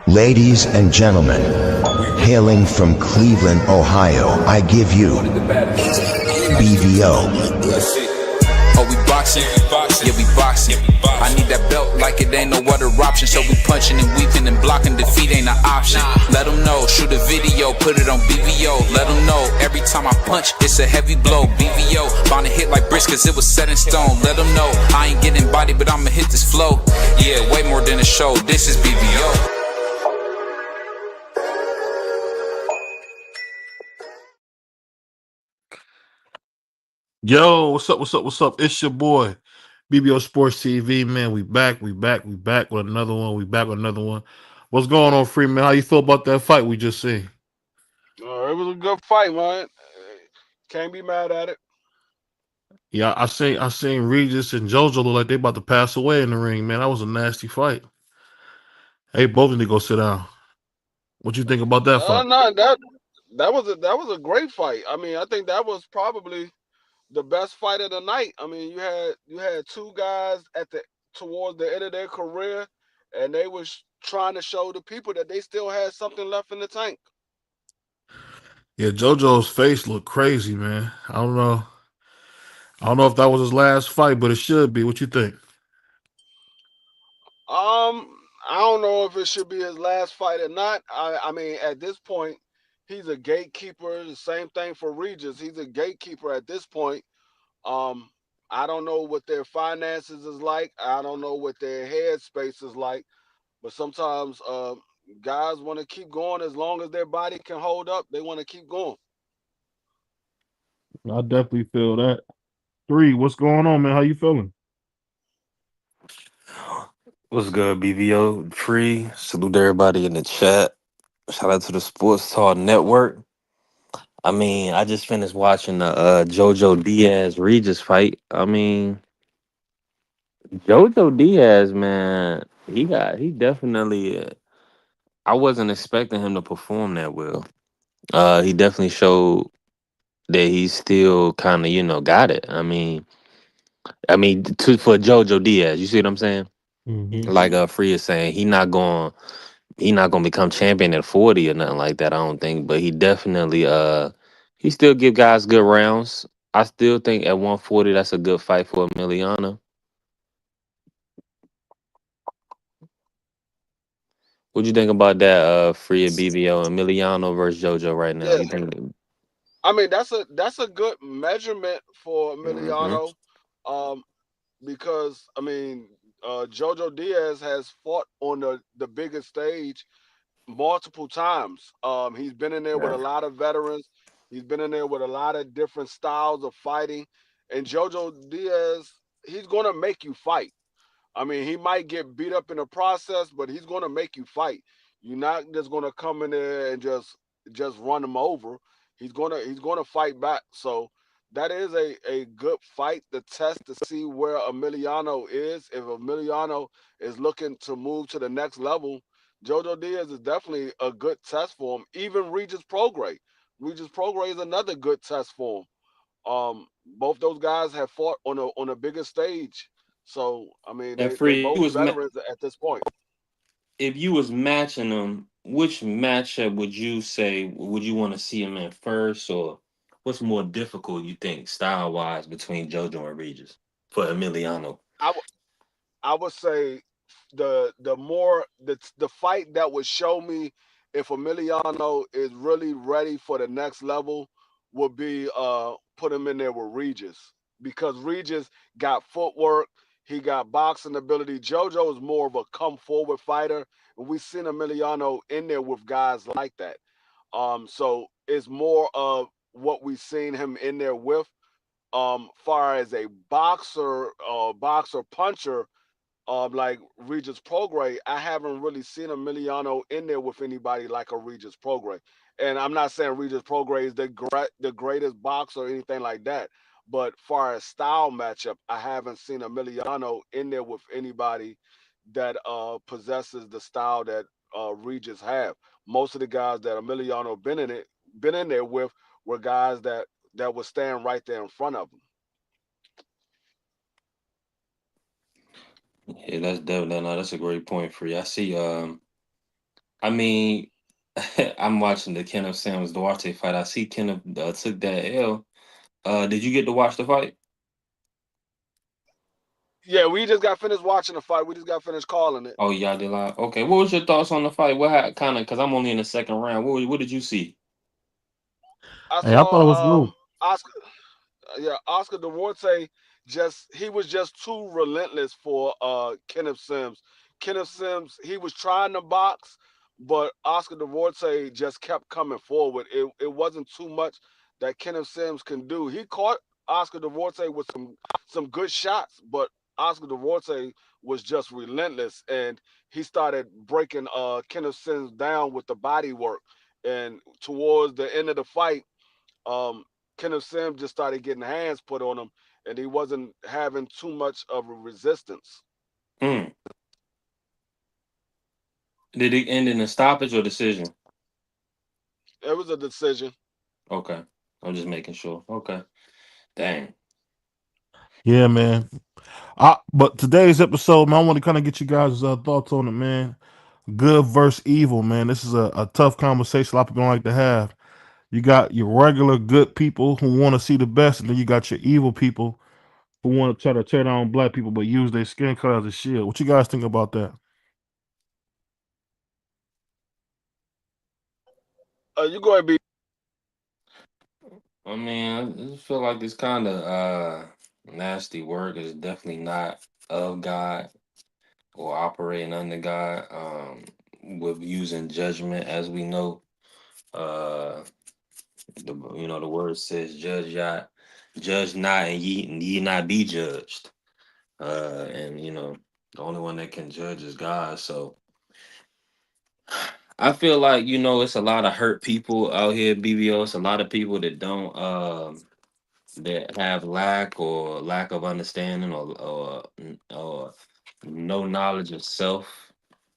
Ladies and gentlemen, hailing from Cleveland, Ohio, I give you BVO. Oh, we boxing? Yeah, we boxing. I need that belt like it ain't no other option. So we punching and weaving and blocking. Defeat ain't an option. Let them know, shoot a video, put it on BVO. Let them know, every time I punch, it's a heavy blow. BVO, bound to hit like bricks cause it was set in stone. Let them know, I ain't getting body, but I'ma hit this flow. Yeah, way more than a show, this is BVO. Yo, what's up? What's up? What's up? It's your boy, BBO Sports TV, man. We back with another one. We back with another one. What's going on, Freeman? How you feel about that fight we just seen? It was a good fight, man. Can't be mad at it. Yeah, I seen Regis and JoJo look like they about to pass away in the ring, man. That was a nasty fight. Hey, both need to go sit down. What you think about that fight? No, that was a great fight. I mean, I think that was probably the best fight of the night. I mean, you had two guys towards the end of their career, and they was trying to show the people that they still had something left in the tank. Yeah, JoJo's face looked crazy, man. I don't know. I don't know if that was his last fight, but it should be. What you think? I don't know if it should be his last fight or not. I mean, at this point, he's a gatekeeper. The same thing for Regis. He's a gatekeeper at this point. Um, I don't know what their finances is like. I don't know what their headspace is like. But sometimes guys want to keep going as long as their body can hold up. They want to keep going. I definitely feel that. Three, what's going on, man? How you feeling? What's good, BVO? Free. Salute everybody in the chat. Shout out to the Sports Talk Network. I mean, I just finished watching the JoJo Diaz Regis fight. I mean, JoJo Diaz, man, he definitely. I wasn't expecting him to perform that well. He definitely showed that he's still kind of got it. For JoJo Diaz, you see what I'm saying? Mm-hmm. Like Free is saying, he not gonna become champion at 40 or nothing like that, I don't think. But he definitely he still give guys good rounds. I still think at 140 that's a good fight for Emiliano. What you think about that Free at BBO Emiliano versus JoJo right now? Yeah, You think I mean that's a good measurement for hmm Emiliano, um, because I mean Jojo Diaz has fought on the biggest stage multiple times. He's been in there with yeah. a lot of veterans. He's been in there with a lot of different styles of fighting. And Jojo Diaz, he's gonna make you fight. I mean, he might get beat up in the process, but he's gonna make you fight. You're not just gonna come in there and just run him over. He's gonna fight back. So that is a good fight to test to see where Emiliano is. If Emiliano is looking to move to the next level, Jojo Diaz is definitely a good test for him. Even Regis Prograis. Regis Prograis is another good test for him. Both those guys have fought on a bigger stage. So I mean, And they Free, both veterans at this point. if you was matching them, which matchup would you say would you want to see him in first, or what's more difficult you think style wise between JoJo and Regis for Emiliano? I w- I would say the fight that would show me if Emiliano is really ready for the next level would be put him in there with Regis, because Regis got footwork, he got boxing ability. JoJo is more of a come forward fighter, and we've seen Emiliano in there with guys like that. So it's more of what we've seen him in there with. Far as a boxer puncher, like Regis Prograis, I haven't really seen Emiliano in there with anybody like a Regis Prograis. And I'm not saying Regis Prograis is the greatest boxer or anything like that, but far as style matchup, I haven't seen Emiliano in there with anybody that possesses the style that Regis have. Most of the guys that Emiliano been in there with were guys that would stand right there in front of him. Yeah, that's definitely no, that's a great point for you. I see. I mean, I'm watching the Kenneth Samuels Duarte fight. I see Kenneth took that L. Did you get to watch the fight? Yeah, we just got finished watching the fight. We just got finished calling it. Oh, y'all did live. Okay, what was your thoughts on the fight? What kind of? Because I'm only in the second round. What did you see? I Hey, I thought it was saw cool. Oscar. Yeah, Oscar Duarte just he was just too relentless for Kenneth Sims. Kenneth Sims, he was trying to box, but Oscar Duarte just kept coming forward. It wasn't too much that Kenneth Sims can do. He caught Oscar Duarte with some good shots, but Oscar Duarte was just relentless, and he started breaking Kenneth Sims down with the body work. And towards the end of the fight, um, Kenneth Sim just started getting hands put on him, and he wasn't having too much of a resistance. Hmm. Did it end in a stoppage or decision? It was a decision. Okay, I'm just making sure. Okay, dang. Yeah, man. But today's episode, man, I want to kind of get you guys' thoughts on it, man. Good versus evil, man. This is a tough conversation a lot of people don't like to have. You got your regular good people who want to see the best, and then you got your evil people who want to try to tear down black people but use their skin color as a shield. What you guys think about that? You go ahead, be. I mean, I just feel like this kind of nasty work is definitely not of God or operating under God. With using judgment, as we know, uh, the word says, judge not, and ye not be judged." And the only one that can judge is God. So I feel like it's a lot of hurt people out here, BBO. It's a lot of people that don't that have lack of understanding or no knowledge of self.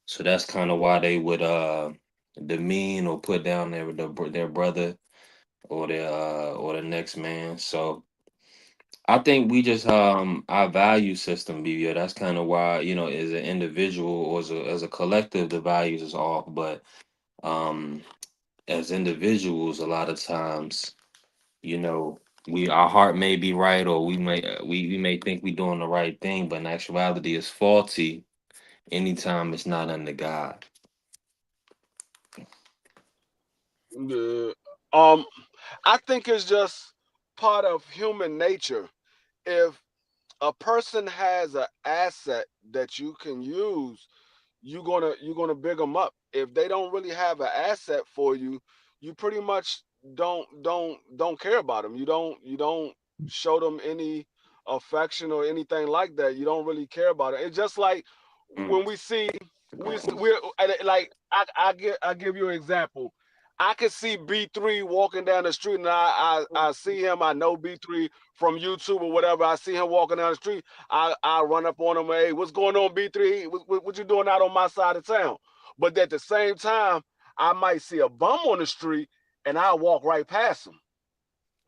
So that's kind of why they would demean or put down their brother or the next man. So I think we just our value system, BBO. That's kind of why as an individual or as a collective, the values is off. But um, as individuals, a lot of times, you know, our heart may be right, or we may think we're doing the right thing, but in actuality, it's faulty. Anytime it's not under God. Yeah. Um, I think it's just part of human nature. If a person has an asset that you can use, you're gonna big them up. If they don't really have an asset for you, you pretty much don't care about them. You don't show them any affection or anything like that. You don't really care about it. It's just like Mm, when we see we're like I give you an example. I could see B3 walking down the street, and I see him. I know B3 from YouTube or whatever. I see him walking down the street. I run up on him. Hey, what's going on, B3? What you doing out on my side of town? But at the same time, I might see a bum on the street, and I walk right past him.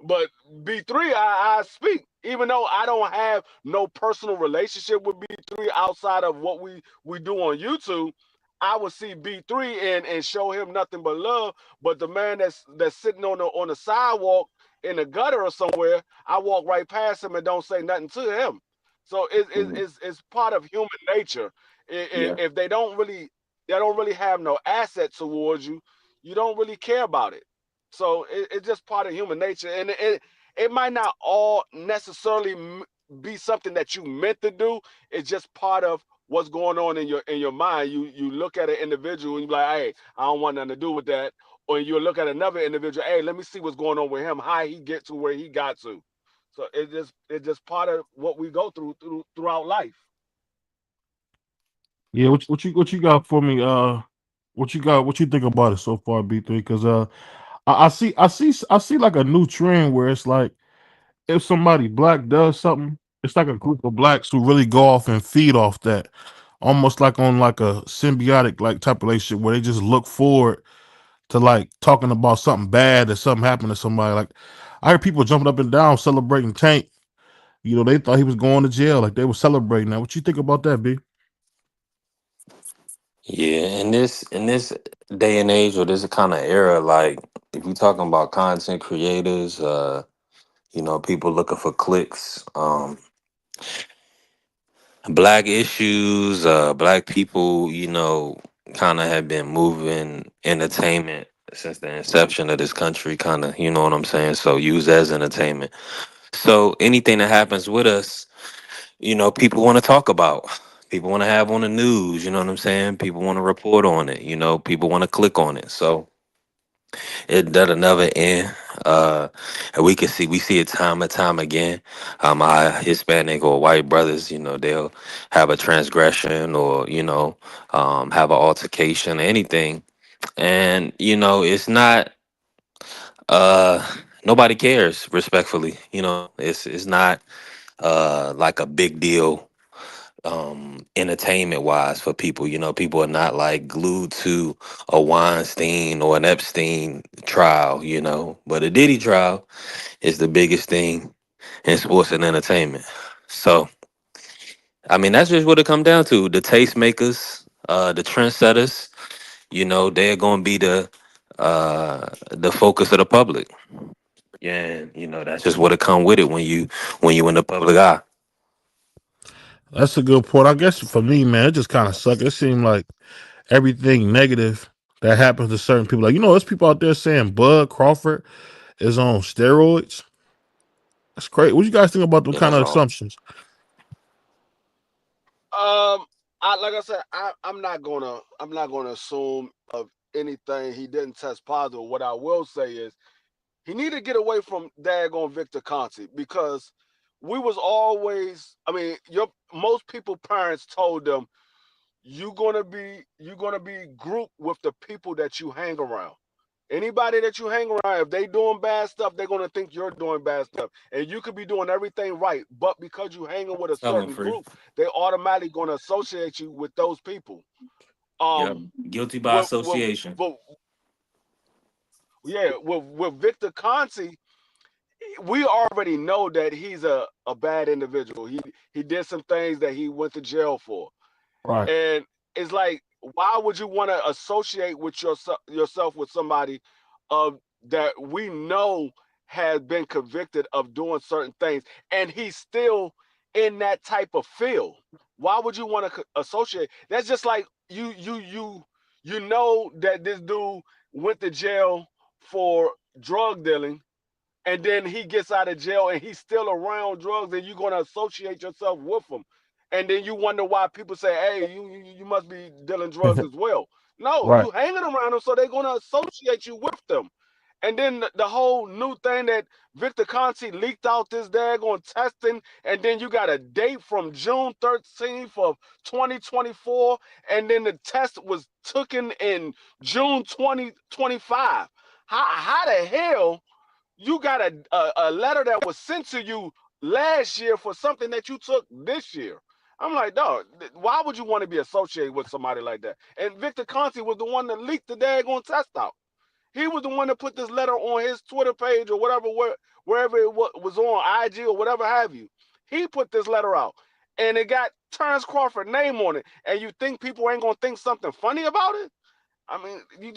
But B3, I speak, even though I don't have no personal relationship with B3 outside of what we do on YouTube. I would see B3 and show him nothing but love. But the man that's sitting on the sidewalk in the gutter or somewhere, I walk right past him and don't say nothing to him. So mm, it's part of human nature. yeah. If they don't really have no asset towards you, you don't really care about it. So it's just part of human nature, and it might not all necessarily be something that you meant to do. It's just part of what's going on in your mind. You look at an individual and you be like, hey, I don't want nothing to do with that. Or you look at another individual, hey, let me see what's going on with him, how he get to where he got to. So it's just part of what we go throughout life. Yeah, what you got for me? What you got? What you think about it so far, B3? Because I see like a new trend where it's like if somebody black does something, it's like a group of blacks who really go off and feed off that, almost like on like a symbiotic like type of relationship where they just look forward to like talking about something bad or something happened to somebody. Like I heard people jumping up and down celebrating Tank. They thought he was going to jail. Like they were celebrating that. What you think about that, B? Yeah, in this day and age or this kind of era, like if you're talking about content creators, people looking for clicks, black issues, black people, kind of have been moving entertainment since the inception of this country, kind of, you know what I'm saying? So used as entertainment. So anything that happens with us, people want to talk about. People want to have on the news, you know what I'm saying? People want to report on it, people want to click on it. So it that'll never end. And we see it time and time again. Our Hispanic or white brothers, they'll have a transgression or have an altercation or anything, and it's not. Uh, Nobody cares. Respectfully, it's not like a big deal entertainment wise for people. People are not like glued to a Weinstein or an Epstein trial, but a Diddy trial is the biggest thing in sports and entertainment. So I mean that's just what it come down to. The tastemakers, the trendsetters, they're gonna be the focus of the public. Yeah, and that's just what it come with it when you in the public eye. That's a good point. I guess for me, man, it just kind of sucked. It seemed like everything negative that happens to certain people, like there's people out there saying Bud Crawford is on steroids. That's crazy. What you guys think about those Yeah, kind that's of wrong. assumptions? Like I said, I'm not gonna assume of anything he didn't test positive. What I will say is he need to get away from daggone Victor Conti because we was always. I mean, your most people parents told them you're gonna be grouped with the people that you hang around. Anybody that you hang around, if they doing bad stuff, they're gonna think you're doing bad stuff. And you could be doing everything right, but because you hanging with a Tell them certain free. group, they automatically gonna associate you with those people. Yep. Um Guilty by with with, association. with yeah, with Victor Conti, we already know that he's a bad individual. He did some things that he went to jail for. Right. And it's like, why would you want to associate with yourself with somebody that we know has been convicted of doing certain things, and he's still in that type of field? Why would you want to associate? That's just like you know that this dude went to jail for drug dealing, and then he gets out of jail and he's still around drugs, and you're going to associate yourself with him, and then you wonder why people say, hey, you must be dealing drugs as well. No, Right. you hanging around them, so they're going to associate you with them. And then the whole new thing that Victor Conti leaked out this daggone testing, and then you got a date from June 13th of 2024, and then the test was taken in June 2025. How the hell you got a letter that was sent to you last year for something that you took this year? I'm like, dog, why would you want to be associated with somebody like that? And Victor Conti was the one that leaked the daggone test out. He was the one that put this letter on his Twitter page or whatever, wherever it was on IG or whatever have you. He put this letter out, and it got Terrence Crawford name on it. And you think people ain't gonna think something funny about it? I mean, you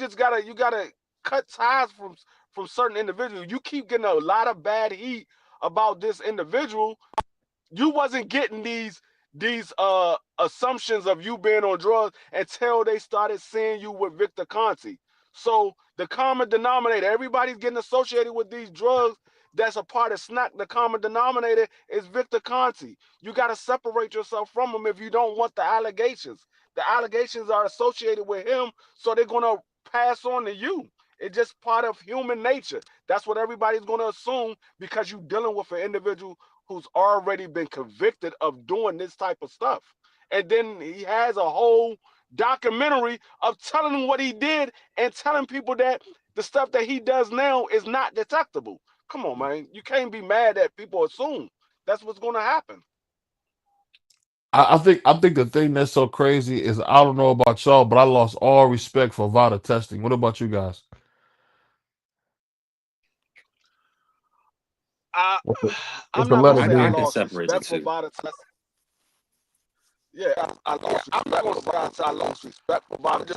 gotta cut ties from certain individuals. You keep getting a lot of bad heat about this individual. You wasn't getting these assumptions of you being on drugs until they started seeing you with Victor Conti. So the common denominator, everybody's getting associated with these drugs. That's a part of snack. The common denominator is Victor Conti. You got to separate yourself from him if you don't want the allegations. The allegations are associated with him, so they're gonna pass on to you. It's just part of human nature. That's what everybody's gonna assume because you're dealing with an individual who's already been convicted of doing this type of stuff. And then he has a whole documentary of telling them what he did and telling people that the stuff that he does now is not detectable. Come on, man. You can't be mad that people assume that's what's going to happen. I think the thing that's so crazy is I don't know about y'all, but I lost all respect for VADA testing. What about you guys? I, What's the, what's I'm the not going to letter I say I I do? can lost separate the respect for two. Vita. Yeah, I lost. I'm not gonna say I lost respect for Vada. I'm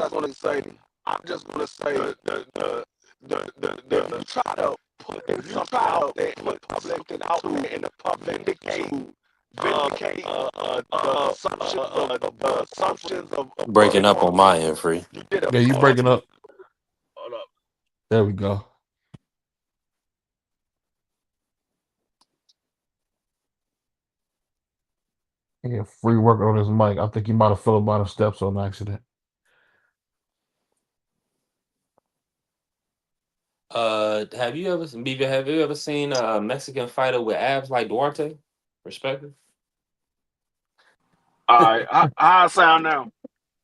just gonna say the you try to put if you try out there put something out there in the public to vindicate the assumptions of Breaking up on my end, free. you did a Yeah, you breaking up. hold up. There we go. Yeah, free working on his mic. I think he might have fell about the steps on accident. Have you ever BB, have you ever seen a Mexican fighter with abs like Duarte? Perspective? All right, how I sound now?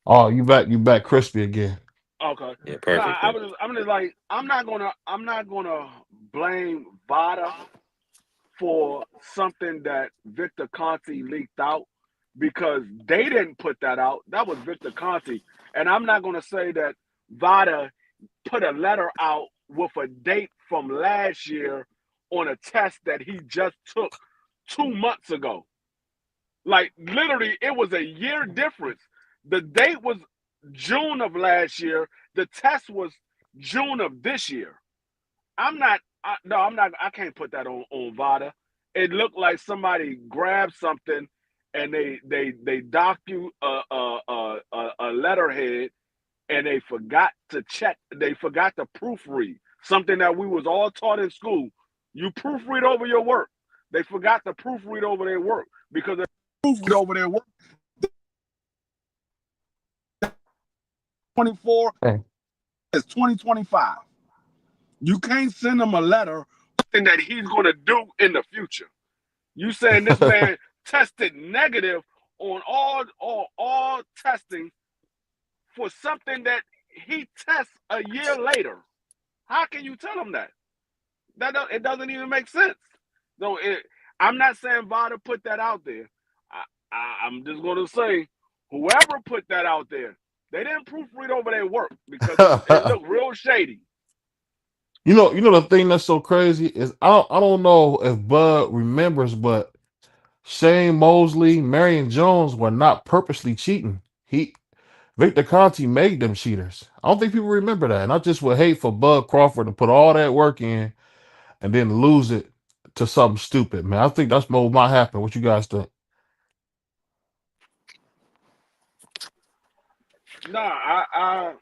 Oh, you back crispy again. Okay. Yeah, Nah, perfect, perfect. I'm just like I'm not gonna blame Vada for something that Victor Conti leaked out because they didn't put that out. That was Victor Conti. And I'm not gonna say that Vada put a letter out with a date from last year on a test that he just took 2 months ago. Like literally, it was a year difference. The date was June of last year. The test was June of this year. I'm not. No, I'm not. I can't put that on Vada. It looked like somebody grabbed something and they docu a letterhead and they forgot to check. They forgot to proofread something that we was all taught in school. You proofread over your work. They forgot to proofread over their work because they proofread over their work. 24 Hey. is 2025. You can't send him a letter that he's going to do in the future. You saying this man tested negative on all testing for something that he tests a year later. How can you tell him that? It doesn't even make sense. No, I'm not saying Vada put that out there. I'm just going to say whoever put that out there, they didn't proofread over their work because it looked real shady. You know the thing that's so crazy is I don't know if Bud remembers, but Shane Mosley, Marion Jones were not purposely cheating. Victor Conti made them cheaters. I don't think people remember that. And I just would hate for Bud Crawford to put all that work in and then lose it to something stupid, man. I think that's what might happen. What you guys think? No, I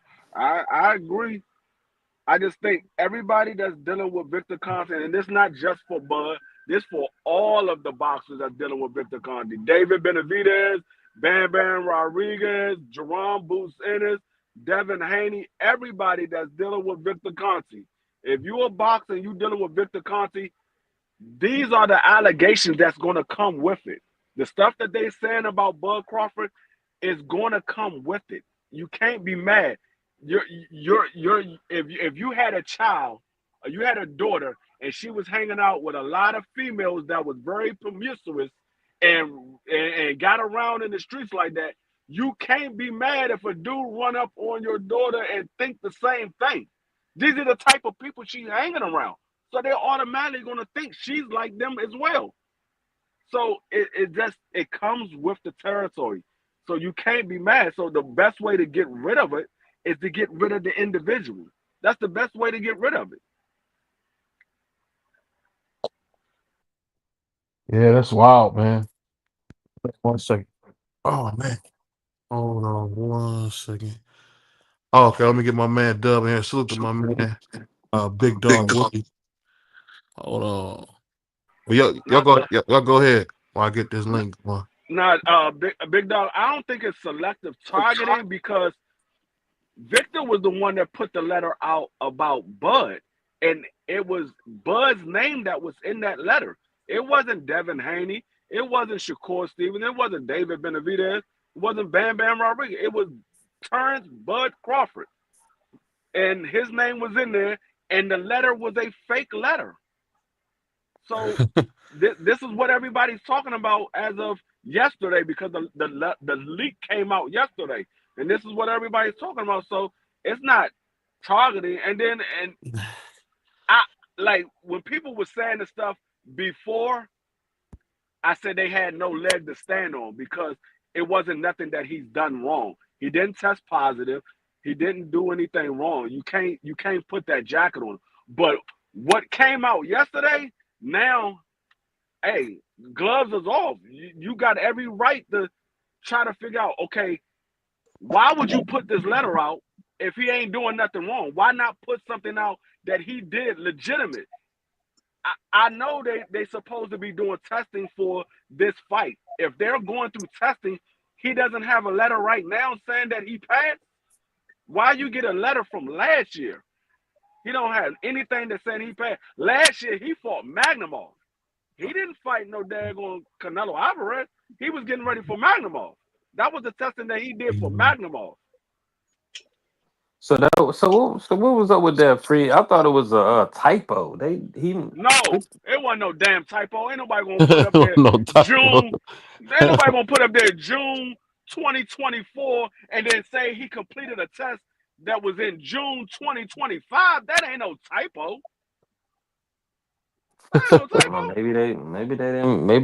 agree. I just think everybody that's dealing with Victor Conti, and this not just for Bud, this for all of the boxers that's dealing with Victor Conti. David Benavidez, Bam Bam Rodriguez, Jerome Boots Ennis, Devin Haney, everybody that's dealing with Victor Conti. If you a boxer and you dealing with Victor Conti, these are the allegations that's going to come with it. The stuff that they saying about Bud Crawford is going to come with it. You can't be mad. You're if you had a child or you had a daughter and she was hanging out with a lot of females that was very promiscuous and got around in the streets like that, you can't be mad if a dude run up on your daughter and think the same thing. These are the type of people she's hanging around. So they're automatically gonna think she's like them as well. So it comes with the territory. So you can't be mad. So the best way to get rid of it is to get rid of the individual. That's the best way to get rid of it. Yeah, that's wild, man. 1 second. Oh man. Hold on 1 second. Oh, okay, let me get my man Dub in here. Salute to my man. Big Dog Woody. Hold on. Well, Not y'all go ahead while I get this link going. not big dog. I don't think it's selective targeting because Victor was the one that put the letter out about Bud, and it was Bud's name that was in that letter. It wasn't Devin Haney. It wasn't Shakur Stevens. It wasn't David Benavidez. It wasn't Bam Bam Rodriguez. It was Terrence Bud Crawford, and his name was in there, and the letter was a fake letter. So this is what everybody's talking about as of yesterday because the leak came out yesterday, and this is what everybody's talking about. So it's not targeting. And I like when people were saying the stuff before. I said they had no leg to stand on because it wasn't nothing that he's done wrong. He didn't test positive. He didn't do anything wrong. You can't put that jacket on. But what came out yesterday, now, hey, gloves is off. You got every right to try to figure out, okay, why would you put this letter out if he ain't doing nothing wrong? Why not put something out that he did legitimate? I know they supposed to be doing testing for this fight. If they're going through testing, he doesn't have a letter right now saying that he passed. Why you get a letter from last year? He don't have anything that saying he passed. Last year he fought Magnumov. He didn't fight no daggone Canelo Alvarez. He was getting ready for Magnumov. That was the testing that he did for Magnumov. So what was up with that free? I thought it was a typo. No, it wasn't no damn typo. Ain't nobody gonna put up there No typo. June. Ain't nobody gonna put up there June 2024 and then say he completed a test that was in June 2025. That ain't no typo. That ain't no I don't know. typo. Maybe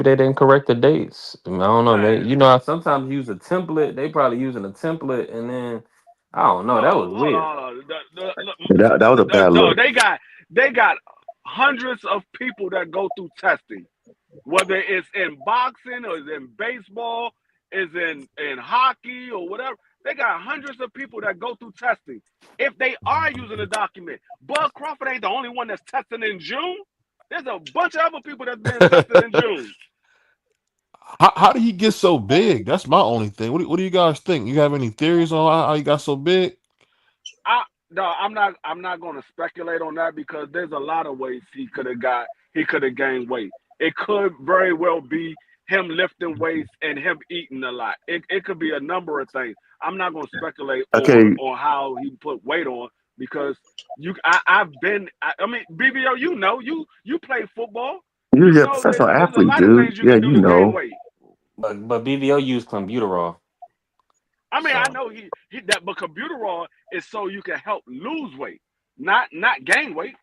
they didn't correct the dates. I don't know. Maybe, Man, you know, I sometimes use a template. They probably using a template, and then I don't know. That was hold weird. on, hold on. That was a bad No, look. they got hundreds of people that go through testing, whether it's in boxing or it's in baseball, is in hockey or whatever. They got hundreds of people that go through testing. If they are using a document, Bud Crawford ain't the only one that's testing in June. There's a bunch of other people that's being tested in June. How did he get so big? That's my only thing. What do you guys think? You have any theories on how he got so big? I no, I'm not going to speculate on that because there's a lot of ways he could have gained weight. It could very well be him lifting weights and him eating a lot. It could be a number of things. I'm not going to speculate Okay, on how he put weight on because I mean BBO, you play football. You you're a know professional there's a athlete, lot of dude. things you Yeah, can do you to gain know. weight. But BVO used clenbuterol. I mean, I So, know he that, but computerol is so you can help lose weight, not gain weight.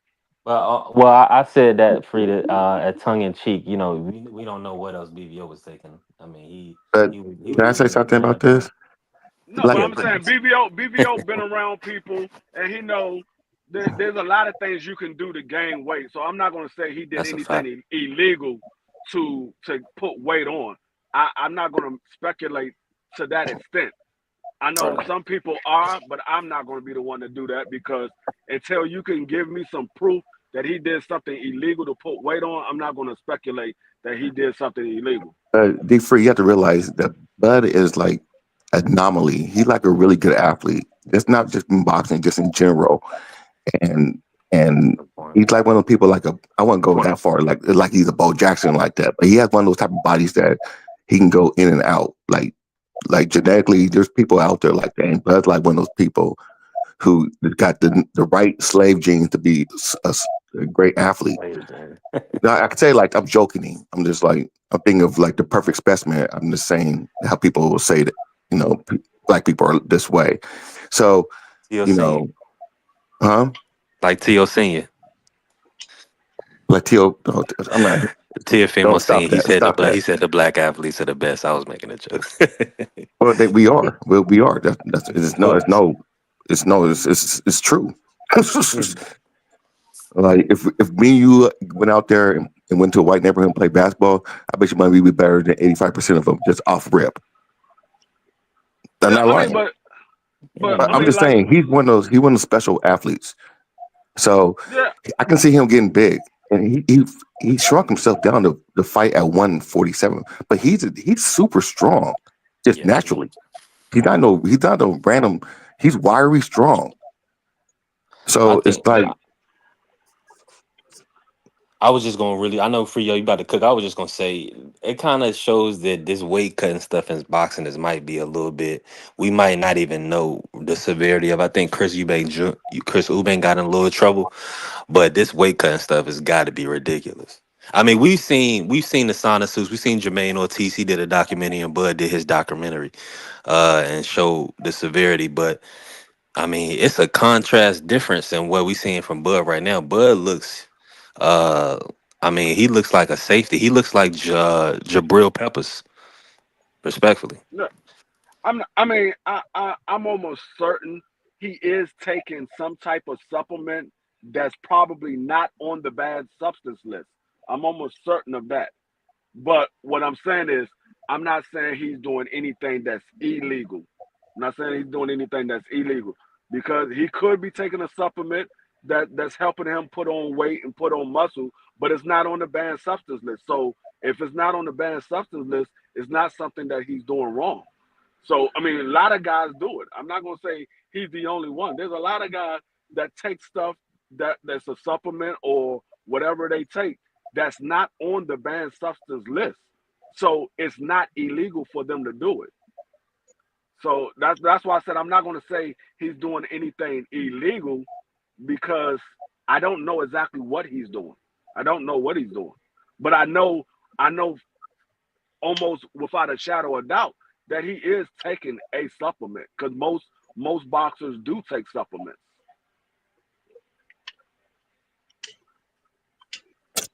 well, I said that Frida, at tongue in cheek. You know, we don't know what else BVO was taking. I mean, he But he can was I say using a something about gun for. this? No, but Like, Yeah, I'm go ahead. saying BBO been around people, and he know there's a lot of things you can do to gain weight. So I'm not going to say he did That's a fact. anything illegal to put weight on. I'm not going to speculate to that extent. I know Right. some people are, but I'm not going to be the one to do that because until you can give me some proof that he did something illegal to put weight on, I'm not going to speculate that he did something illegal. D free, you have to realize that Bud is like anomaly. He's like a really good athlete. It's not just in boxing, just in general. And and Good point. he's like one of those people. Like I wouldn't go that far. Like he's a Bo Jackson like that. But he has one of those type of bodies that he can go in and out. Like genetically, there's people out there like that. And Bud's like one of those people who got the right slave genes to be a great athlete. Amazing. Now, I could say like I'm joking. I'm just like I'm thinking of like the perfect specimen. I'm just saying how people will say that black people are this way. So Tio you Senior, know, huh? like Tio Senior, Latino, no, I'm not. Tiafimo Don't stop Senior. He that. said Stop that. he said the black athletes are the best. I was making a joke. Well, we are. We are. That's it's no. Well, It's no. It's no. It's true. mm, Like if me and you went out there and went to a white neighborhood and played basketball, I bet you money we'd be better than 85% of them just off rip. I'm Yeah, not I mean, lying. but But I I'm mean, just like, saying he's one of those. He's one of the special athletes. So yeah, I can see him getting big, and he shrunk himself down to fight at 147. But he's super strong, just yeah, naturally. He's not no random. He's wiry strong. I So it's think like I was just gonna really. I know Free, you about to cook. I was just gonna say it kind of shows that this weight cutting stuff in boxing is might be a little bit. We might not even know the severity of. I think Chris Eubank got in a little trouble, but this weight cutting stuff has got to be ridiculous. I mean, we've seen the sauna suits. We've seen Jermaine Ortiz. He did a documentary, and Bud did his documentary, and showed the severity. But I mean, it's a contrast difference in what we seeing from Bud right now. Bud looks, uh, I mean, he looks like a safety. He looks like Jabril Peppers. Respectfully. No, I mean, I'm almost certain he is taking some type of supplement that's probably not on the bad substance list. I'm almost certain of that. But what I'm saying is, I'm not saying he's doing anything that's illegal. I'm not saying he's doing anything that's illegal because he could be taking a supplement that's helping him put on weight and put on muscle, but it's not on the banned substance list. So if it's not on the banned substance list, it's not something that he's doing wrong. So I mean, a lot of guys do it. I'm not gonna say he's the only one. There's a lot of guys that take stuff that's a supplement or whatever they take that's not on the banned substance list. So it's not illegal for them to do it. So that's why I said I'm not gonna say he's doing anything illegal because I don't know exactly what he's doing. I don't know what he's doing. But I know almost without a shadow of doubt that he is taking a supplement because most boxers do take supplements.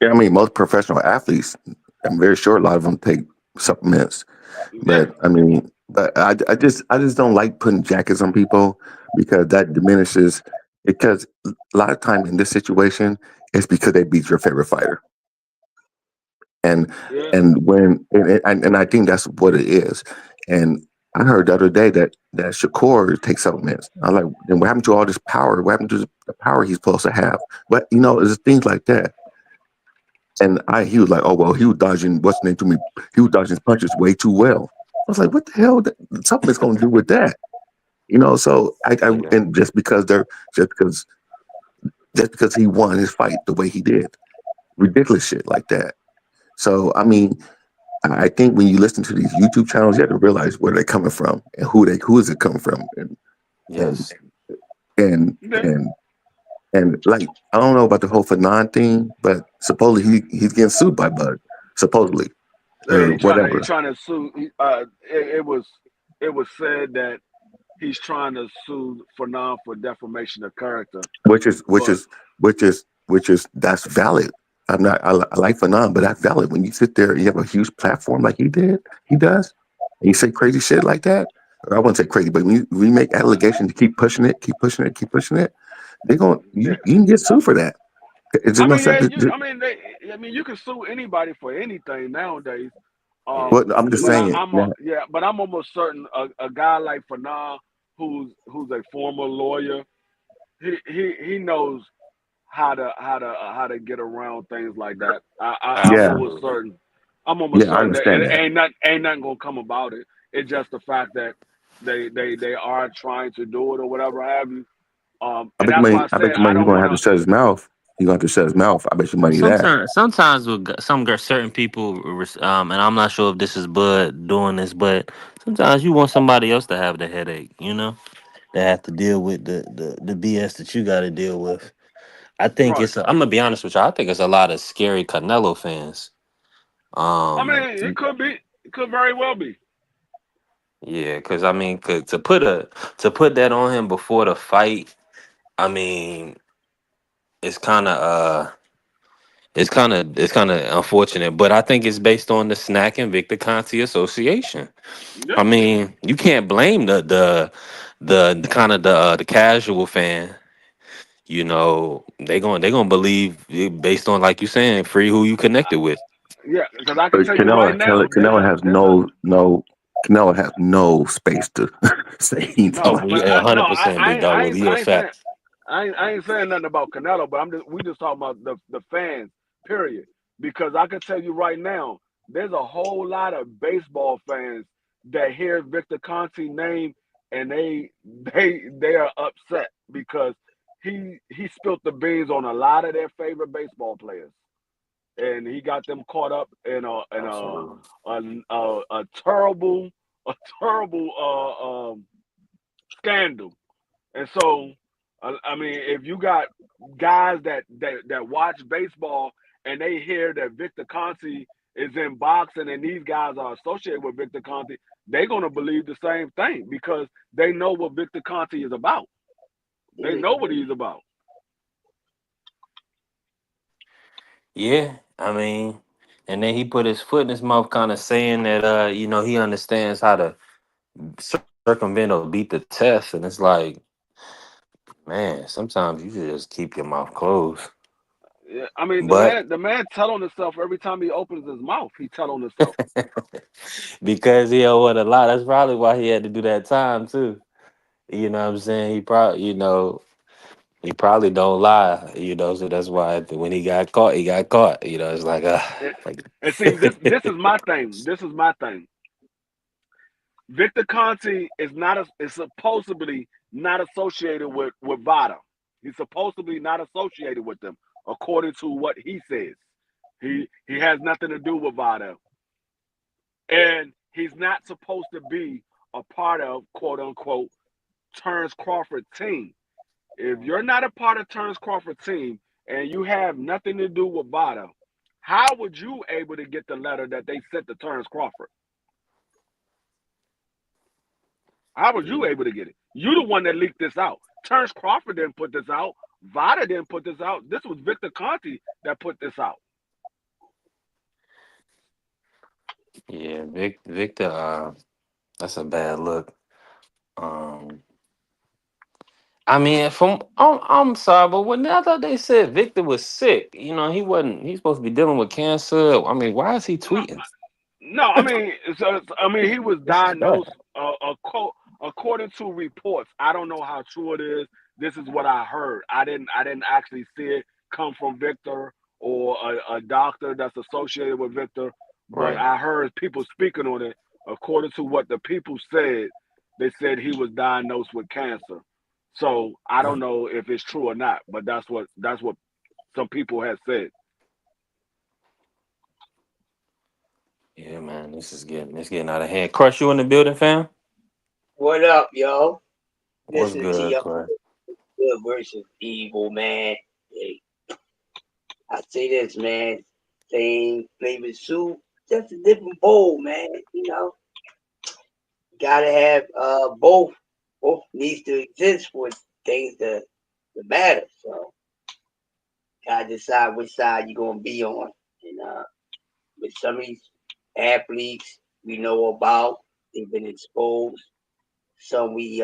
Yeah, I mean, most professional athletes, I'm very sure a lot of them take supplements. Yeah, But I mean, but I just don't like putting jackets on people because that diminishes. Because a lot of time in this situation, it's because they beat your favorite fighter, and yeah. and I think that's what it is. And I heard the other day that Shakur takes supplements. I'm like, then what happened to all this power? What happened to the power he's supposed to have? But there's things like that. And he was like, oh well, he was dodging what's the name to me. He was dodging his punches way too well. I was like, what the hell? Supplement's going to do with that? So Yeah. and just because just because he won his fight the way he did, ridiculous shit like that. So I mean, I think when you listen to these YouTube channels, you have to realize where they're coming from and who is it coming from, and Yes. and Yeah. and and like I don't know about the whole Fanon thing, but supposedly he's getting sued by Bud, supposedly Yeah, or he whatever, trying to sue. It was said that he's trying to sue for defamation of character. which is which But is which is that's valid. I'm not. I like Fanon, but that's valid. When you sit there, and you have a huge platform like he does, and you say crazy shit like that. Or I wouldn't say crazy, but when you make allegations, keep pushing it, keep pushing it, keep pushing it. They're going. yeah, You can get sued for that. It's I just no mean, yeah, sense. I mean, you can sue anybody for anything nowadays. Yeah. But I'm just But saying. I'm almost certain a guy like Fanon, who's a former lawyer, he knows how to get around things like that. I'm Yeah, almost Absolutely. certain. I'm almost yeah, I certain that understand it that. ain't nothing gonna come about it. It's just the fact that they are trying to do it or whatever have you. I And bet you that's why money. I I bet said you I money. He's don't gonna want have to to. shut his mouth. He's gonna have to shut his mouth. I bet you money that. Sometimes with certain people, and I'm not sure if this is Bud doing this, but sometimes you want somebody else to have the headache, that have to deal with the BS that you got to deal with. I think Right. I'm gonna be honest with you. I think it's a lot of scary Canelo fans. I mean, Um, it could be. It could very well be. yeah, because I mean, to put that on him before the fight, I mean, it's kind of it's kind of unfortunate, but I think it's based on the Snack and Victor Conti Association. I Yeah. mean, you can't blame the kind of the casual fan. They gonna believe it based on, like you saying, free who you connected with. Yeah. Because I can But tell you right now, Canelo has no space to say Oh no, anything. but yeah, no, 100%, big dog. With you a fact. I ain't saying nothing about Canelo, but we just talking about the fans, period. Because I can tell you right now, there's a whole lot of baseball fans that hear Victor Conti name and they are upset because he spilt the beans on a lot of their favorite baseball players, and he got them caught up Absolutely. a terrible a terrible scandal. And so, I mean, if you got guys that watch baseball and they hear that Victor Conti is in boxing and these guys are associated with Victor Conti, they're gonna believe the same thing because they know what Victor Conti is about. They know what he's about. Yeah, I mean. And then he put his foot in his mouth, kind of saying that he understands how to circumvent or beat the test. And it's like, man, sometimes you should just keep your mouth closed. Yeah, I mean, But the man tell on himself every time he opens his mouth. He tell on himself. because he owed a lot, that's probably why he had to do that time too. You know what I'm saying? He probably don't lie, so that's why when he got caught, he got caught. It's like, And, like and see, this is my thing. This is my thing. Victor Conti is supposedly not associated with Vada. He's supposedly not associated with them, according to what he says. He has nothing to do with Vada, and he's not supposed to be a part of quote unquote Terrence Crawford team. If you're not a part of Terrence Crawford team and you have nothing to do with Vada, how would you able to get the letter that they sent to Terrence Crawford? How was you yeah, able to get it? You the one that leaked this out. Terrence Crawford didn't put this out. Vada didn't put this out. This was Victor Conti that put this out. yeah, Victor, that's a bad look. Um, I mean, I'm sorry, but when I thought they said Victor was sick, he wasn't. He's supposed to be dealing with cancer. I mean, why is he No, tweeting? no, I mean, he was This is bad. diagnosed. According to reports, I don't know how true it is. This is what I heard. I didn't actually see it come from Victor or a doctor that's associated with Victor, but Right. I heard people speaking on it. According to what the people said, they said he was diagnosed with cancer. So I don't know if it's true or not, but that's what some people have said. Yeah, man, it's getting out of hand. Crush, you in the building, fam? What up, yo? What's Listening to good, your Crush? good versus evil, man. Hey, I say this, man. Same flavored soup, just a different bowl, man. Gotta have both. Both needs to exist for things to matter. So gotta decide which side you're gonna be on. And with some of these athletes we know about, they've been exposed. Some we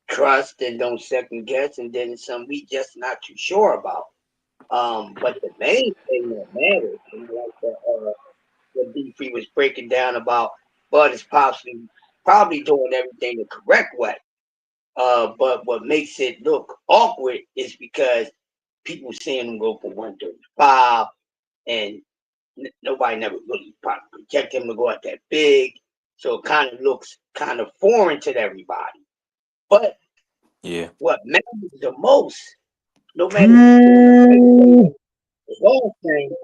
trust and don't second guess, and then some we just not too sure about. But the main thing that matters, like what D3 was breaking down about, Bud is probably doing everything the correct way. But what makes it look awkward is because people seeing him go for 135, and nobody never really probably project him to go at that big. So it kind of looks kind of foreign to everybody. But Yeah. what matters the most, no matter who's doing the right thing, the wrong thing,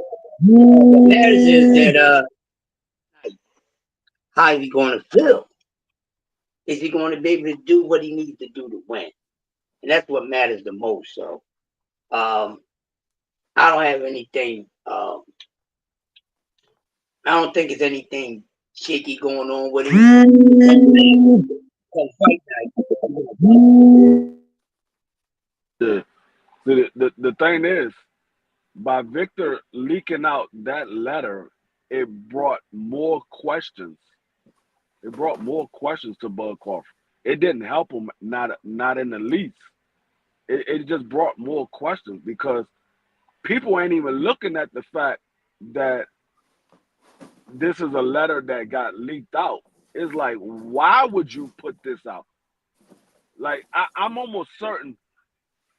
what matters is that how is he going to feel? Is he going to be able to do what he needs to do to win? And that's what matters the most. So um, I don't have anything. I don't think it's anything shaky going on with him. Come fight night. The the thing is, by Victor leaking out that letter, it brought more questions. It brought more questions to Bud Crawford. It didn't help him, not in the least. It just brought more questions because people ain't even looking at the fact that this is a letter that got leaked out. It's like, why would you put this out? Like, I'm almost certain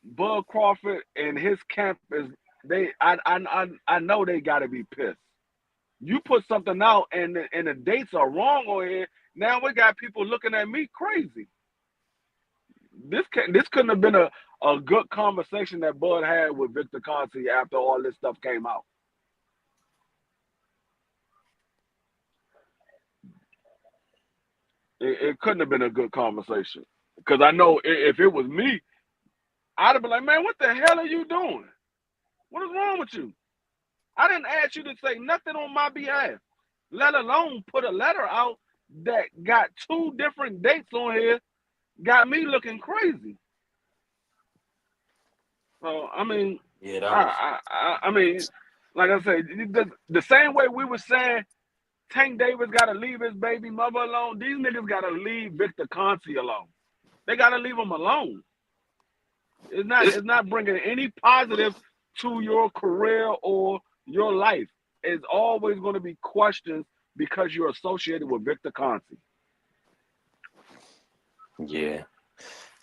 Bud Crawford and his camp is they. I know they got to be pissed. You put something out and the dates are wrong on here. Now we got people looking at me crazy. This couldn't have been a good conversation that Bud had with Victor Conti after all this stuff came out. It couldn't have been a good conversation because I know if it was me, I'd have been like, man, what the hell are you doing? What is wrong with you? I didn't ask you to say nothing on my behalf, let alone put a letter out that got two different dates on here, got me looking crazy. So I mean, Yeah, that was. I mean, like I said, the same way we were saying Tank Davis got to leave his baby mother alone. These niggas got to leave Victor Conti alone. They got to leave him alone. It's not bringing any positive to your career or your life. It's always going to be questions because you're associated with Victor Conti. Yeah,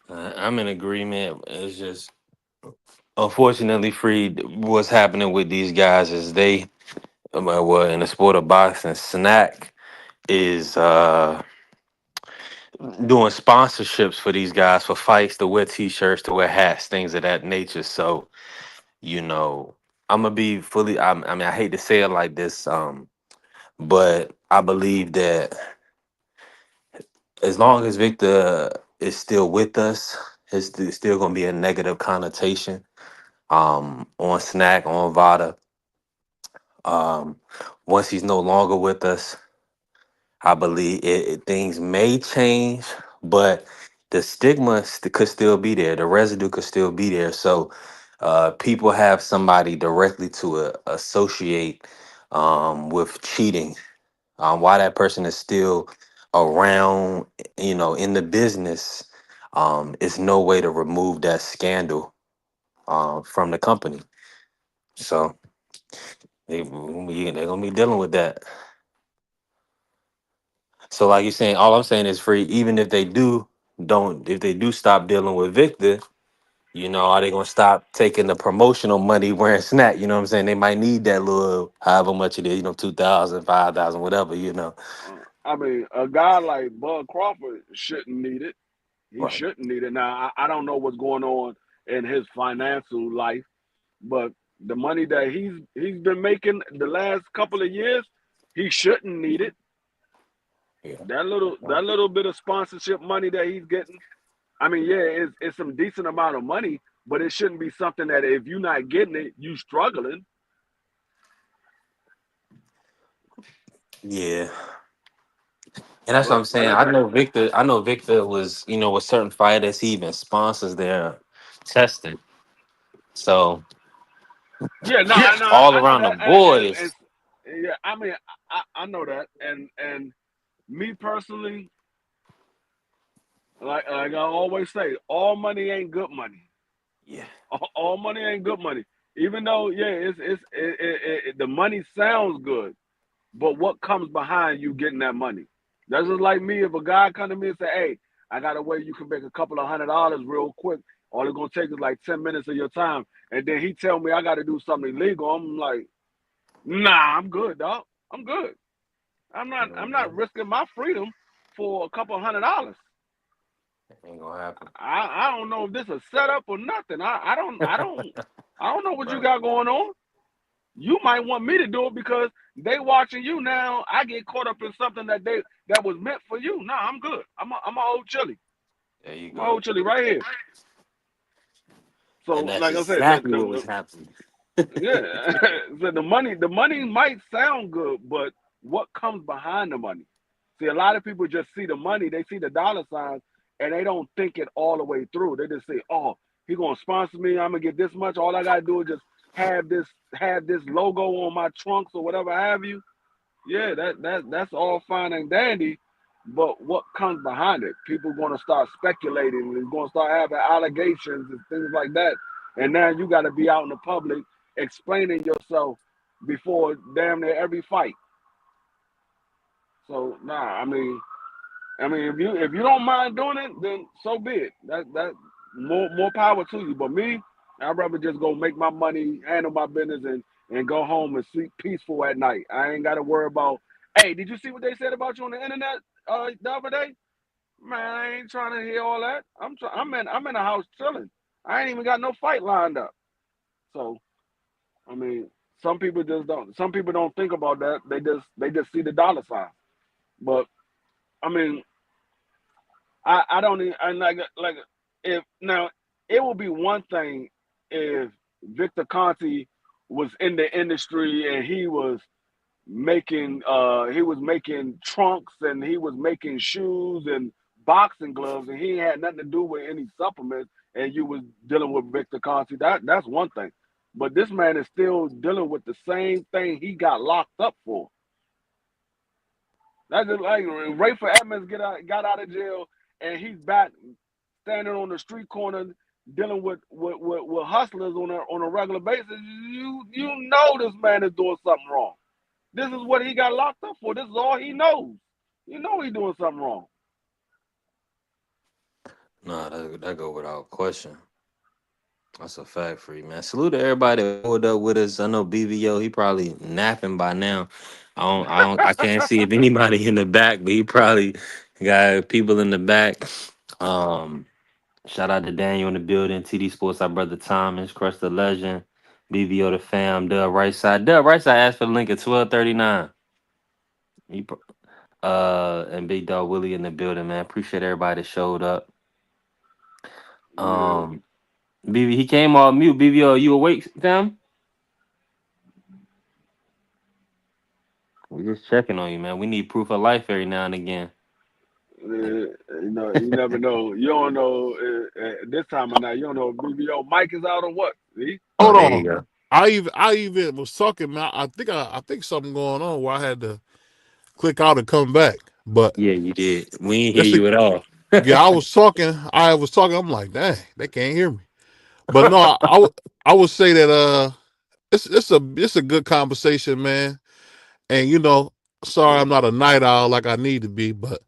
I'm in agreement. It's just unfortunately, Freed, what's happening with these guys is they, well, in the sport of boxing, Snack is doing sponsorships for these guys for fights, to wear T-shirts, to wear hats, things of that nature. So, you know, I'm gonna be fully. I mean, I hate to say it like this, but I believe that as long as Victor is still with us, it's still gonna be a negative connotation on Snack, on Vada. Um, Once he's no longer with us, I believe things may change, but the stigma could still be there. The residue could still be there. So people have somebody directly to associate with cheating. Why that person is still around, in the business, it's no way to remove that scandal from the company. So they're gonna be dealing with that. So like you're saying, all I'm saying is free. Even if they if they do stop dealing with Victor, are they gonna stop taking the promotional money wearing snack? You know what I'm saying? They might need that little, however much it is, 2,000, 5,000, whatever. I mean, a guy like Bud Crawford shouldn't need it. He Right. shouldn't need it. Now, I don't know what's going on in his financial life, but the money that he's been making the last couple of years, he shouldn't need it. Yeah. That little bit of sponsorship money that he's getting, I mean, yeah, it's some decent amount of money, but it shouldn't be something that if you're not getting it, you struggling. Yeah. And that's what But I'm like saying. I I said, know Victor. I know Victor was, with certain fighters, he even sponsors their testing. So yeah, no, all I know around the that, boys. and yeah, I mean, I know that, and me personally, like I always say, all money ain't good money. Yeah. All money ain't good money. Even though, yeah, the money sounds good, but what comes behind you getting that money? That's just like me. If a guy come to me and say, "Hey, I got a way you can make a couple of $100 real quick. All it's gonna take is like 10 minutes of your time," and then he tell me I got to do something illegal. I'm like, "Nah, I'm good, dog. I'm good. I'm not Mhm. risking my freedom for a couple of $100. Ain't gonna happen. I don't know if this is a setup or nothing. I don't know what you Right. got going on. You might want me to do it because they watching you now. I get caught up in something that was meant for you. Nah, I'm good. I'm a old chili. There you I'm a go. old chili right here. And So that's like I said, the, exactly what was the, happening. yeah, so the money might sound good, but what comes behind the money? See, a lot of people just see the money, they see the dollar signs, and they don't think it all the way through. They just say, "Oh, he gonna sponsor me. I'm gonna get this much. All I gotta do is just have this logo on my trunks or whatever have you." Yeah, that's all fine and dandy, but what comes behind it? People going to start speculating. They're going to start having allegations and things like that. And now you got to be out in the public explaining yourself before damn near every fight. So nah, I mean, if you don't mind doing it, then so be it. That more power to you. But me, I'd rather just go make my money, handle my business, and go home and sleep peaceful at night. I ain't got to worry about. Hey, did you see what they said about you on the internet the other day? Man, I ain't trying to hear all that. I'm in a house chilling. I ain't even got no fight lined up. So I mean, some people just don't. Some people don't think about that. They just see the dollar sign. But I mean, I don't even I like if now it would be one thing if Victor Conti was in the industry and he was making trunks and he was making shoes and boxing gloves and he had nothing to do with any supplements and you was dealing with Victor Conti. That's one thing. but this man is still dealing with the same thing he got locked up for. That's just like Rayford Edmonds got out of jail, and he's back standing on the street corner dealing with hustlers on a regular basis. You know this man is doing something wrong. This is what he got locked up for. This is all he knows. You know he's doing something wrong. Nah, that go without question. That's a fact for you, man. Salute to everybody that pulled up with us. I know BVO, he probably napping by now. I can't see if anybody in the back, but he probably got people in the back. Um, Shout out to Daniel in the building, TD Sports, our brother Thomas, Crush the Legend, BVO the fam, Dub Right Side. Dub Right Side asked for the link at 12:39. And Big Dog Willie in the building, man. Appreciate everybody that showed up. Yeah. BB, he came off mute. BVO, you awake, fam? We just checking on you, man. We need proof of life every now and again. You never know. You don't know this time of night. You don't know if BBO Mike is out or what. See? Oh, Hold there you on. go. I even was talking, man. I think something going on where I had to click out and come back. But Yeah, you did. We ain't hear it's a you at all. yeah. I was talking. I'm like, dang, they can't hear me. But no, I would say that it's a good conversation, man. And sorry I'm not a night owl like I need to be, but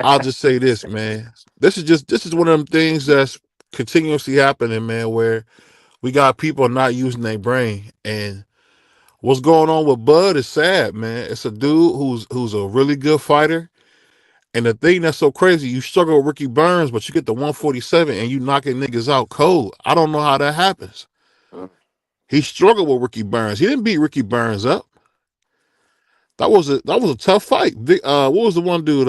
I'll just say this, man. This is one of them things that's continuously happening, man, where we got people not using their brain. And what's going on with Bud is sad, man. It's a dude who's a really good fighter. And the thing that's so crazy, you struggle with Ricky Burns, but you get the 147 and you knocking niggas out cold. I don't know how that happens. He struggled with Ricky Burns. He didn't beat Ricky Burns up. That was a tough fight. What was the one dude?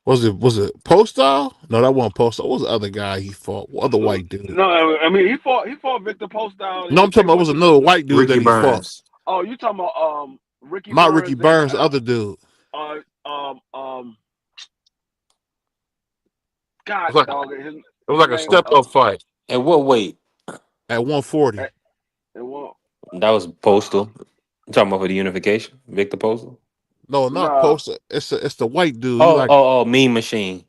Was it Postal? No, that wasn't Postal. What was the other guy he fought? What other white dude? No, I mean he fought Victor Postol. No, I'm They talking about it went was to the. another white dude Ricky that he fought. Burns. Oh, you talking about Ricky Not Ricky Burns and Burns, the other dude. uh um um It God was like dog it was his like a name step up fight At what weight? at 140. it was That was Postal. You talking about for the unification? Victor Postal? No, not no Postal. It's the white dude. He Oh, like oh, oh, Mean Machine.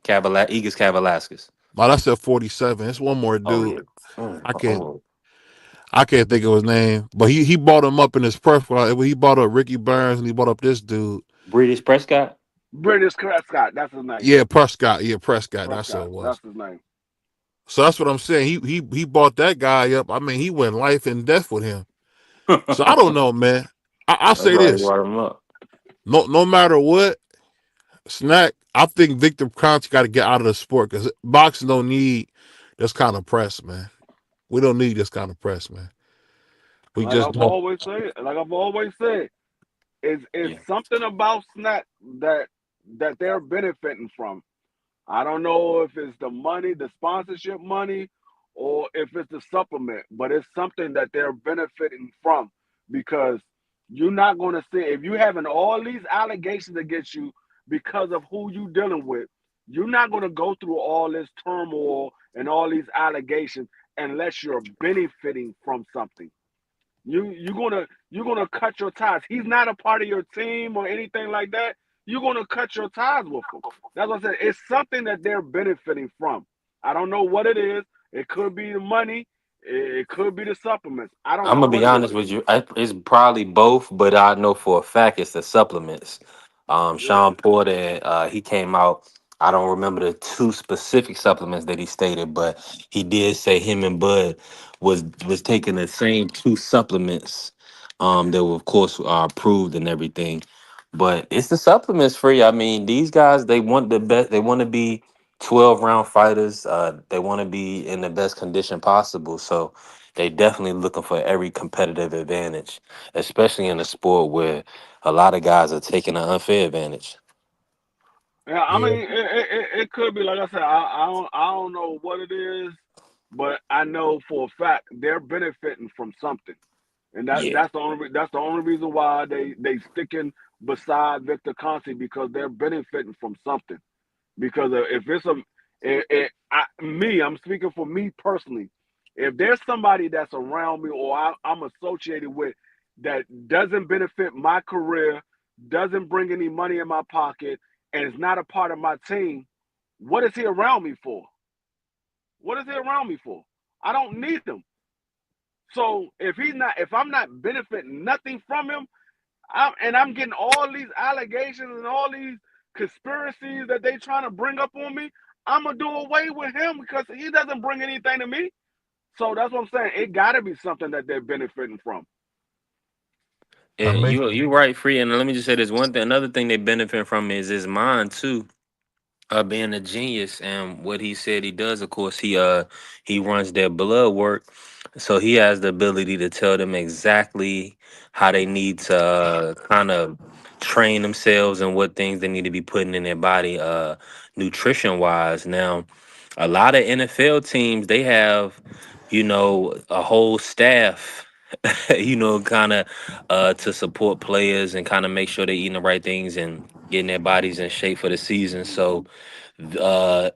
Egas Kavalaskas. oh, that's at 47. It's one more Oh, dude. yeah. I can't Oh. I can't think of his name, but he bought him up in his press fight. He bought up Ricky Burns and he bought up this dude. British Prescott? British Prescott. That's his name. Yeah, Prescott. Yeah, Prescott. That's what Prescott. it was. That's his name. So that's what I'm saying. He bought that guy up. I mean, he went life and death with him. So I don't know, man. I'll That's say why they this: brought him up. no matter what, Snack. I think Victor Conti got to get out of the sport because boxing don't need this kind of press, man. We don't need this kind of press, man. We Like just I've don't. always said. Like I've always said. Is Yeah. something about Snack that they're benefiting from. I don't know if it's the money, the sponsorship money, or if it's the supplement, but it's something that they're benefiting from because you're not going to see if you having all these allegations against you because of who you dealing with. You're not going to go through all this turmoil and all these allegations unless you're benefiting from something. You're gonna cut your ties. He's not a part of your team or anything like that. You're gonna cut your ties with him. That's what I said. It's something that they're benefiting from. I don't know what it is. It could be the money. It could be the supplements. I don't I'm know gonna what be it honest is. with you. It's probably both, but I know for a fact it's the supplements. Yeah. Sean Porter, he came out. I don't remember the two specific supplements that he stated, but he did say him and Bud was taking the same two supplements. That were of course are approved and everything, but it's the supplements for you. I mean, these guys they want the best. They want to be 12-round fighters. They want to be in the best condition possible. So they definitely looking for every competitive advantage, especially in a sport where a lot of guys are taking an unfair advantage. Yeah, I Yeah, mean, it could be like I said. I don't know what it is, but I know for a fact they're benefiting from something, and Yeah, that's the only reason why they sticking beside Victor Conti because they're benefiting from something. Because if it's I'm speaking for me personally. If there's somebody that's around me or I'm associated with that doesn't benefit my career, doesn't bring any money in my pocket, and is not a part of my team, what is he around me for? What is he around me for? I don't need him. So if I'm not benefiting nothing from him, I'm getting all these allegations and all these conspiracies that they trying to bring up on me, I'm gonna do away with him because he doesn't bring anything to me. So that's what I'm saying. It got to be something that they're benefiting from. I Yeah, mean, you right, free. And let me just say this one thing. Another thing they benefit from is his mind too. Being a genius, and what he said he does, of course, he runs their blood work, so he has the ability to tell them exactly how they need to kind of train themselves and what things they need to be putting in their body, nutrition wise. Now, a lot of NFL teams, they have, a whole staff, kind of to support players and kind of make sure they're eating the right things and getting their bodies in shape for the season. So uh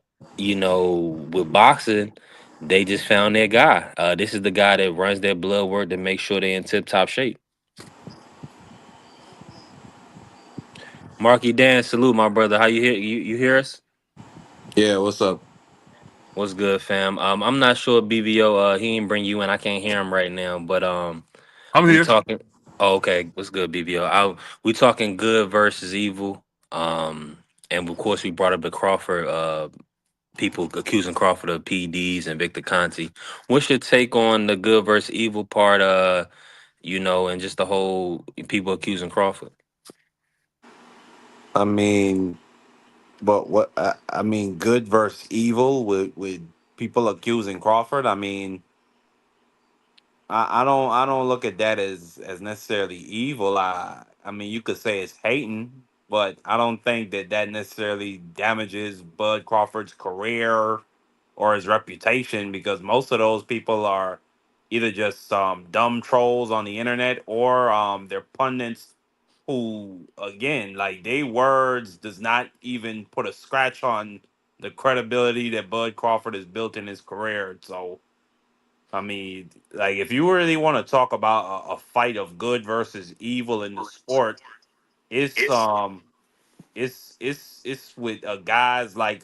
with boxing, they just found their guy. This is the guy that runs their blood work to make sure they're in tip top shape. Marky Dan, salute my brother. How you hear us? Yeah, what's up? What's good, fam? I'm not sure BBO, he didn't bring you in. I can't hear him right now, but I'm we here. talking. Oh, okay. What's good, BBO? We talking good versus evil. And of course we brought up the Crawford, people accusing Crawford of PDs and Victor Conti. What's your take on the good versus evil part? And just the whole people accusing Crawford. I mean, but what I mean, good versus evil with people accusing Crawford. I mean, I don't look at that as necessarily evil. I mean, you could say it's hating, but I don't think that necessarily damages Bud Crawford's career or his reputation, because most of those people are either just dumb trolls on the internet, or they're pundits who, again, like, they words does not even put a scratch on the credibility that Bud Crawford has built in his career. So I mean, like, if you really want to talk about a fight of good versus evil in the sport, it's it's with guys like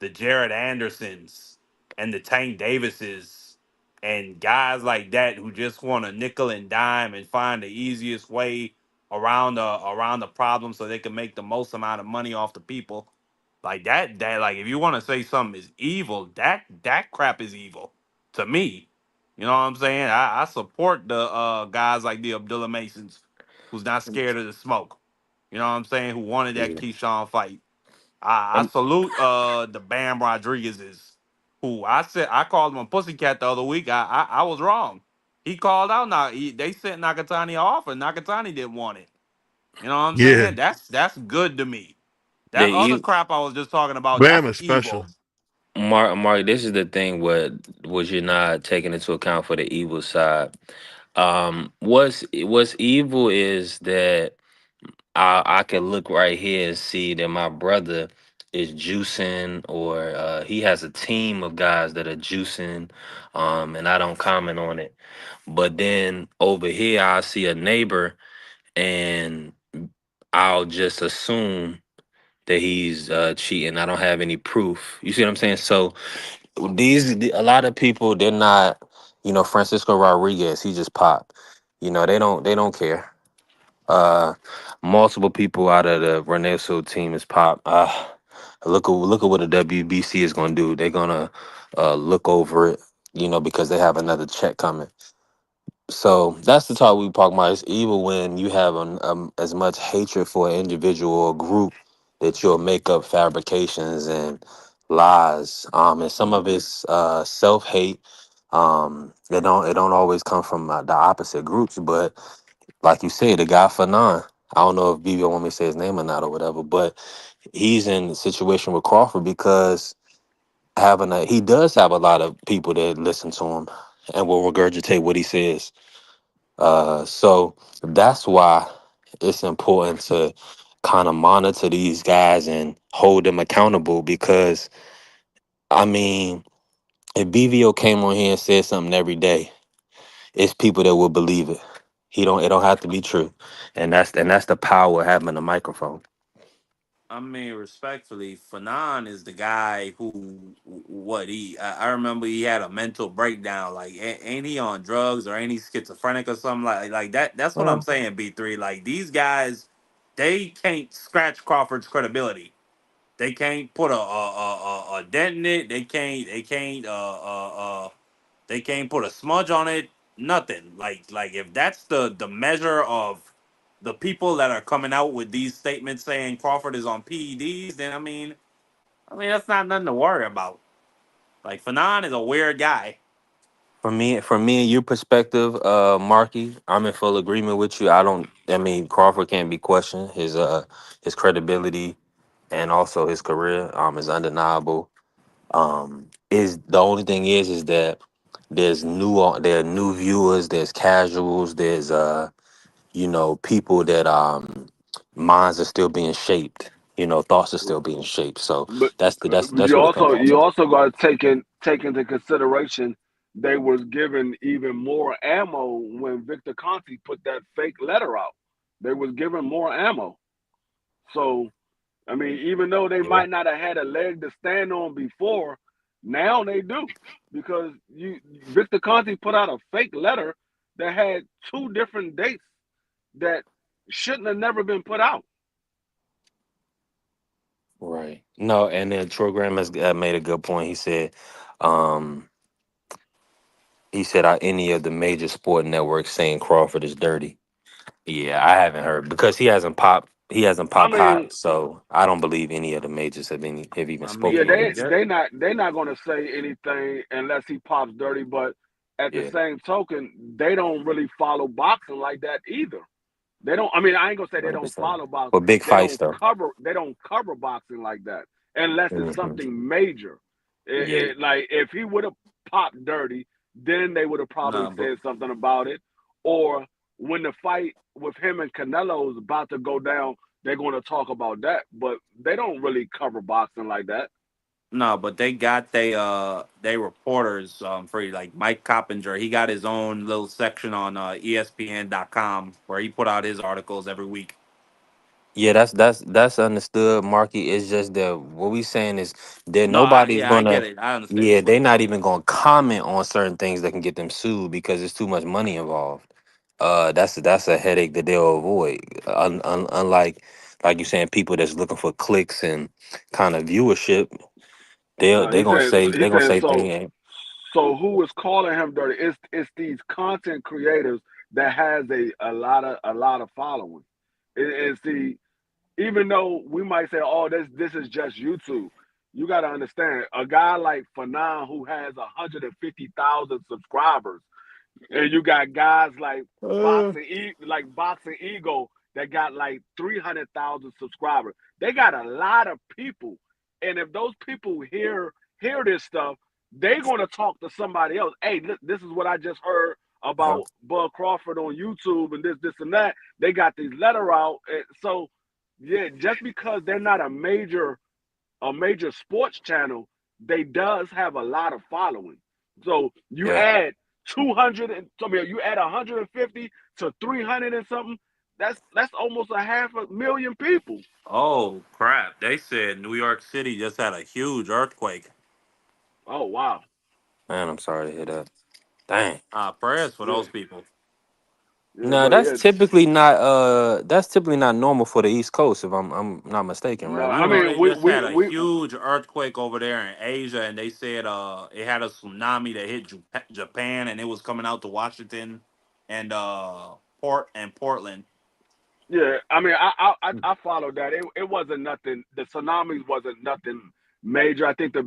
the Jared Andersons and the Tank Davises and guys like that who just want to nickel and dime and find the easiest way around the problem so they can make the most amount of money off the people. Like that like, if you want to say something is evil, that crap is evil to me. You know what I'm saying? I support the guys like the Abdullah Masons, who's not scared of the smoke. You know what I'm saying? Who wanted that Yeah. Keyshawn fight. I salute the Bam Rodriguez's, who I called him a pussycat the other week. I was wrong. He called out. Now they sent Nakatani off, and Nakatani didn't want it. You know what I'm Yeah, saying? That's good to me. The That other crap I was just talking about, Bam that's is special. evil. Mark, this is the thing. What you're not taking into account for the evil side. What's evil is that I can look right here and see that my brother is juicing, or he has a team of guys that are juicing, and I don't comment on it. But then over here, I see a neighbor, and I'll just assume that he's cheating. I don't have any proof. You see what I'm saying? So a lot of people, they're not. Francisco Rodriguez, he just popped. They don't care. Uh, Multiple people out of the Renaissance team is pop. Look at what the WBC is going to do. They're gonna look over it, because they have another check coming. So that's the talk we talk about. It's evil when you have as much hatred for an individual or group that you'll make up fabrications and lies. And some of it's self hate. It don't always come from the opposite groups, but like you said, the guy Fanon. I don't know if BB want me to say his name or not or whatever, but he's in a situation with Crawford because he does have a lot of people that listen to him and will regurgitate what he says. So that's why it's important to kind of monitor these guys and hold them accountable, because I mean, If BVO came on here and said something every day, it's people that will believe it. He don't. It don't have to be true, and that's the power of having a microphone. I mean, respectfully, Fanon is the guy who, what I remember he had a mental breakdown. Like, ain't he on drugs or ain't he schizophrenic or something like that? That's what I'm Well, saying. B3, like these guys, they can't scratch Crawford's credibility. They can't put a dent in it. They can't put a smudge on it. Nothing. Like if that's the measure of the people that are coming out with these statements saying Crawford is on PEDs, then I mean that's not nothing to worry about. Like Fanon is a weird guy. from me and your perspective, Marky, I'm in full agreement with you. I don't. I mean, Crawford can't be questioned. His credibility and also his career is undeniable. Is the only thing is that there are new viewers, there's casuals, there's people that minds are still being shaped, thoughts are still being shaped. So But that's you what it comes also down you to. also got to take into consideration they was given even more ammo when Victor Conti put that fake letter out. They was given more ammo. So I mean, even though they Yeah. might not have had a leg to stand on before, now they do because you Victor Conti put out a fake letter that had two different dates that shouldn't have never been put out. Right. No, and then Troy Graham has made a good point. Um, he said, "Are any of the major sport networks saying Crawford is dirty?" Yeah, I haven't heard because he hasn't popped. He hasn't I popped mean, hot, so I don't believe any of the majors have even I yeah, spoken mean, on they this. just they not they not gonna say anything unless he pops dirty. But at the Yeah, same token, they don't really follow boxing like that either. They don't. I mean, I ain't gonna say they don't 100%. follow boxing. For big They fights, don't though. cover. They don't cover boxing like that unless it's Hmm. something major. Yeah, Like if he would have popped dirty, then they would have probably nah, but said something about it. Or when the fight with him and Canelo is about to go down, they're going to talk about that. But they don't really cover boxing like that. no, but they got they reporters free. Like Mike Coppinger, he got his own little section on ESPN.com where he put out his articles every week. yeah, that's understood, Marky. It's just that what we saying is that No, I nobody's yeah, I get gonna. it. I understand. Yeah, they're not even gonna comment on certain things that can get them sued because there's too much money involved. That's a headache that they'll avoid. Unlike, like you saying, people that's looking for clicks and kind of viewership, they're No, they're gonna say he they're gonna said say so. things ain't So who is calling him dirty? It's these content creators that has a lot of following. It's the even though we might say, oh, this is just YouTube. You got to understand a guy like Fanan who has 150,000 subscribers and you got guys like Boxing Eagle that got like 300,000 subscribers. They got a lot of people, and if those people hear this stuff, they're gonna talk to somebody else. Hey, look, this is what I just heard uh, about Bud Crawford on YouTube, and this and that. They got these letter out, and so yeah, just because they're not a major sports channel, they does have a lot of following. So you yeah. add 200 and I mean, you add 150 to 300 and something. That's almost a half a million people. Oh crap! They said New York City just had a huge earthquake. Oh wow. Man, I'm sorry to hear that. Dang. Prayers for Yeah. those people. Yeah. No, But that's yeah. typically not normal for the East Coast, if I'm not mistaken, No, right? I I know mean they we just we had a we huge earthquake over there in Asia, and they said it had a tsunami that hit Japan, and it was coming out to Washington and Portland. yeah. I mean I followed that. It wasn't nothing. The tsunamis wasn't nothing major. I think the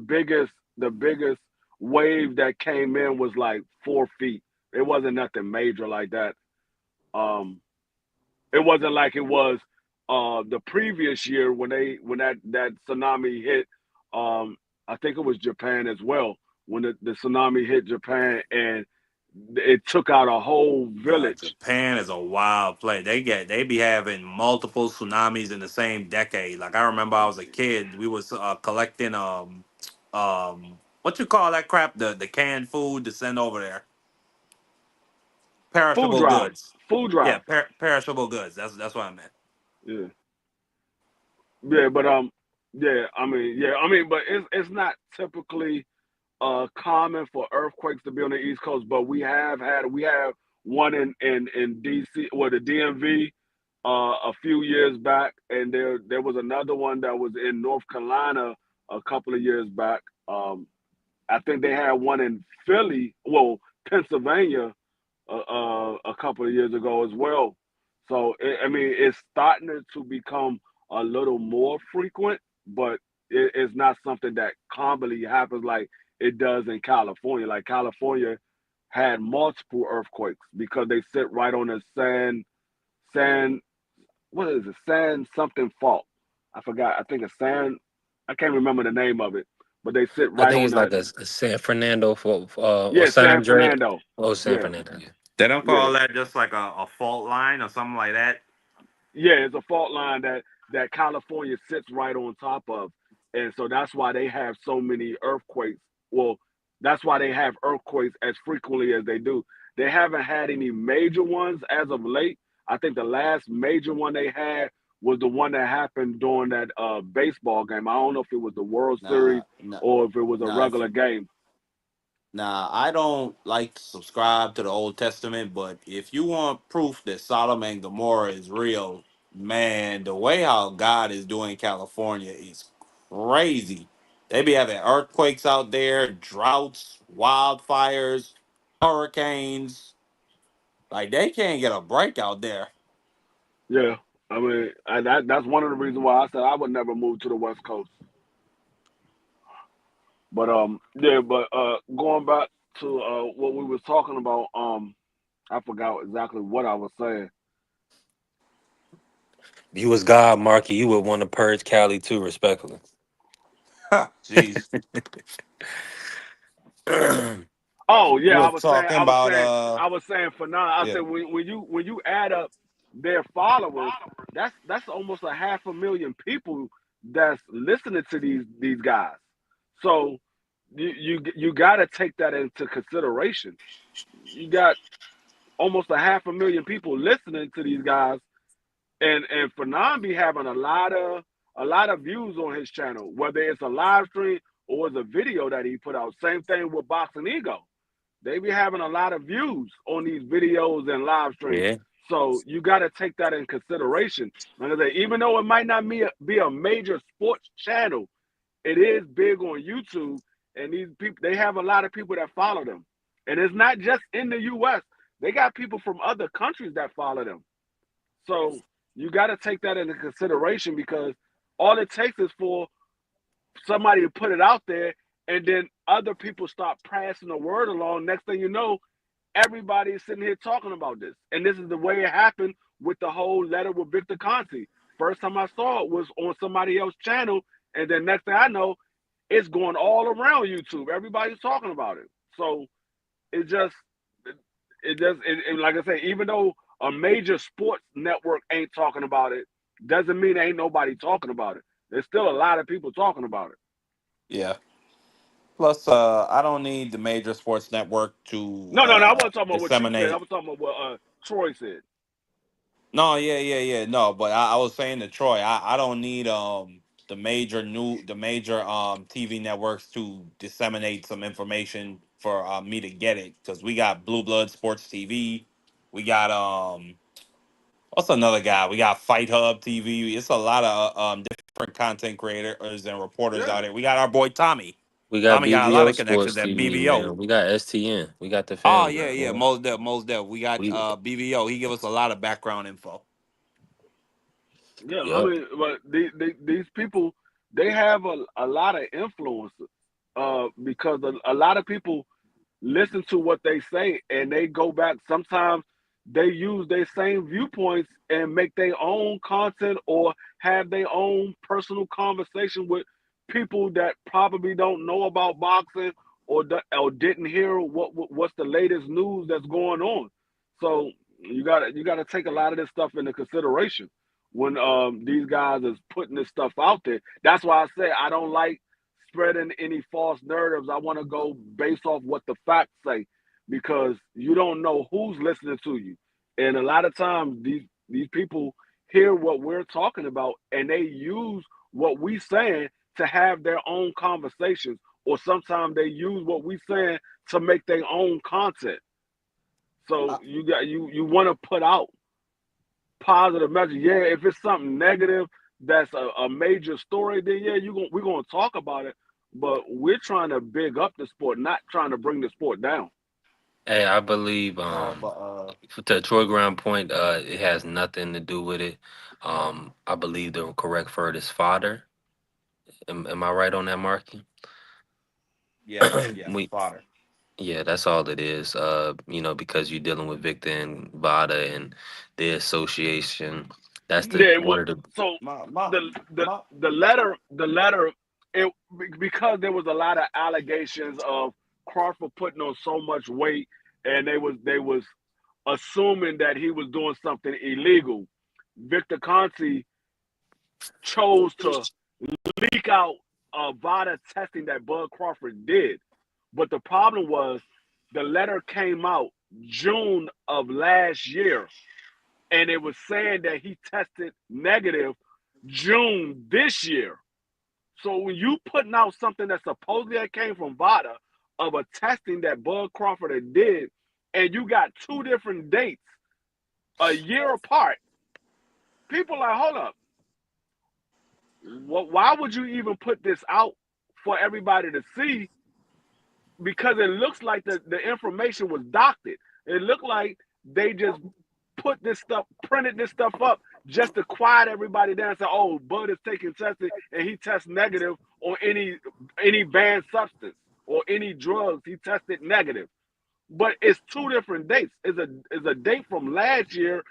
biggest wave that came in was like 4 feet. It wasn't nothing major like that. Um, It wasn't like it was the previous year when that tsunami hit. I think it was Japan as well when the tsunami hit Japan and it took out a whole village. Japan is a wild place. They be having multiple tsunamis in the same decade. Like I remember, I was a kid. We was collecting what you call that crap? The canned food to send over there. Food Perishable drive, goods. food Yeah, drive. perishable goods. That's what I meant. Yeah, yeah, but yeah. But it's not typically common for earthquakes to be on the East Coast, but we have one in DC, well, the DMV, a few years back, and there was another one that was in North Carolina a couple of years back. I think they had one in Philly, well, Pennsylvania, a couple of years ago as well. So I mean, it's starting to become a little more frequent, but it's not something that commonly happens like it does in California. Like California had multiple earthquakes because they sit right on the sand. What is it? Sand something fault. I forgot. I think it's sand. I can't remember the name of it, but they sit I right think on it's like the, a San Fernando for or yeah, San San Andre. Fernando. Oh, San Yeah, Fernando. Yeah. They don't yeah. call that just like a fault line or something like that. Yeah, it's a fault line that California sits right on top of, and so that's why they have so many earthquakes. Well, that's why they have earthquakes as frequently as they do. They haven't had any major ones as of late. I think the last major one they had was the one that happened during that baseball game. I don't know if it was the World Nah, Series nah, or if it was a nah. If regular game. Now, I don't like to subscribe to the Old Testament, but if you want proof that Sodom and Gomorrah is real, man, the way how God is doing California is crazy. They be having earthquakes out there, droughts, wildfires, hurricanes. Like they can't get a break out there. Yeah, I mean, that's one of the reasons why I said I would never move to the West Coast. But yeah, but going back to what we was talking about, I forgot exactly what I was saying. If you was God, Marky, you would want to purge Cali too, respectfully. Jeez. Oh We yeah, was talking about I was saying for now. I yeah. said when you add up their followers, that's almost a 500,000 people that's listening to these guys. So you got to take that into consideration. You got almost a 500,000 people listening to these guys, and Fanon be having a lot of views on his channel, whether it's a live stream or it's a video that he put out. Same thing with Boxing Ego. They be having a lot of views on these videos and live streams. Yeah. So you got to take that in consideration. Like I say, even though it might not be a major sports channel, it is big on YouTube, and these people they have a lot of people that follow them, and it's not just in the U.S. They got people from other countries that follow them. So you got to take that into consideration because all it takes is for somebody to put it out there, and then other people start passing the word along. Next thing you know, everybody is sitting here talking about this, and this is the way it happened with the whole letter with Victor Conti. First time I saw it was on somebody else's channel, and then next thing I know, it's going all around YouTube. Everybody's talking about it. So it just like I say, even though a major sports network ain't talking about it, doesn't mean ain't nobody talking about it. There's still a lot of people talking about it. Yeah. Plus, I don't need the major sports network to No. I wasn't talking about what you said. I disseminate. was talking about what Troy said. No, yeah. No, but I was saying to Troy, I don't need the major TV networks to disseminate some information for me to get it because we got Blue Blood Sports TV, we got what's another guy? We got Fight Hub TV. It's a lot of different content creators and reporters Yeah, out there. We got our boy Tommy. We got Tommy got a lot BVO of connections Sports at TV, BVO. man. We got STN. We got the Oh family, yeah, man. most def. We got We BVO. He give us a lot of background info. yeah. I Yep. mean, but these people they have a lot of influence because a lot of people listen to what they say and they go back. Sometimes they use their same viewpoints and make their own content or have their own personal conversation with people that probably don't know about boxing or didn't hear what's the latest news that's going on. So you gotta take a lot of this stuff into consideration when these guys is putting this stuff out there. That's why I say I don't like spreading any false narratives. I want to go based off what the facts say, because you don't know who's listening to you, and a lot of times these people hear what we're talking about and they use what we saying to have their own conversations, or sometimes they use what we saying to make their own content. So Uh, you want to put out positive message. Yeah, if it's something negative that's a major story, then yeah, we're gonna talk about it. But we're trying to big up the sport, not trying to bring the sport down. Hey, I believe no, but to Troy Ground point, it has nothing to do with it. I believe the correct word is fodder. Am I right on that, Marky? yes, we fodder. Yeah, that's all it is. Because you're dealing with Victor and Vada and their association. That's the Yeah, one of the so My my the the my. the letter, it, because there was a lot of allegations of Crawford putting on so much weight, and they was assuming that he was doing something illegal. Victor Conti chose to leak out VADA testing that Bud Crawford did. But the problem was the letter came out June of last year, and it was saying that he tested negative June this year. So when you putting out something that supposedly that came from VADA of a testing that Bud Crawford had did, and you got two different dates a year apart, people are like, hold up, why would you even put this out for everybody to see? Because it looks like the information was doctored. It looked like they just printed this stuff up just to quiet everybody down and say, oh, Bud is taking testing and he tests negative on any banned substance or any drugs. He tested negative. But it's two different dates. It's a date from last year,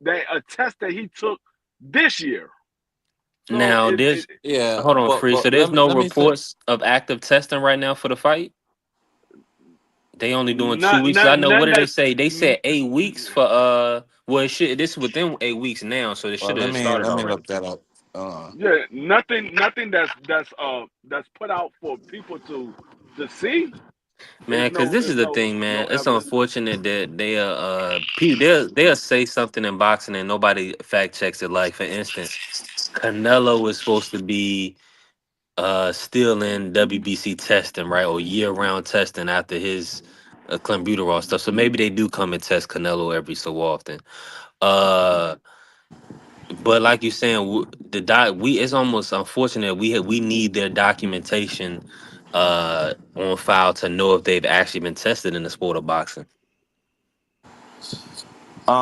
that a test that he took this year. So now. There's Yeah, Hold on, free. So but there's no let me say reports of active testing right now for the fight. They only doing two not, weeks. I not know. What none did they that's say? They said 8 weeks for Well, it should. This is within 8 weeks now, so it should have started let me already. look that up. Uh, yeah, nothing that's put out for people to see. Man, because this Is is the thing, no man. It's evidence. unfortunate that they'll say something in boxing and nobody fact checks it. Like for instance, Canelo was supposed to be still in WBC testing, right, or year round testing after his clenbuterol stuff. So maybe they do come and test Canelo every so often. Uh, but like you're saying, it's almost unfortunate we need their documentation on file to know if they've actually been tested in the sport of boxing.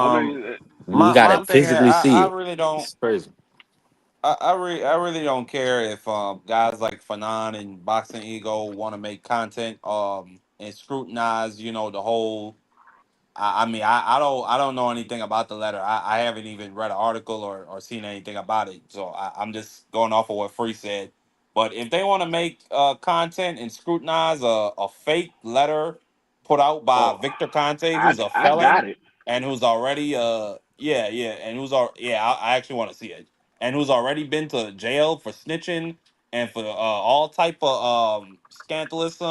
I um, mean, We my gotta thing is, physically see I it. really don't. It's crazy. I really don't care if guys like Fanon and Boxing Ego want to make content and scrutinize, the whole. I don't know anything about the letter. I haven't even read an article or seen anything about it. So I'm just going off of what Free said. But if they want to make content and scrutinize a fake letter put out by oh, Victor Conte, I who's a I felon got it. and who's already and I actually want to see it, and who's already been to jail for snitching and for all type of scandalous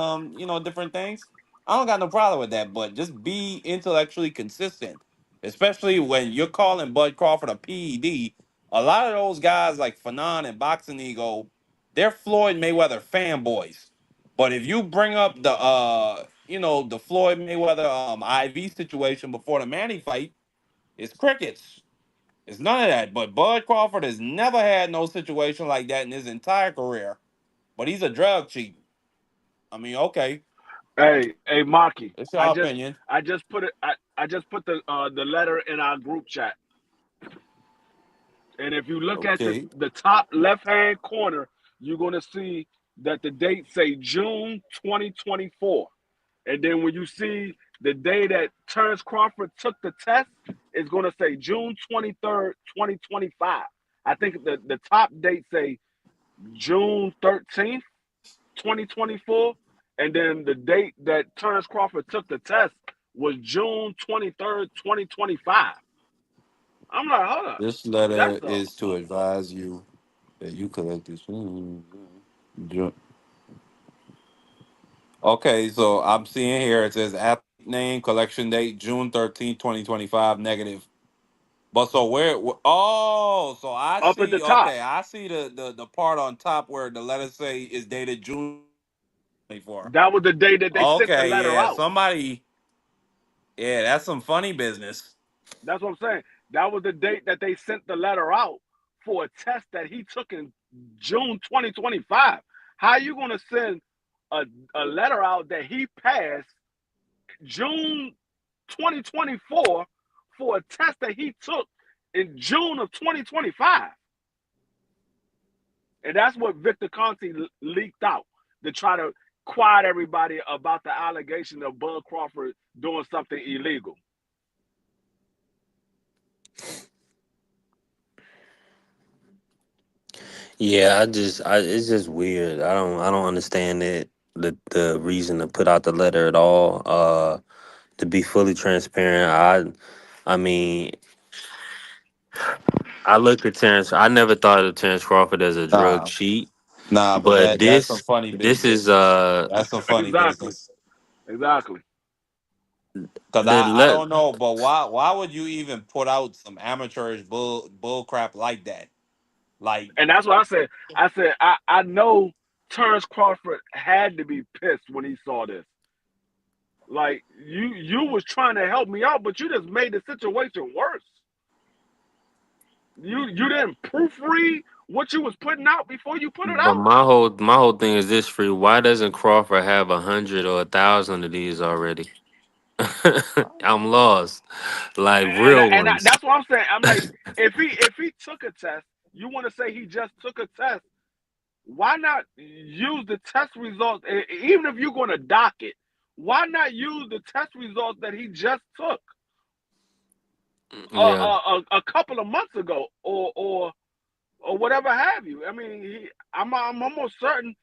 different things. I don't got no problem with that, but just be intellectually consistent, especially when you're calling Bud Crawford a PED. A lot of those guys like Fanon and Boxing Ego, they're Floyd Mayweather fanboys. But if you bring up the Floyd Mayweather IV situation before the Manny fight, it's crickets. It's none of that. But Bud Crawford has never had no situation like that in his entire career. But he's a drug cheat. I mean, okay, Hey, Maki. it's I your just opinion. I just put it. I just put the letter in our group chat. And if you look at Okay. the top left hand corner, you're gonna see that the date say June 2024. And then when you see the day that Terrence Crawford took the test, it's gonna say June 23rd, 2025. I think the top date say June 13th, 2024. And then the date that Terrence Crawford took the test was June 23rd, 2025. I'm like, hold up. This letter That's a is to advise you that you collected. Okay, so I'm seeing here it says athlete name, collection date, June 13th, 2025, negative. But so oh, so I Up at the see, top. okay, I see the part on top where the letter say is dated June 24. That was the day that they sent the Okay, letter yeah, out. somebody, yeah, that's some funny business. That's what I'm saying. That was the date that they sent the letter out for a test that he took in June 2025. How are you going to send a, a letter out that he passed June 2024 for a test that he took in June of 2025? And that's what Victor Conti leaked out to try to quiet everybody about the allegation of Bud Crawford doing something illegal. Yeah, it's just weird. I don't understand it. The reason to put out the letter at all. To be fully transparent, I mean, I look at Terrence. I never thought of Terrence Crawford as a drug Nah, cheat, nah, but but that's some this funny this is business. That's some funny Exactly. business. Exactly. Cause the I let don't know, but why would you even put out some amateurish bull crap like that? Like, And that's what I said. I know Terrence Crawford had to be pissed when he saw this. Like you was trying to help me out, but you just made the situation worse. You didn't proofread what you was putting out before you put it but out. my whole thing is this: free. Why doesn't Crawford have 100 or 1,000 of these already? I'm lost. Like real ones. That's what I'm saying. I'm like, if he took a test, you want to say he just took a test. Why not use the test results? Even if you're going to dock it, why not use the test results that he just took Yeah. a couple of months ago, or whatever have you? I mean, I'm almost certain.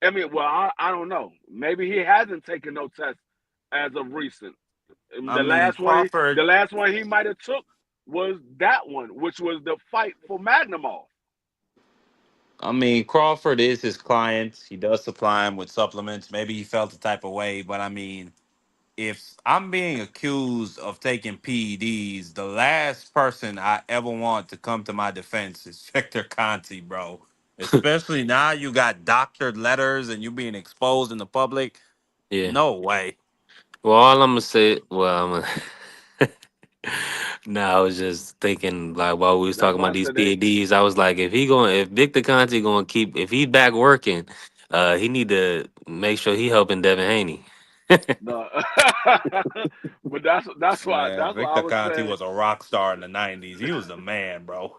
I mean, well, I don't know. Maybe he hasn't taken no test as of recent. I mean, The Crawford. last one he might have took was that one, which was the fight for Magnumov. I mean, Crawford is his client. He does supply him with supplements. Maybe he felt the type of way, but I mean, if I'm being accused of taking PEDs, the last person I ever want to come to my defense is Victor Conti, bro. Especially now you got doctored letters and you being exposed in the public. Yeah. No way. Well, all I'm gonna say, well, no, I was just thinking like while we was That's talking why about I these said they PADs, I was like, if Victor Conti gonna keep, if he's back working, he need to make sure he helping Devin Haney. no. But that's why I Victor was Conti saying was a rock star in the 90s. He was the man, bro.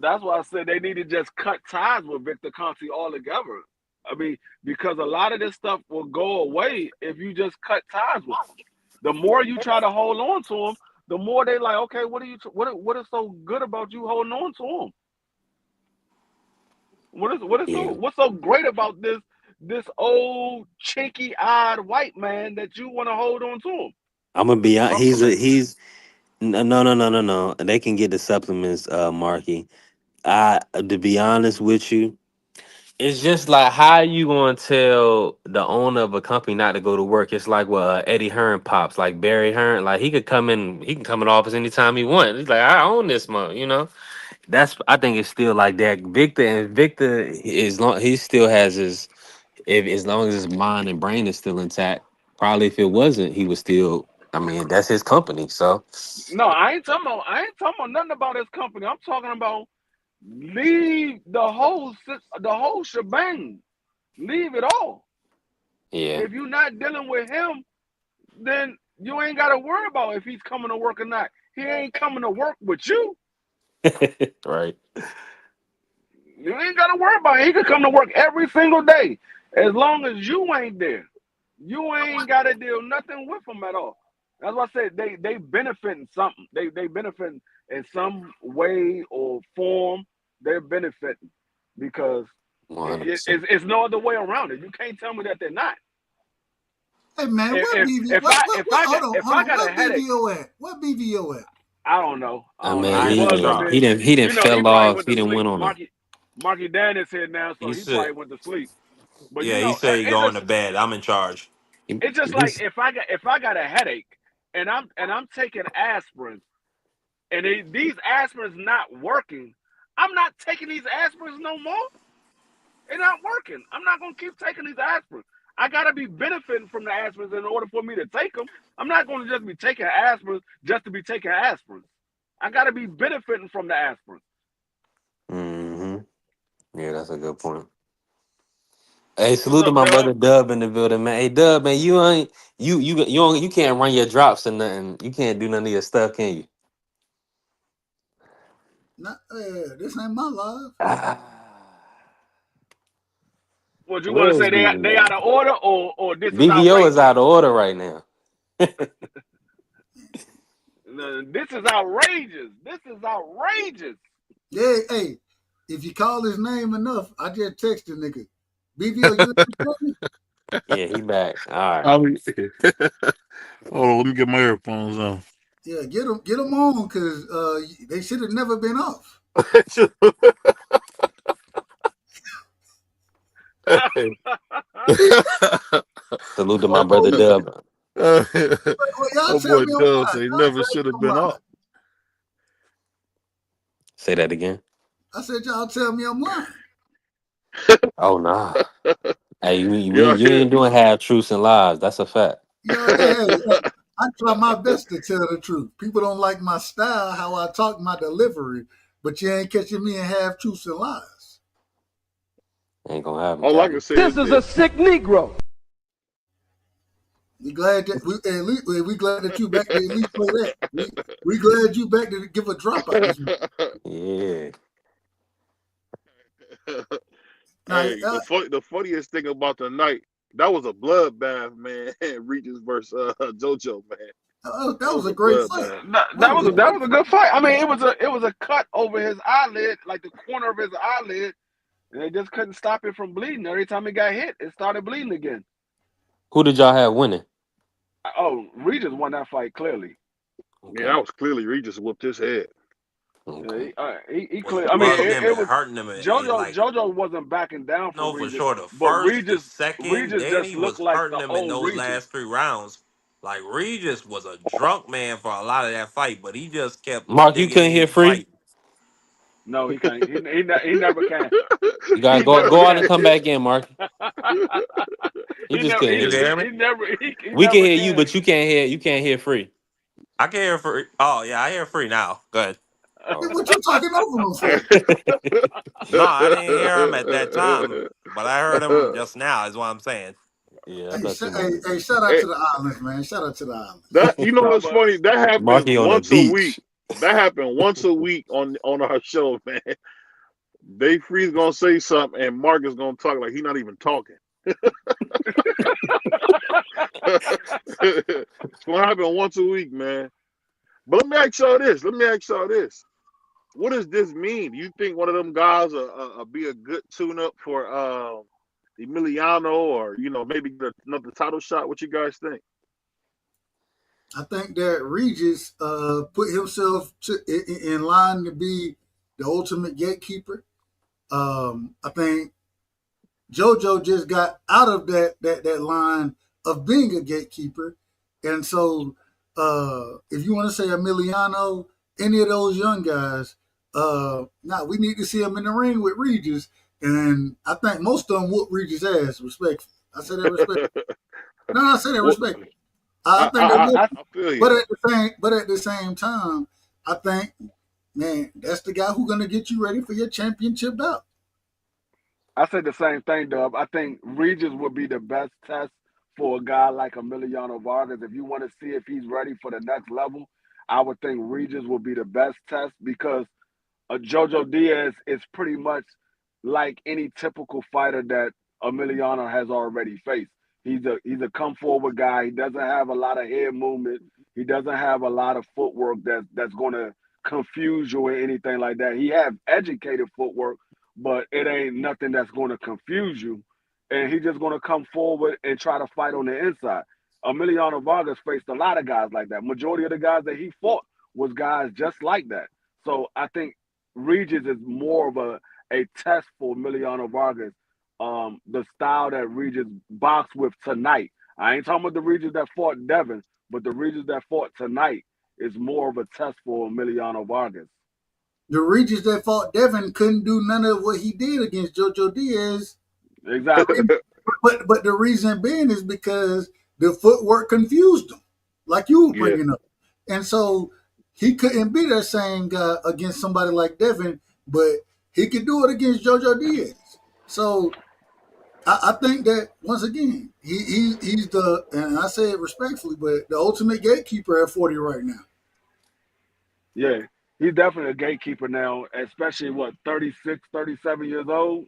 that's why I said they need to just cut ties with Victor Conti altogether. I mean, because a lot of this stuff will go away if you just cut ties with them. The more you try to hold on to them, the more they like, okay, what is so good about you holding on to them? Yeah. What's so great about this old chinky eyed white man that you want to hold on to him? I'm gonna be honest. Supplements. No. They can get the supplements, Marky. I To be honest with you, it's just like how you gonna tell the owner of a company not to go to work? It's like what Eddie Hearn pops, like Barry Hearn. Like he can come in office anytime he wants. He's like, I own this month, you know. That's I think it's still like that. Victor is long. He still has his if as long as his mind and brain is still intact. Probably if it wasn't, he was still. I mean, that's his company. So No, I ain't talking about nothing about his company. I'm talking about leave the whole shebang. Leave it all. yeah, If you're not dealing with him, then you ain't got to worry about if he's coming to work or not. He ain't coming to work with you. right. You ain't got to worry about it. He could come to work every single day as long as you ain't there. You ain't got to deal nothing with him at all. That's why I said they benefit in something. They benefit in some way or form. They're benefiting because 100%. it's no other way around it. You can't tell me that they're not. Hey man, If what if, BV? if I if I got Hold on, if hold I on. got a What headache, BVO at? What BVO at? I don't know. I I don't know. mean, I He ain't in was up charge. here. he didn't He fell probably off. went He to didn't sleep. went on him. Marky Dan is here now, so He he probably said, went to sleep. But yeah, he said he it's going to just bed. I'm in charge. It's just like He's if I got a headache and I'm taking aspirin and these aspirins not working, I'm not taking these aspirins no more. They're not working. I'm not gonna keep taking these aspirins. I gotta be benefiting from the aspirins in order for me to take them. I'm not gonna just be taking aspirins just to be taking aspirins. I gotta be benefiting from the aspirin. hmm Yeah, that's a good point. Hey, What's salute to up, my Dub? brother Dub in the building, man. Hey, Dub, man, you can't run your drops and nothing. You can't do none of your stuff, can you? Not, this ain't my life. Ah, What you want to where's say? They out BVO? of order or this is BVO is outrageous? out of order right now. No, this is outrageous. This is outrageous. Yeah, hey, if you call his name enough, I just text the nigga. BVO, you understand me? Yeah, he back. All right. I mean, hold on, let me get my earphones on. Yeah, get him on, cause they should have never been off. Hey. Salute to my Oh, brother Dub. well, y'all My tell boy me I'm Dub lying. say Y'all never tell me should have I'm been lying. up. Say that again. I said y'all tell me I'm lying. Oh nah. Hey, Yeah, you ain't doing half truths and lies. That's a fact. Hey, I try my best to tell the truth. People don't like my style, how I talk, my delivery, but you ain't catching me in half truths and lies. Ain't gonna happen, all I can Captain. say is this. We glad that we glad that you back to at least play that. We glad you back to give a dropout this week. Yeah. Now, Hey, the funniest thing about the night, that was a bloodbath, man. Regis versus JoJo, man. that That was was a a great fight. bloodbath. That was a That great was a fight. good fight. I mean, it was a cut over his eyelid, like the corner of his eyelid, and they just couldn't stop it from bleeding. Every time it got hit, it started bleeding again. Who did y'all have winning? Oh, Regis won that fight clearly. Yeah, Okay. that was clearly Regis whooped his head. Yeah, Okay. he Was clear. I mean, bugging him it and was hurting him and like JoJo wasn't backing down from no for Regis, sure the but first, the second, Regis then just he looked was like hurting the him in old those Regis. last 3 rounds. Like Regis was a drunk man for a lot of that fight, but he just kept Mark, you digging couldn't hear in, free? fighting. No, he can't. He never can. You gotta He never go out and can. come back in, Mark. He just couldn't You hear can you. hear me? He We can never hear you, can. but you can't hear free. I can hear free. Oh yeah, I hear free now. Go ahead. All What you talking over him for? right. No, I didn't hear him at that time, but I heard him just now. Is what I'm saying. Yeah, I thought you Hey, might. hey, shout out Hey, to the islands, man. Shout out to the islands. that No, what's funny? That happens Marky on the once a week. beach. That happened once a week on our show, man. Dave Freeze gonna say something, and Mark is gonna talk like he's not even talking. It's gonna happen once a week, man. But let me ask y'all this. Let me ask y'all this. What does this mean? Do you think one of them guys will be a good tune-up for Emiliano, or maybe get another title shot? What you guys think? I think that Regis put himself in line to be the ultimate gatekeeper. I think JoJo just got out of that line of being a gatekeeper, and so if you want to say Emiliano, any of those young guys, we need to see them in the ring with Regis, and I think most of them whoop Regis' ass. Respect. I say that respect. No, I say that What respect. I think they would, I I feel you. but at the same time, I think, man, that's the guy who's gonna get you ready for your championship bout. I said the same thing, Dub. I think Regis would be the best test for a guy like Emiliano Vargas. If you want to see if he's ready for the next level, I would think Regis would be the best test because Jojo Diaz is pretty much like any typical fighter that Emiliano has already faced. He's a come forward guy. He doesn't have a lot of head movement. He doesn't have a lot of footwork that's going to confuse you or anything like that. He have educated footwork, but it ain't nothing that's going to confuse you. And he's just going to come forward and try to fight on the inside. Emiliano Vargas faced a lot of guys like that. Majority of the guys that he fought was guys just like that. So I think Regis is more of a test for Emiliano Vargas. The style that Regis boxed with tonight, I ain't talking about the Regis that fought Devin, but the Regis that fought tonight is more of a test for Emiliano Vargas. The Regis that fought Devin couldn't do none of what he did against JoJo Diaz. Exactly. But the reason being is because the footwork confused him, like you were Yeah. bringing up, and so he couldn't be that same guy against somebody like Devin, but he could do it against JoJo Diaz. So I think that once again, he's the, and I say it respectfully, but the ultimate gatekeeper at 40 right now. Yeah. He's definitely a gatekeeper now, especially what, 36, 37 years old.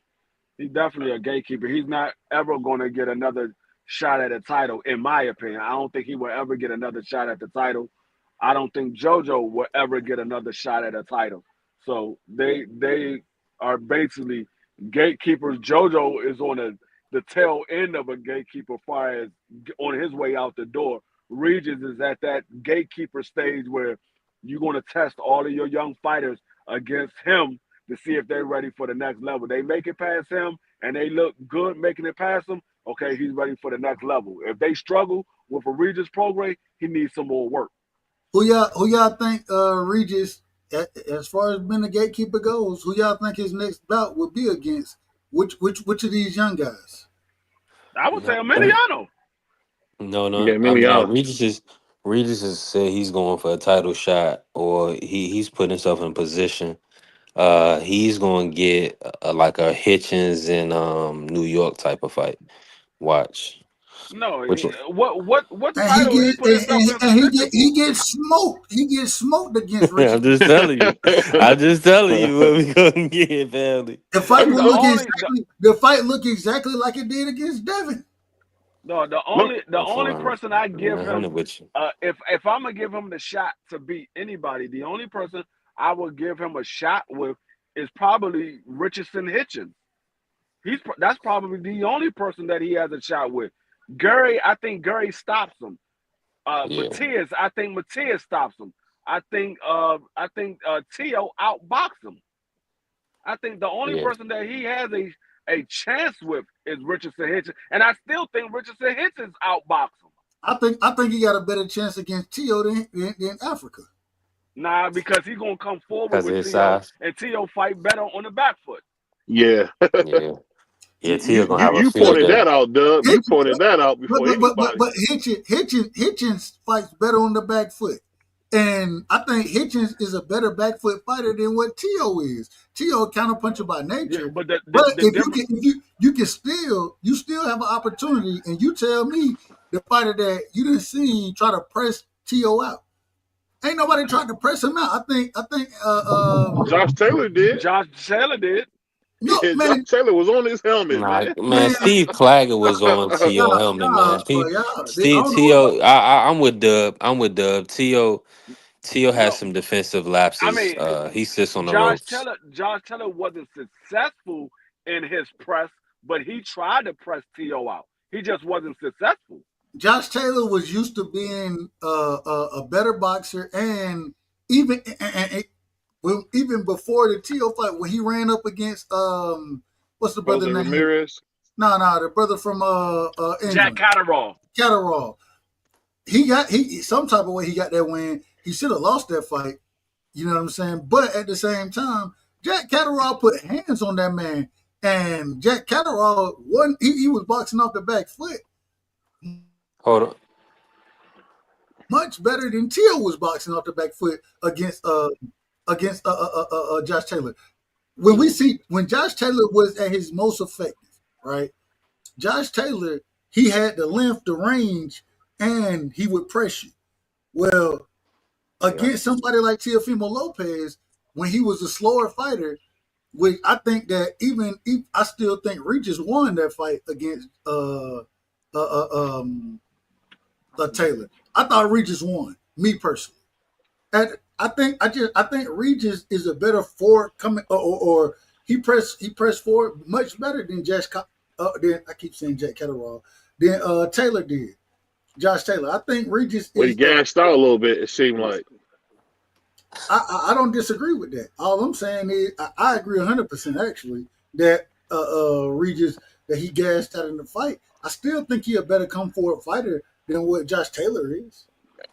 He's definitely a gatekeeper. He's not ever going to get another shot at a title, in my opinion. I don't think he will ever get another shot at the title. I don't think JoJo will ever get another shot at a title. So they are basically gatekeepers. JoJo is on the tail end of a gatekeeper, far as on his way out the door. Regis is at that gatekeeper stage where you're going to test all of your young fighters against him to see if they're ready for the next level. They make it past him and they look good making it past him. Okay, he's ready for the next level. If they struggle with a Regis program, he needs some more work. Who y'all think Regis, as far as being a gatekeeper goes, who y'all think his next bout would be against? Which of these young guys? I would say No, Emiliano. Yeah, I mean, no. Emiliano. Regis has said he's going for a title shot, or he's put himself in position. He's going to get like a Hitchens in New York type of fight. Watch. No, Which what And he title he get put himself in and position he for? gets smoked. He gets smoked against Richard. I'm just telling you. I'm just telling you what we gonna get, family. The fight will The look only exactly. The fight look exactly like it did against Devin. no, Look, the I'm only fine. person I give him, 100 with you. if I'm gonna give him the shot to beat anybody, the only person I would give him a shot with is probably Richardson Hitchens. That's probably the only person that he has a shot with. Gary, I think Gary stops him. Yeah, Matias, I think Matias stops him. I think Tio outbox him. I think the only yeah, person that he has a chance with is Richardson Hitchens, and I still think Richardson Hitchens outbox him. I think he got a better chance against Tio than Africa. Nah, because he's gonna come forward because of with his Tio, size. and Tio fight better on the back foot. yeah. Yeah, yeah. Tia you, gonna you have a you field pointed day. that out, Dub. You Hitchens, pointed that out before anybody. but Hitchens fights better on the back foot. And I think Hitchens is a better back foot fighter than what Tio is. Tio a counterpuncher by Yeah, nature. but the the, But the if you difference, can, if you still have an opportunity, and you tell me the fighter that you didn't see try to press Tio out. Ain't nobody tried to press him out. I think Josh Taylor did. Josh Taylor did. no Yeah, Josh man, Taylor was on his helmet, Nah, man. man. man, Steve Claggett was on T.O. helmet, man. I Steve don't know about T.O. I'm with Dub. I'm with Dub. T.O. has No, some defensive I lapses. mean He sits on the Josh ropes. Taylor. Josh Taylor wasn't successful in his press, but he tried to press Tio out. He just wasn't successful. Josh Taylor was used to being a better boxer, and even even before the Tio fight, when he ran up against what's the brother Jose name? Ramirez. No, the brother from Jack England, Catterall. Catterall. He some type of way he got that win. He should have lost that fight. You know what I'm saying? But at the same time, Jack Catterall put hands on that man, and Jack Catterall he was boxing off the back foot Hold on. much better than Tio was boxing off the back foot against Josh Taylor. When Josh Taylor was at his most effective, right? Josh Taylor, he had the length, the range, and he would press you. Well, Yeah, against somebody like Teofimo Lopez, when he was a slower fighter, which I think that I still think Regis won that fight against uh, um, Taylor. I thought Regis won, me personally. And I think Regis is a better forward coming or he pressed forward much better than than I keep saying Jack Catterall than Taylor did. Josh Taylor. I think Regis Well, he is gassed out a little bit. It seemed like. I don't disagree with that. All I'm saying is I agree 100% actually that Regis that he gassed out in the fight. I still think he a better come forward fighter than what Josh Taylor is.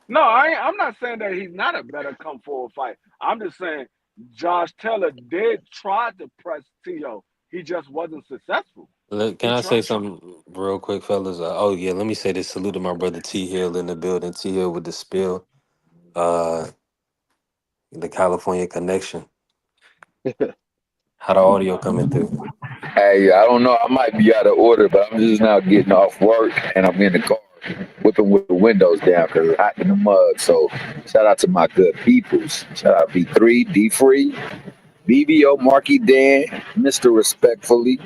No, I'm not saying that he's not a better come forward fight. I'm just saying Josh Taylor did try to press T.O. He just wasn't successful. Look, can He I say tried. something real quick, fellas? Oh yeah, let me say this. Salute to my brother T Hill in the building. T Hill with the spill. Uh, the California connection. How the audio coming through? Hey, I don't know. I might be out of order, but I'm just now getting off work and I'm in the car whipping with the windows down because it's hot in the mud. So shout out to my good peoples. Shout out B3, D Free, BBO, Marky Dan, Mr. Respectfully.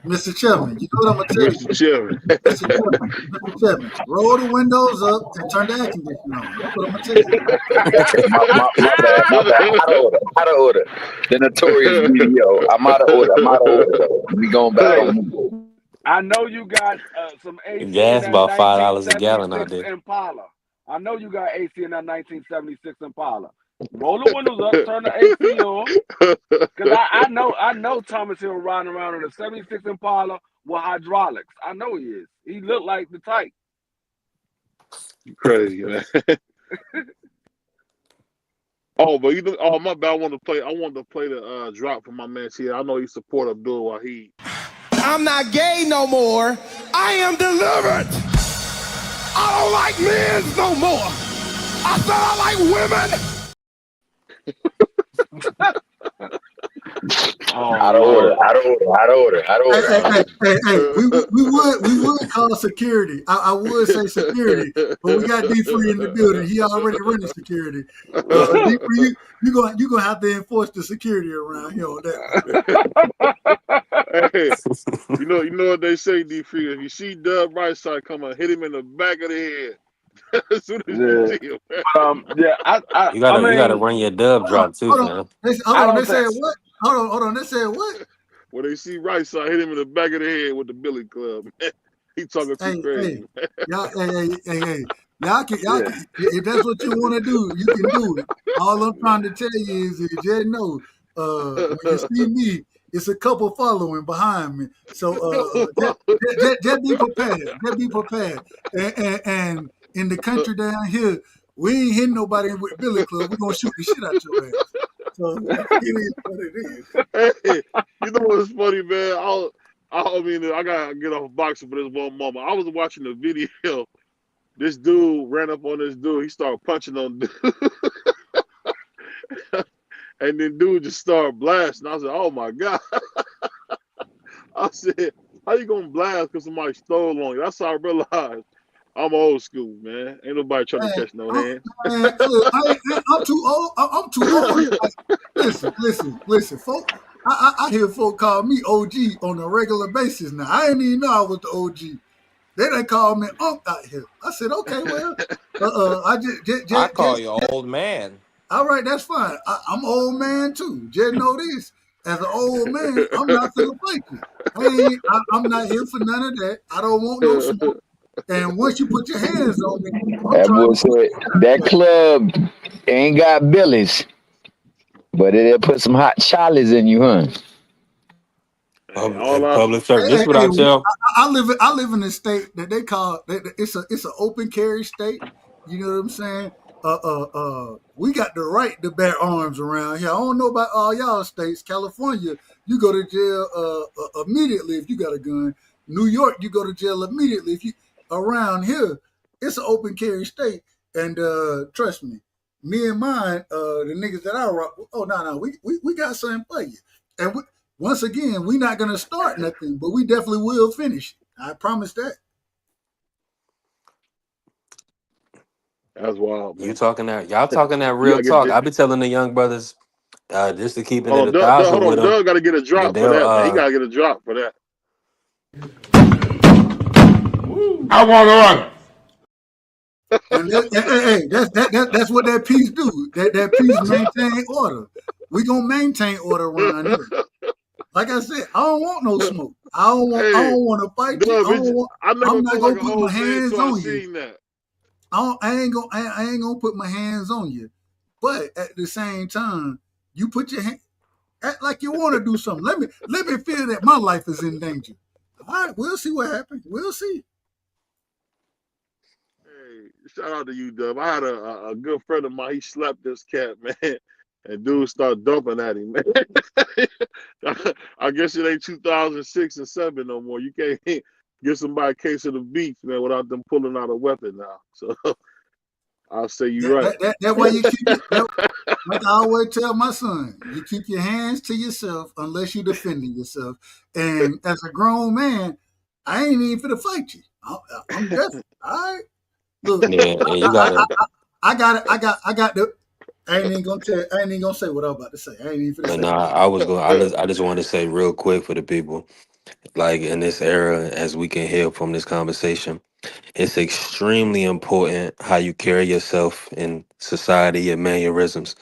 Mr. Chairman, you know what I'm gonna tell Mr. you. Chairman. Mr. Chairman, roll the windows up and turn the air conditioner on. That's what I'm gonna tell you. My bad. Out of order. The notorious BBO. I'm out of order. Though. We going back Hey, on me. I know you got some AC in Gas that about $5 a gallon 1976 out there. Impala. I know you got AC in that 1976 Impala. Roll the windows up, turn the AC on, because I know Thomas Hill riding around in a 76 Impala with hydraulics. I know he is. He looked like the type. Crazy, man. Oh, but my bad. I wanted to play the drop for my man T. I know he support Abdul Wahid. I'm not gay no more. I am delivered. I don't like men no more. I said I like women. Out of order. Hey, we would call security. I would say security, but we got D Free in the building. He already running security. D Free, you gonna have to enforce the security around here on that. Hey, you know what they say, D Free. If you see Dub right side come on, hit him in the back of the head. As soon as you see him. You gotta run your dub drop too, man. Hold on, they said what? Hold on, they said what? When they see right side, hit him in the back of the head with the Billy Club. He talking too crazy. Y'all can, if that's what you want to do, you can do it. All I'm trying to tell you is just know, when you see me, it's a couple following behind me. So just be prepared. Just be prepared. And in the country down here, we ain't hitting nobody with Billy Club. We're gonna shoot the shit out your ass. So it is what it is. Hey, you know what's funny, man? I gotta get off boxing for this one moment. I was watching the video. This dude ran up on this dude. He started punching on dude. And then dude just started blasting. I said, oh my God. I said, how you gonna blast because somebody stole on you? That's how I realized I'm old school, man. Ain't nobody trying to catch no hands. I'm too old. I'm too old. Listen, folks. I hear folk call me OG on a regular basis now. I didn't even know I was the OG. They done called me Unc out here. I said, okay, well, I call you old man. All right, that's fine. I'm old man too. Just know this. As an old man, I'm not finna fight you. I'm not here for none of that. I don't want no smoke. And once you put your hands on me, That boy said that club ain't got billies, but it'll put some hot Charlies in you, huh? Public service. This is what I tell. I live in a state that they call it's an open carry state. You know what I'm saying? We got the right to bear arms around here. I don't know about all y'all states. California, you go to jail immediately if you got a gun. New York, you go to jail immediately if you. Around here, it's an open carry state, and trust me, me and mine, the niggas that I rock. Oh no, we got something for you. And once again, we're not gonna start nothing, but we definitely will finish. I promise that. That's wild, man. Y'all talking that real talk. I be telling the young brothers, just to keep it at 1,000 with them. Doug got to get a drop for that, man. He got to get a drop for that. I want to run. And that's what that piece do. That piece maintain order. We gonna maintain order around here. Like I said, I don't want no smoke. I don't want to fight you. I'm not gonna put my hands on you. I ain't gonna put my hands on you. But at the same time, you put your hand act like you want to do something. Let me feel that my life is in danger. right, we'll see what happens. We'll see. Hey, shout out to you, Dub. I had a good friend of mine. He slapped this cat, man, and dude started dumping at him, man. I guess it ain't 2006 and 7 no more. You can't get somebody a case of the beach, man, without them pulling out a weapon now. So I'll say you right. That way you keep it. Like I always tell my son, you keep your hands to yourself unless you're defending yourself. And as a grown man, I ain't even finna fight you. I'm definitely all right. Look, Yeah, and you gotta. I got it. I got the. I ain't even gonna tell. I ain't even gonna say what I'm about to say. I ain't even finna But say nah, what I'm. I was going. I just want to say real quick for the people, like in this era, as we can hear from this conversation, it's extremely important how you carry yourself in society, your mannerisms,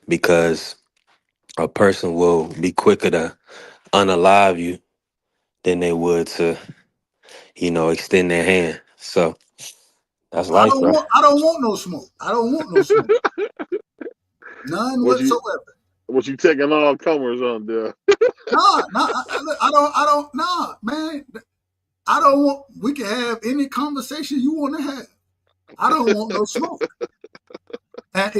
because a person will be quicker to unalive you than they would to, extend their hand. So that's life, bro. I don't want no smoke. I don't want no smoke. None What you whatsoever. what you taking all comers on there? Nah. I don't. Nah, man. I don't want. We can have any conversation you want to have. I don't want no smoke. And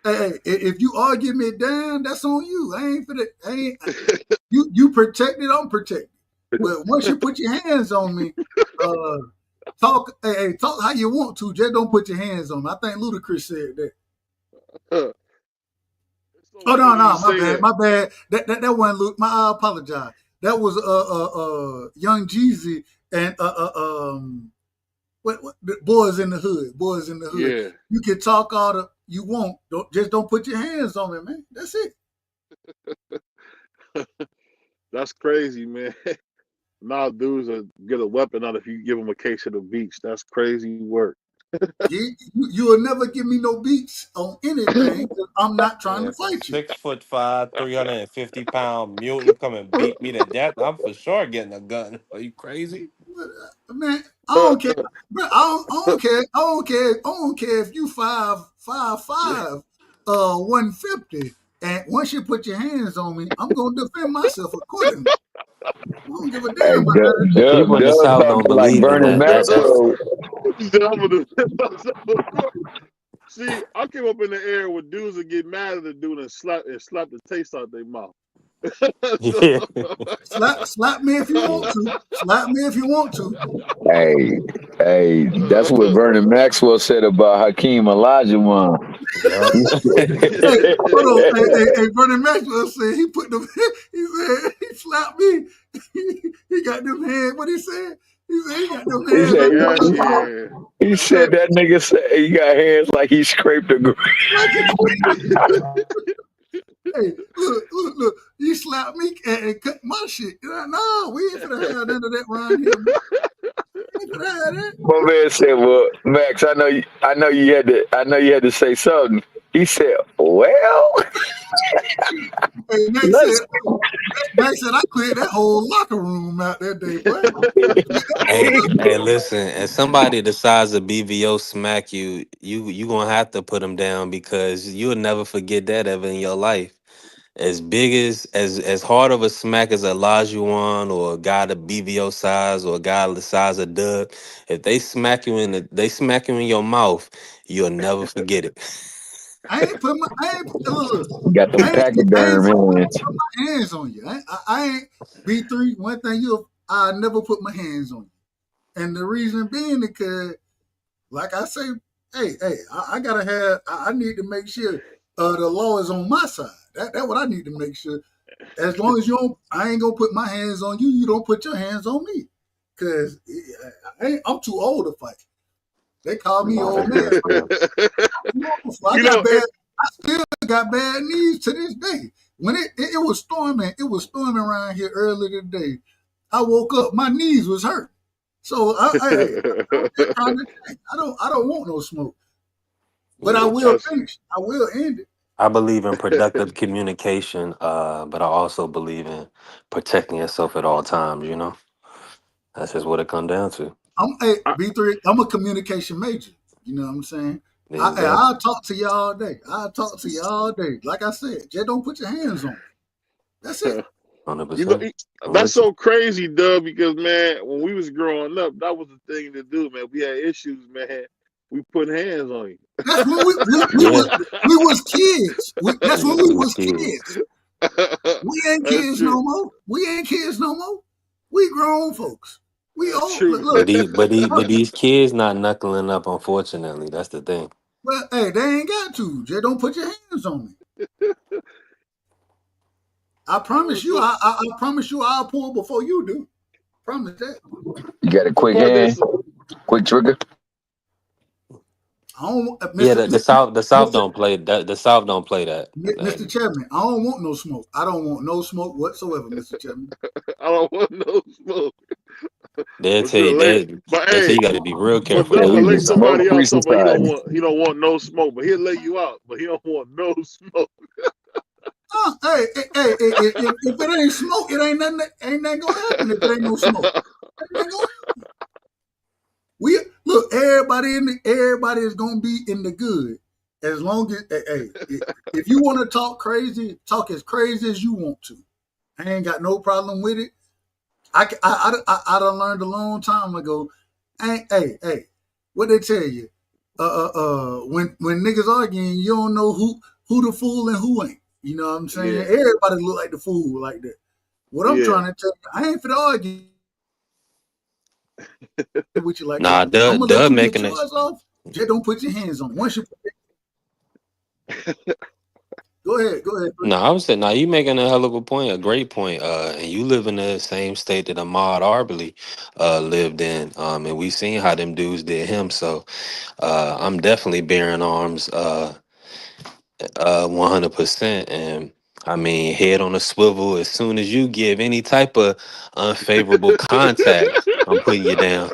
if you argue me down, that's on you. I ain't for that. I ain't. You protected. I'm protected. But once you put your hands on me, talk. Talk how you want to. Just don't put your hands on me. I think Ludacris said that. It's so Oh no, funny you no, say that. my bad. That wasn't Luke. I apologize. That was Young Jeezy and what the Boys in the Hood. Boys in the Hood. Yeah. You can talk all the you want. Don't put your hands on me, man. That's it. That's crazy, man. Now dudes will get a weapon out if you give them a case of the beach. That's crazy work. You will never give me no beats on anything. 'Cause I'm not trying to If a fight you. 6'5", 350-pound mutant come and beat me to death, I'm for sure getting a gun. Are you crazy? Man, I don't care. Bro, I don't care. I don't care. I don't care if you 5'5", 150. And once you put your hands on me, I'm gonna defend myself accordingly. I don't give a Hey, damn about none of that. People in the Dub South don't talking like believe in Vernon that. That's Maxwell. See, I came up in the air with dudes that get mad at the dude and slap the taste out their mouth. yeah. Slap me if you want to. Slap me if you want to. Hey, that's what Vernon Maxwell said about Hakeem Olajuwon. Yup. Hey, hold on. Hey, Bernie Maxwell said he put them. He said he slapped me. He got them hands. What he said? He said he got them He hands said like Yes, yeah. he said that nigga said he got hands like he scraped the ground. hey, look. You slapped me and cut my shit. No, we ain't finna have none of that around here, man. We ain't finna have that. My man said, "Well, Max, I know you had to say something." He said, "Well, Hey, let's." Max said I cleared that whole locker room out that day, boy. Hey, listen. As somebody the size of BVO smack you, you gonna have to put them down because you'll never forget that ever in your life. As big as hard of a smack as Olajuwon or a guy the BVO size or a guy the size of Doug, if they smack you in your mouth, you'll never forget it. I ain't look. Got them pachyderm I ain't hands. put my hands on you. I ain't B3. One thing I never put my hands on you, and the reason being because, like I say, I gotta have. I need to make sure the law is on my side. That's what I need to make sure. As long as you don't, I ain't gonna put my hands on you. You don't put your hands on me, cause I'm too old to fight. They call me No, old that's man. real spill. I You got know, bad. I still got bad knees to this day. When it was storming, around here earlier today. I woke up, my knees was hurt. So I'm just trying to think. I don't want no smoke, but I Yeah. will that's finish. I will end it. I believe in productive communication, but I also believe in protecting yourself at all times, That's just what it comes down to. I'm B3. I'm a communication major. You know what I'm saying? Exactly. I'll talk to you all day. I'll talk to you all day. Like I said, just don't put your hands on me. That's it. 100%. That's so crazy, Dub. Because man, when we was growing up, that was the thing to do, man. We had issues, man. We put hands on you. That's when we Yeah. was kids. That's when we We was was kids. kids. We ain't That's kids true. no more. We ain't kids no more. We grown folks. We That's old. true. Look. But these kids not knuckling up. Unfortunately, that's the thing. Well, hey, they ain't got to. Just don't put your hands on me. I promise you. I promise you. I'll pull before you do. Promise that. You got a quick But hand, this, quick trigger. I don't, Yeah, Mr. the South don't play that. The South don't play that. Mr. Chapman. I don't want no smoke. I don't want no smoke whatsoever, Mr. Chapman. I don't want no smoke. They'll But tell you you lay, they but they say hey, you got to be real but careful Dub down will lay there. Smoke somebody free out talking about society. he don't want no smoke, but he'll lay you out, but he don't want no smoke. Hey, if it ain't smoke, it ain't nothing gonna happen if it ain't no smoke. Ain't nothing gonna happen. We look, everybody is gonna be in the good. As long as if you want to talk crazy, talk as crazy as you want to. I ain't got no problem with it. I done learned a long time ago. Hey, what they tell you? When niggas arguing, you don't know who the fool and who ain't. You know what I'm saying? Yeah, Everybody look like the fool like that. What I'm yeah. trying to tell you, I ain't for to argue with you like that. Nah, I'm gonna let Dub you get making it. yours off. Just don't put your hands on it. Once you go ahead. No, I was saying, now you making a hell of a point, a great point. And you live in the same state that Ahmaud Arbery lived in. And we seen how them dudes did him. So I'm definitely bearing arms 100%. And I mean, head on a swivel. As soon as you give any type of unfavorable contact, I'm putting you down.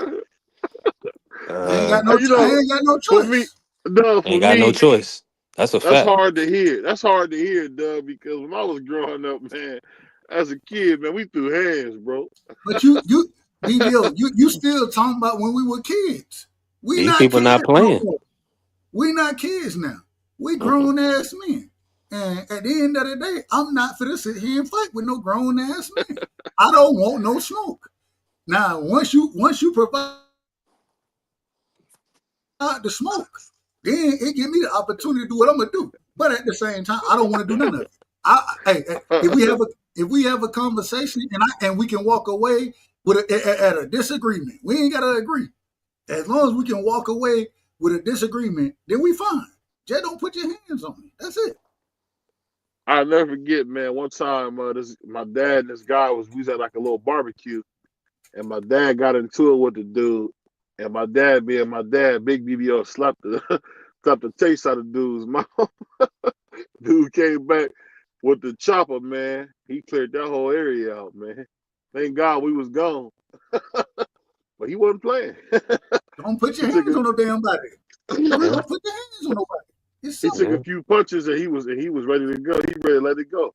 I ain't Uh, got no You I know, ain't got no for me, choice. Dub, for ain't got no me, choice. That's a that's fact. hard to hear. That's hard to hear, Dub, because when I was growing up, man, as a kid, man, we threw hands, bro. But BBO, you still talking about when we were kids. We These not people kids not no playing. more. We not kids now. We Mm-mm. grown ass men. And at the end of the day, I'm not for to sit here and fight with no grown ass men. I don't want no smoke. Now, once you provide the smoke, then it give me the opportunity to do what I'm gonna do. But at the same time, I don't want to do none of it. If we have a conversation and we can walk away with at a disagreement, we ain't gotta agree. As long as we can walk away with a disagreement, then we fine. Just don't put your hands on me. That's it. I'll never forget, man. One time, my dad and this guy we was at like a little barbecue, and my dad got into it with the dude, and my dad, being my dad, Big BBO, slapped the slapped the taste out of dude's mouth. Dude came back with the chopper, man. He cleared that whole area out, man. Thank God we was gone, but he wasn't playing. Don't put he your took hands a on no damn body. For real, Yeah, don't put your hands on nobody. It's he took simple. a yeah. few punches, and he was ready to go. He ready to let it go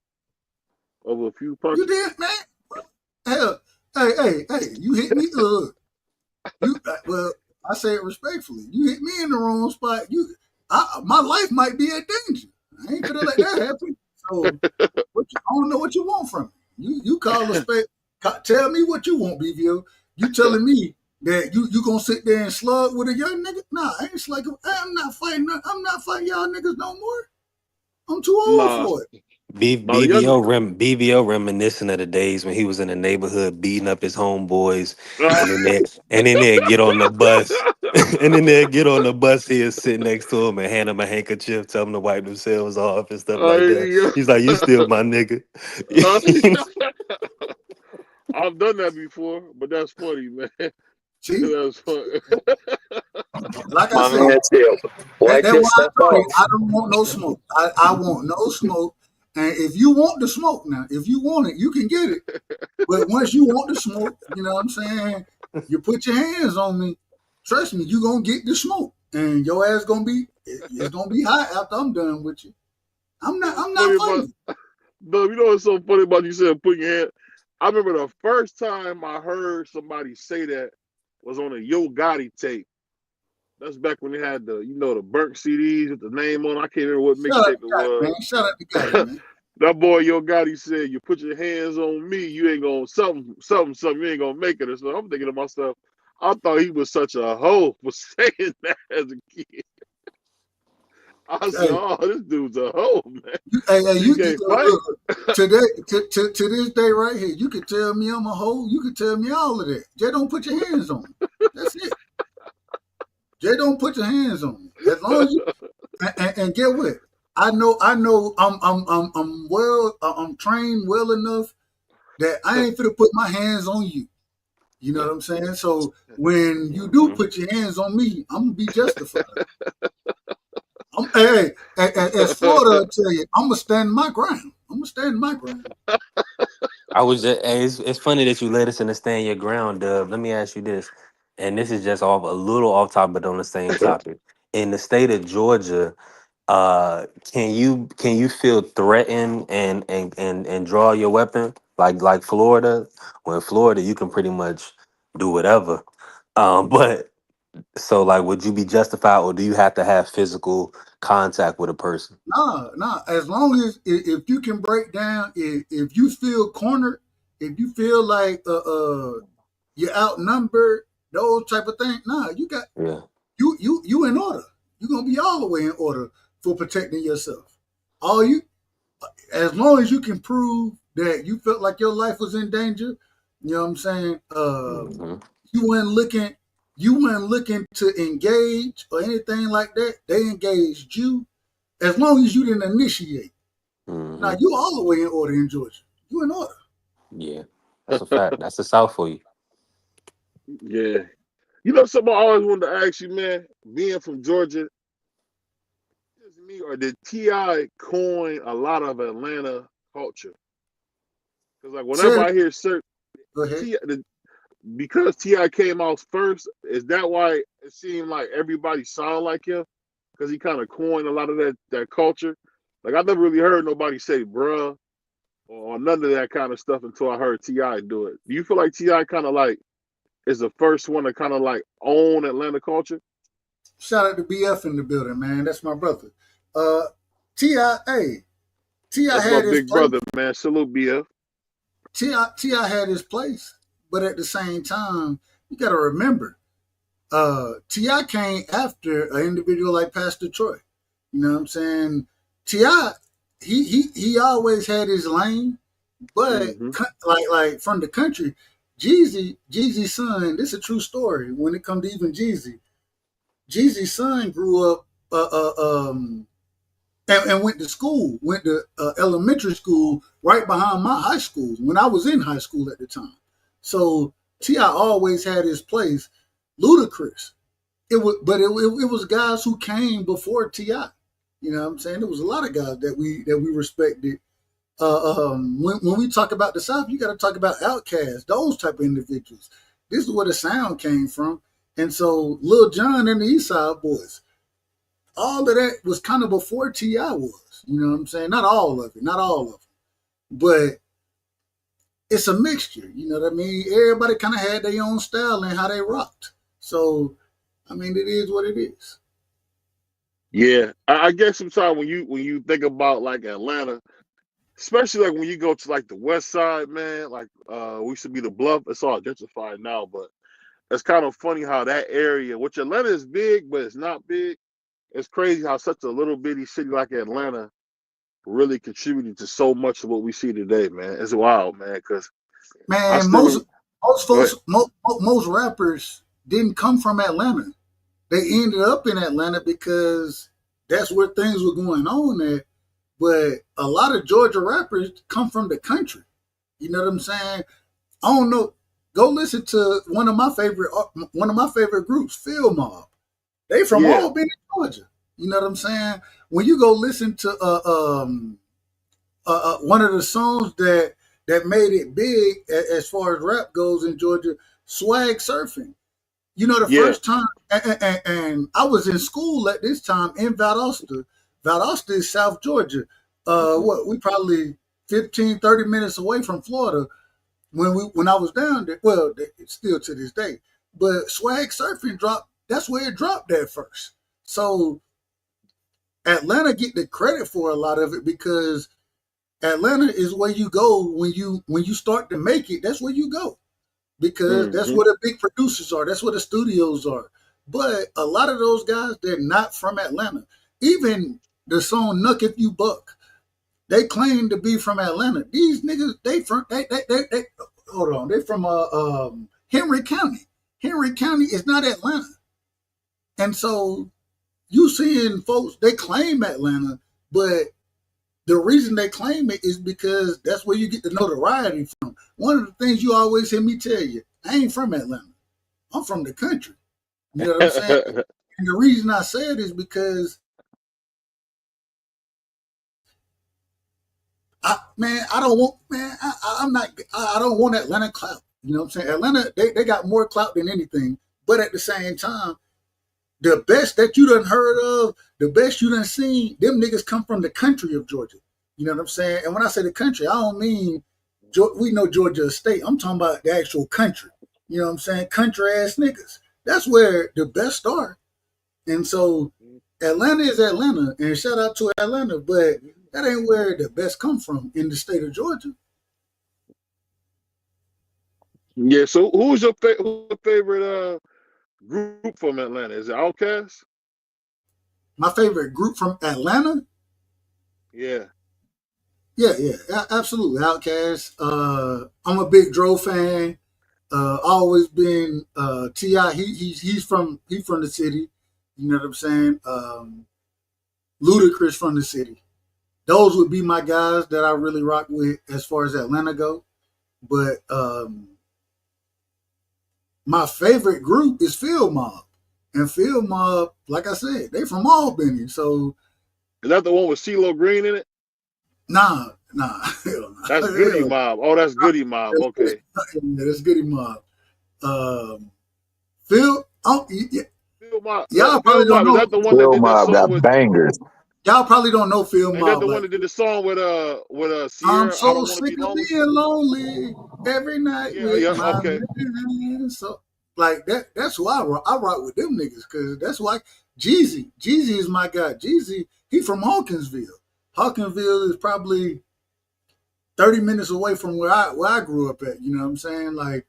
over a few You punches. did, man. Hell, hey, you hit me. Well, I say it respectfully. You hit me in the wrong spot. My life might be in danger. I ain't gonna let that happen. So, I don't know what you want from me. You call a spec. Tell me what you want, BVO. You telling me that you gonna sit there and slug with a young nigga? Nah, I ain't slugging. I'm not fighting. I'm not fighting y'all niggas no more. I'm too old Nah, for it. nah, the young. BBO reminiscing of the days when he was in the neighborhood beating up his homeboys, and then they get on the bus, and then they get on the bus. He'll sit next to him and hand him a handkerchief, tell him to wipe themselves off and stuff like that. Yeah. He's like, "You still my nigga." I've done that before, but that's funny, man. See, That's funny. like I My said, man said, wipe that's why I yourself told you off. I don't want no smoke. I want no smoke. And if you want the smoke now, if you want it, you can get it. But once you want the smoke, you know what I'm saying? You put your hands on me. Trust me, you gonna get the smoke, and your ass gonna be it's gonna be hot after I'm done with you. I'm not Funny about fighting. no, you know what's so funny about you said putting your hand. I remember the first time I heard somebody say that was on a Yo Gotti tape. That's back when they had the burnt CDs with the name on. I can't remember what Shut up, mixtape it Gotti, was. man. Shut up, the Gotti, man. That boy Yo Gotti said, "You put your hands on me, you ain't gonna something. You ain't gonna make it." So I'm thinking to myself, I thought he was such a hoe for saying that as a kid. I said, Hey, "Oh, this dude's a hoe, man. you He can't fight." look, today to this day right here, you could tell me I'm a hoe. You could tell me all of that. Just don't put your hands on me. That's it. Just don't put your hands on me. As long as you and get what I know I'm trained well enough that I ain't finna put my hands on you. You know what I'm saying? So when you do Hmm. put your hands on me, I'm gonna be justified. As Florida will tell you, I'm gonna stand my ground. I'm gonna stand my ground. I was just, hey, it's funny that you let us understand your ground, Dub. Let me ask you this, and this is just off a little off topic, but on the same topic. In the state of Georgia, can you feel threatened and draw your weapon like Florida? Well, in Florida, you can pretty much do whatever. But so like, would you be justified, or do you have to have physical contact with a person? Nah. As long as if you can break down, if you feel cornered, if you feel like you're outnumbered, those type of things. Nah, you got Yeah. you in order. You're gonna be all the way in order for protecting yourself. All you as long as you can prove that you felt like your life was in danger, you know what I'm saying? Hmm. You weren't looking to engage or anything like that. They engaged you as long as you didn't initiate. Now Hmm. you all the way in order in Georgia. You in order. Yeah. That's a fact. That's the South for you. Yeah. You know something I always wanted to ask you, man. Being from Georgia, is me or did Ti coin a lot of Atlanta culture? Because like whenever Said I hear certain go ahead. Ti, because Ti came out first, is that why it seemed like everybody sound like him? Because he kind of coined a lot of that culture. Like I never really heard nobody say "bruh" or none of that kind of stuff until I heard Ti do it. Do you feel like Ti kind of like is the first one to kind of like own Atlanta culture? Shout out to BF in the building, man. That's my brother. Uh T.I. T.I. That's my had his big place. brother, man. Salute, BF. T.I. had his place. But at the same time, you gotta remember, T.I. came after an individual like Pastor Troy. You know what I'm saying? T.I. He always had his lane, but Mm-hmm. like from the country, Jeezy's son, this is a true story when it comes to even Jeezy's son grew up and went to school, went to elementary school right behind my high school when I was in high school at the time. So T.I. always had his place. Ludacris. It was guys who came before T.I. You know what I'm saying? There was a lot of guys that we respected. When we talk about the South, you got to talk about Outkast, those type of individuals. This is where the sound came from. And so Lil Jon and the East Side Boys, all of that was kind of before T.I. was. You know what I'm saying? Not all of it, not all of it. But it's a mixture. You know what I mean? Everybody kind of had their own style and how they rocked. So, I mean, it is what it is. Yeah, I guess sometimes when you think about like Atlanta, especially like when you go to like the West Side, man, like we used to be the Bluff. It's all gentrified now, but it's kind of funny how that area, which Atlanta is big, but it's not big. It's crazy how such a little bitty city like Atlanta really contributed to so much of what we see today, man. It's wild, man. Because I Man, still most go folks, ahead. most rappers didn't come from Atlanta. They ended up in Atlanta because that's where things were going on at. But a lot of Georgia rappers come from the country. You know what I'm saying? I don't know. Go listen to one of my favorite groups, Field Mob. They from Yeah, Albany, Georgia. You know what I'm saying? When you go listen to one of the songs that made it big as far as rap goes in Georgia, Swag Surfing. You know, the yeah. first time, and I was in school at this time in Valdosta. Valdosta is South Georgia. Hmm. We probably 15, 30 minutes away from Florida when I was down there. Well, it's still to this day. But Swag Surfing dropped, that's where it dropped at first. So Atlanta get the credit for a lot of it because Atlanta is where you go when you start to make it. That's where you go because that's Mm-hmm. where the big producers are. That's where the studios are. But a lot of those guys, they're not from Atlanta. Even the song "Nuck If You Buck," they claim to be from Atlanta. These niggas, they hold on, they from Henry County. Henry County is not Atlanta, and so you seeing folks they claim Atlanta, but the reason they claim it is because that's where you get the notoriety from. One of the things you always hear me tell you, I ain't from Atlanta. I'm from the country. You know what I'm saying? And the reason I say it is because I don't want, man, I'm not, I don't want Atlanta clout. You know what I'm saying? Atlanta, they got more clout than anything. But at the same time, the best that you done heard of, the best you done seen, them niggas come from the country of Georgia. You know what I'm saying? And when I say the country, I don't mean, we know Georgia state. I'm talking about the actual country. You know what I'm saying? Country ass niggas. That's where the best are. And so Atlanta is Atlanta, and shout out to Atlanta, but that ain't where the best come from in the state of Georgia. Yeah. So who's your favorite group from Atlanta? Is it Outkast? My favorite group from Atlanta? Yeah. Yeah, absolutely. Outkast. I'm a big Dro fan. Always been Ti. He's from the city. You know what I'm saying? Ludacris from the city. Those would be my guys that I really rock with as far as Atlanta go. But my favorite group is Field Mob. And Field Mob, like I said, they from Albany. So Is that the one with CeeLo Green in it? nah, hell nah. That's Goody Mob. Oh, that's Goody Mob. Okay. Yeah, that's Goody Mob. Phil, yeah, Phil Mob. y'all Phil probably don't Mob. Is know. that the one that Phil did that Mob song got with? bangers. Y'all probably don't know Phil Ain't that Mob. the one Like, that did the song with I'm Sierra? I so don't want to be sick of lonely. being lonely every night Yeah. with Yeah. my Okay. man. So like that. That's why I rock with them niggas because that's why Jeezy. Jeezy is my guy. Jeezy. He from Hawkinsville. Hawkinsville is probably 30 minutes away from where I grew up at. You know what I'm saying? Like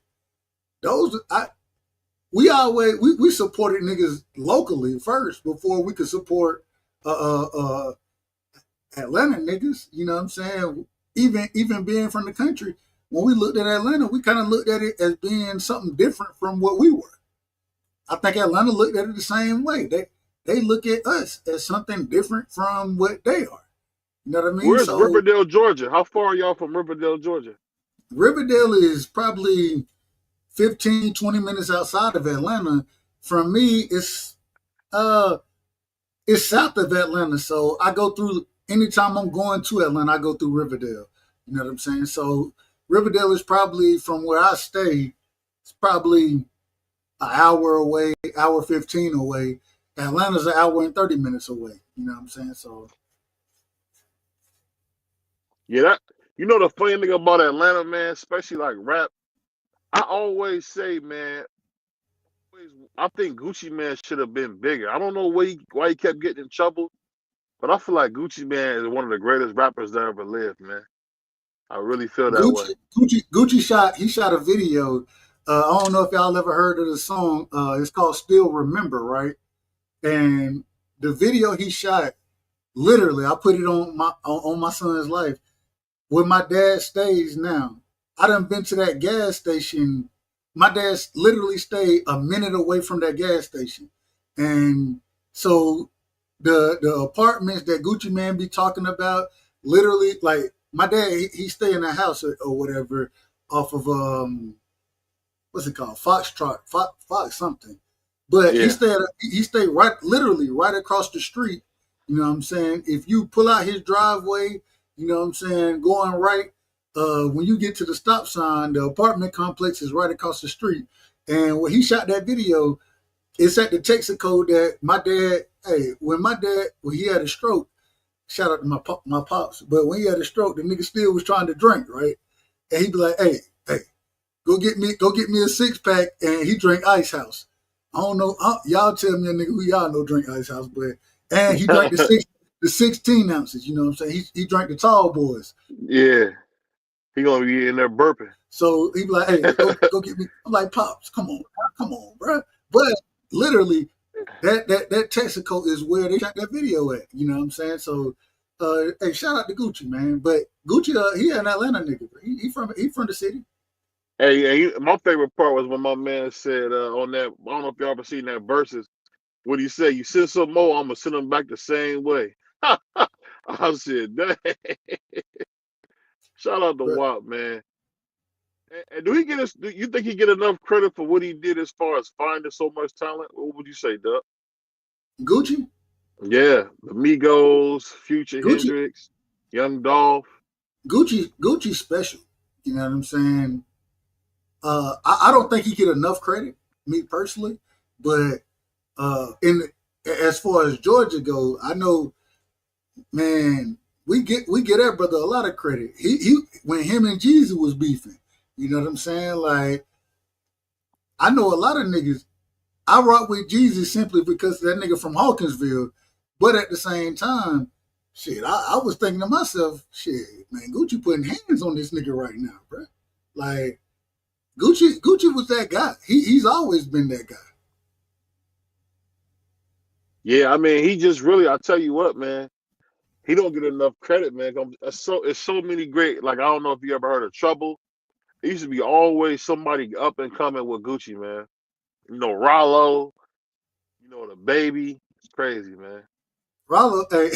those. We supported niggas locally first before we could support Atlanta niggas. You know what I'm saying? Even being from the country, when we looked at Atlanta, we kind of looked at it as being something different from what we were. I think Atlanta looked at it the same way. They look at us as something different from what they are. You know what I mean? Where's So Riverdale, Georgia? How far are y'all from Riverdale, Georgia? Riverdale is probably 15, 20 minutes outside of Atlanta. From me, uh it's south of Atlanta. So I go through anytime I'm going to Atlanta, I go through Riverdale. You know what I'm saying? So Riverdale is probably from where I stay, it's probably an hour away, hour 15 away. Atlanta's an hour and 30 minutes away. You know what I'm saying? So Yeah, that the funny thing about Atlanta, man, especially like rap. I always say, man, I think Gucci Man should have been bigger. I don't know why he kept getting in trouble, but I feel like Gucci Man is one of the greatest rappers that ever lived, man. I really feel that way. Gucci shot a video. I don't know if y'all ever heard of the song. It's called Still Remember, right? And the video he shot, literally, I put it on my son's life. Where my dad stays now, I done been to that gas station. My dad literally stayed a minute away from that gas station. And so the apartments that Gucci Man be talking about, literally, like my dad, he stay in a house or whatever off of what's it called? Fox something. But Yeah. he stayed literally right across the street. You know what I'm saying? If you pull out his driveway, you know what I'm saying, going right, when you get to the stop sign, the apartment complex is right across the street. And when he shot that video, it's at the Texaco that my dad, when he had a stroke, shout out to my pops, but when he had a stroke, the nigga still was trying to drink, right? And he'd be like, hey, go get me a 6-pack, and he drank Ice House. I don't know, y'all tell me a nigga who y'all know drink Ice House, but and he drank the the 16 ounces. You know what I'm saying? He drank the tall boys. Yeah, he gonna be in there burping. So he be like, "Hey, go get me." I'm like, "Pops, come on, bro." But literally, that Texaco is where they shot that video at. You know what I'm saying? So, hey, shout out to Gucci, man. But Gucci, he an Atlanta nigga. He from the city. Hey, my favorite part was when my man said on that. I don't know if y'all ever seen that verses. What he said? You send some more, I'm gonna send them back the same way. I said, dang. Shout out to But WAP, man. And do he get us? Do you think he get enough credit for what he did as far as finding so much talent? What would you say, Doug? Gucci, Yeah, the Migos, Future Gucci, Hendrix, Young Dolph. Gucci's special. You know what I'm saying? I don't think he get enough credit, me personally, but in as far as Georgia goes, I know, man, we get that brother a lot of credit. He when him and Jeezy was beefing, you know what I'm saying? Like, I know a lot of niggas. I rock with Jeezy simply because that nigga from Hawkinsville, but at the same time, shit, I was thinking to myself, shit, man, Gucci putting hands on this nigga right now, bro. Like, Gucci was that guy. He's always been that guy. Yeah, I mean, he just really. I tell you what, man, he don't get enough credit, man. It's so many great. Like, I don't know if you ever heard of Trouble. There used to be always somebody up and coming with Gucci, man. You know, Rollo. You know, the baby. It's crazy, man. Rollo, hey,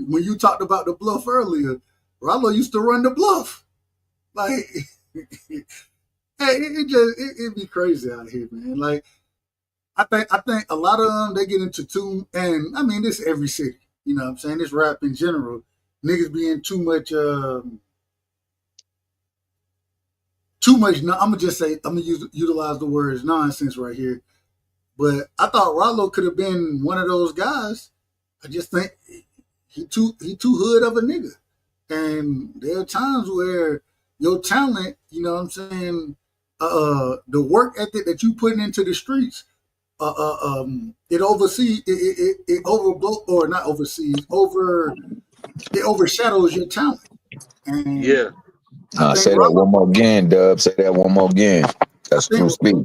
when you talked about the bluff earlier, Rollo used to run the bluff. Like, hey, it'd be crazy out here, man. Like, I think a lot of them, they get into too, and I mean, this every city. You know what I'm saying? This rap in general, niggas being too much. I'm gonna just say, I'm gonna utilize the words nonsense right here. But I thought Rollo could have been one of those guys. I just think he too hood of a nigga. And there are times where your talent, you know what I'm saying, the work ethic that you putting into the streets, it oversees, it overblow, or not oversees, it overshadows your talent. And Yeah. I think Say that Rollo, one more again, Dub. Say that one more again. I That's true think speak.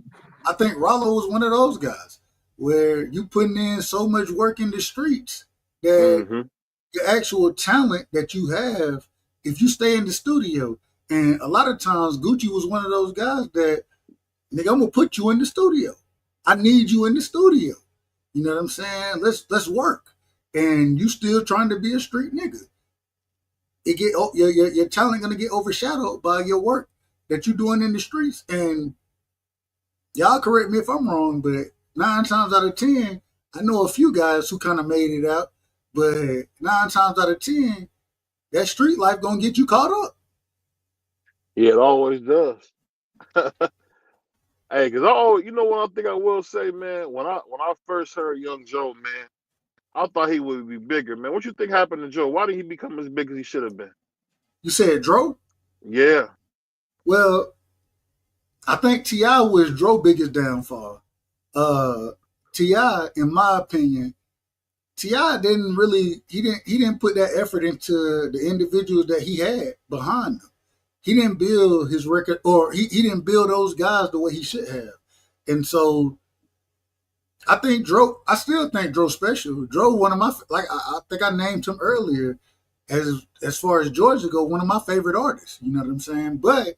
I think Rollo was one of those guys where you putting in so much work in the streets that Mm-hmm. the actual talent that you have, if you stay in the studio, and a lot of times Gucci was one of those guys that, nigga, I'm gonna put you in the studio. I need you in the studio. You know what I'm saying? Let's work. And you still trying to be a street nigga. Your talent gonna get overshadowed by your work that you doing in the streets. And y'all correct me if I'm wrong, but 9 times out of 10, I know a few guys who kind of made it out, but 9 times out of 10, that street life gonna get you caught up. Yeah, it always does. Hey, cause you know what I think I will say, man. When I first heard Young Joe, man, I thought he would be bigger, man. What you think happened to Joe? Why didn't he become as big as he should have been? You said Dro? Yeah. Well, I think T.I. was Dro biggest downfall. T.I., in my opinion, T.I. he didn't put that effort into the individuals that he had behind him. He didn't build his record, or he didn't build those guys the way he should have. And so I still think Dro special. Dro, one of my, like, I think I named him earlier as far as Georgia go, one of my favorite artists. You know what I'm saying? But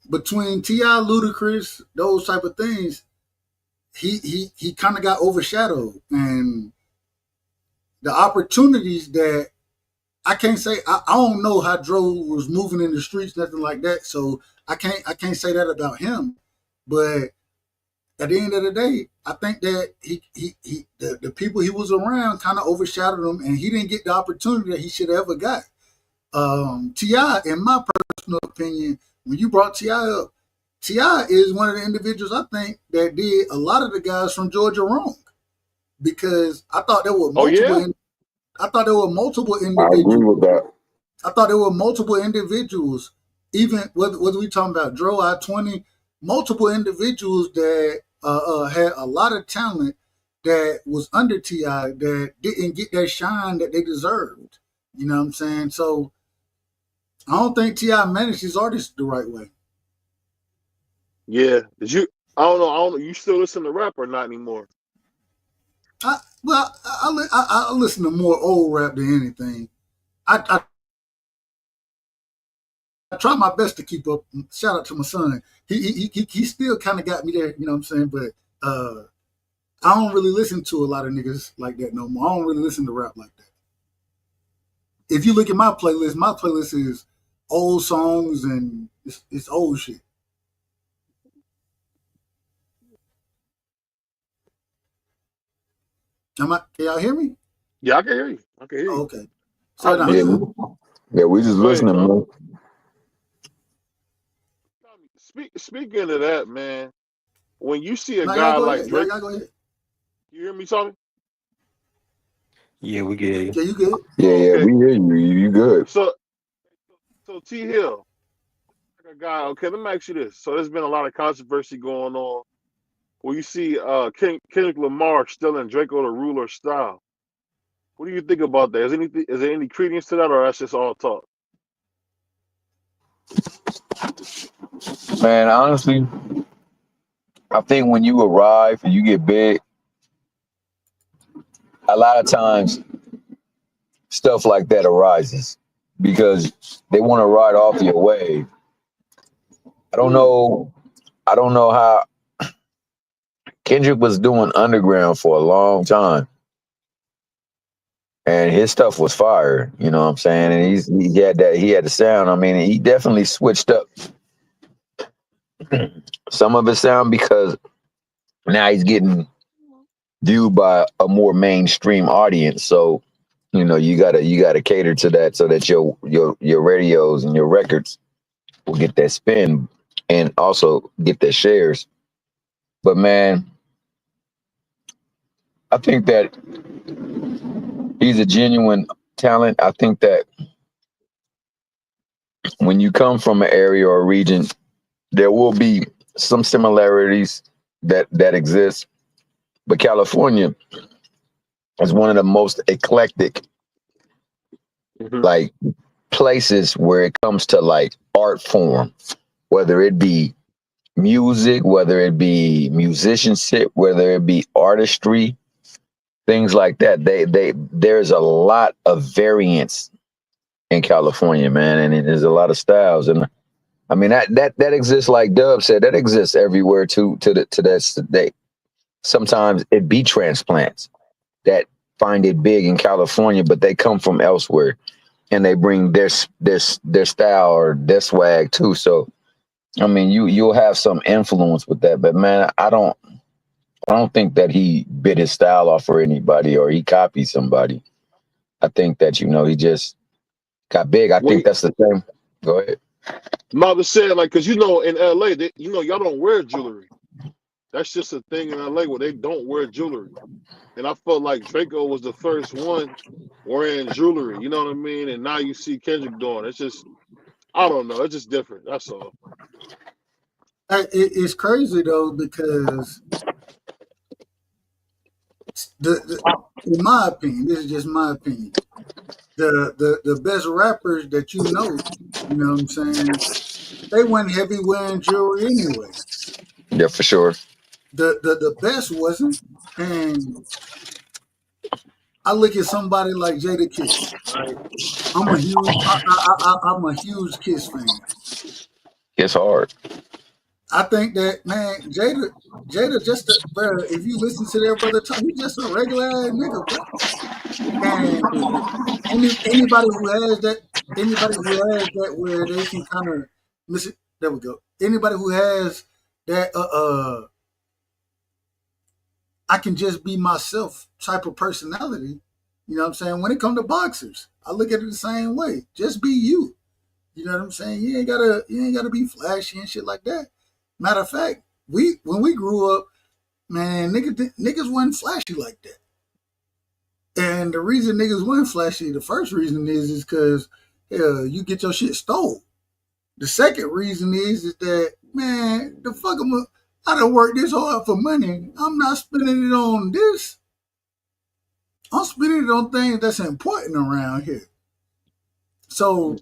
between T.I., Ludacris, those type of things, he kind of got overshadowed, and the opportunities that I can't say, I don't know how Dro was moving in the streets, nothing like that. So I can't say that about him. But at the end of the day, I think that the people he was around kind of overshadowed him, and he didn't get the opportunity that he should have ever got. T.I., in my personal opinion, when you brought T.I. up, T.I. is one of the individuals I think that did a lot of the guys from Georgia wrong, because I thought there were multiple. Oh yeah. I thought there were multiple I agree individuals. with that. I thought there were multiple individuals, even whether we talking about Dro, I-20, multiple individuals that had a lot of talent that was under T.I. that didn't get that shine that they deserved. You know what I'm saying? So I don't think T.I. managed his artists the right way. Yeah. Did you? I don't know. I don't know. You still listen to rap or not anymore? I listen to more old rap than anything. I try my best to keep up. Shout out to my son. He still kind of got me there. You know what I'm saying? But I don't really listen to a lot of niggas like that no more. I don't really listen to rap like that. If you look at my playlist is old songs and it's old shit. Can y'all hear me? Yeah, I can hear you. I can hear you. Oh, okay. So But Yeah, we just go ahead, listening, Tom. man. Speaking of that, man, when you see a no, y'all guy go like ahead. Drake, Y'all go ahead. you hear me, Tommy? Yeah, we get you. Yeah, you good? Yeah, Oh, yeah, okay. we hear you. You good. So T Hill, like a guy. Okay, let me ask you this. So there's been a lot of controversy going on where you see Kendrick Lamar stealing Draco the Ruler style. What do you think about that? Is there any credence to that, or that's just all talk? Man, honestly, I think when you arrive and you get big, a lot of times stuff like that arises because they want to ride off your wave. I don't Mm. know. I don't know how Kendrick was doing underground for a long time, and his stuff was fire. You know what I'm saying? And he had the sound. I mean, he definitely switched up some of his sound because now he's getting viewed by a more mainstream audience. So you gotta cater to that so that your radios and your records will get that spin and also get their shares. But man, I think that he's a genuine talent. I think that when you come from an area or a region, there will be some similarities that exist. But California is one of the most eclectic Mm-hmm. like places where it comes to like art form, whether it be music, whether it be musicianship, whether it be artistry, things like that. There's a lot of variance in California, man, and there's a lot of styles. And I mean that exists, like Dub said, that exists everywhere to that they sometimes it be transplants that find it big in California, but they come from elsewhere and they bring their style or their swag too. So I mean, you'll have some influence with that, but man, I don't think that he bit his style off for anybody or he copied somebody. I think that he just got big. I think Wait, that's the same. Go ahead. Mother said like, cause in LA, y'all don't wear jewelry. That's just a thing in LA where they don't wear jewelry. And I felt like Draco was the first one wearing jewelry. You know what I mean? And now you see Kendrick doing it. It's just, I don't know. It's just different. That's all. It's crazy though because the in my opinion, this is just my opinion. The best rappers that you know what I'm saying, they weren't heavy wearing jewelry anyway. Yeah, for sure. The best wasn't. And I look at somebody like Jada Kiss, right? I'm a huge Kiss fan. It's hard. I think that man, Jada just bro, if you listen to their brother talk, he's just a regular ass nigga, bro. And anybody who has that where they can kind of miss it. There we go. Anybody who has that I can just be myself type of personality. You know what I'm saying? When it comes to boxers, I look at it the same way. Just be you. You know what I'm saying? You ain't gotta be flashy and shit like that. Matter of fact, when we grew up, man, niggas wasn't flashy like that. And the reason niggas wasn't flashy, the first reason is because you get your shit stole. The second reason is that man, the fuck I done worked this hard for money. I'm not spending it on this. I'm spending it on things that's important around here. So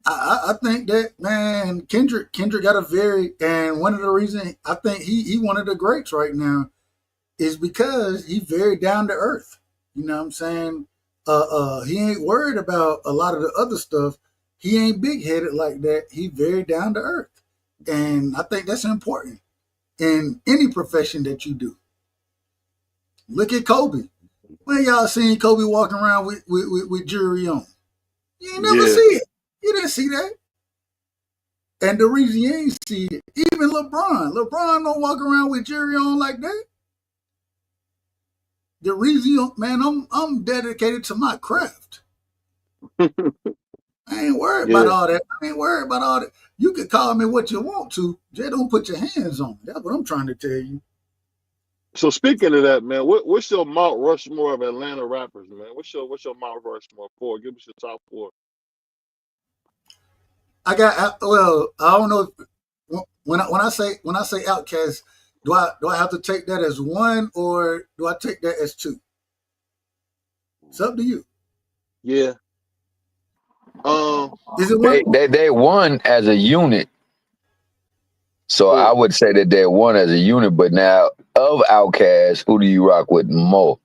I think that, man, Kendrick got a very, and one of the reasons I think he one of the greats right now is because he's very down to earth. You know what I'm saying? He ain't worried about a lot of the other stuff. He ain't big headed like that. He very down to earth, and I think that's important in any profession that you do. Look at Kobe. When y'all seen Kobe walking around with jewelry on? You ain't never Yeah. see it. You didn't see that. And the reason you ain't see it, even LeBron don't walk around with jewelry on like that. The reason, man, I'm dedicated to my craft. I ain't worried about Yeah. all that. I ain't worried about all that. You can call me what you want to, just don't put your hands on me. That's what I'm trying to tell you. So speaking of that, man, what's your Mount Rushmore of Atlanta rappers, man? What's your Mount Rushmore four? Give us your top four. I don't know if, when I say Outkast, do I have to take that as one or do I take that as two? It's up to you. Yeah. Is it one? They won as a unit. So Who? I would say that they won as a unit, but now of Outkast, who do you rock with more?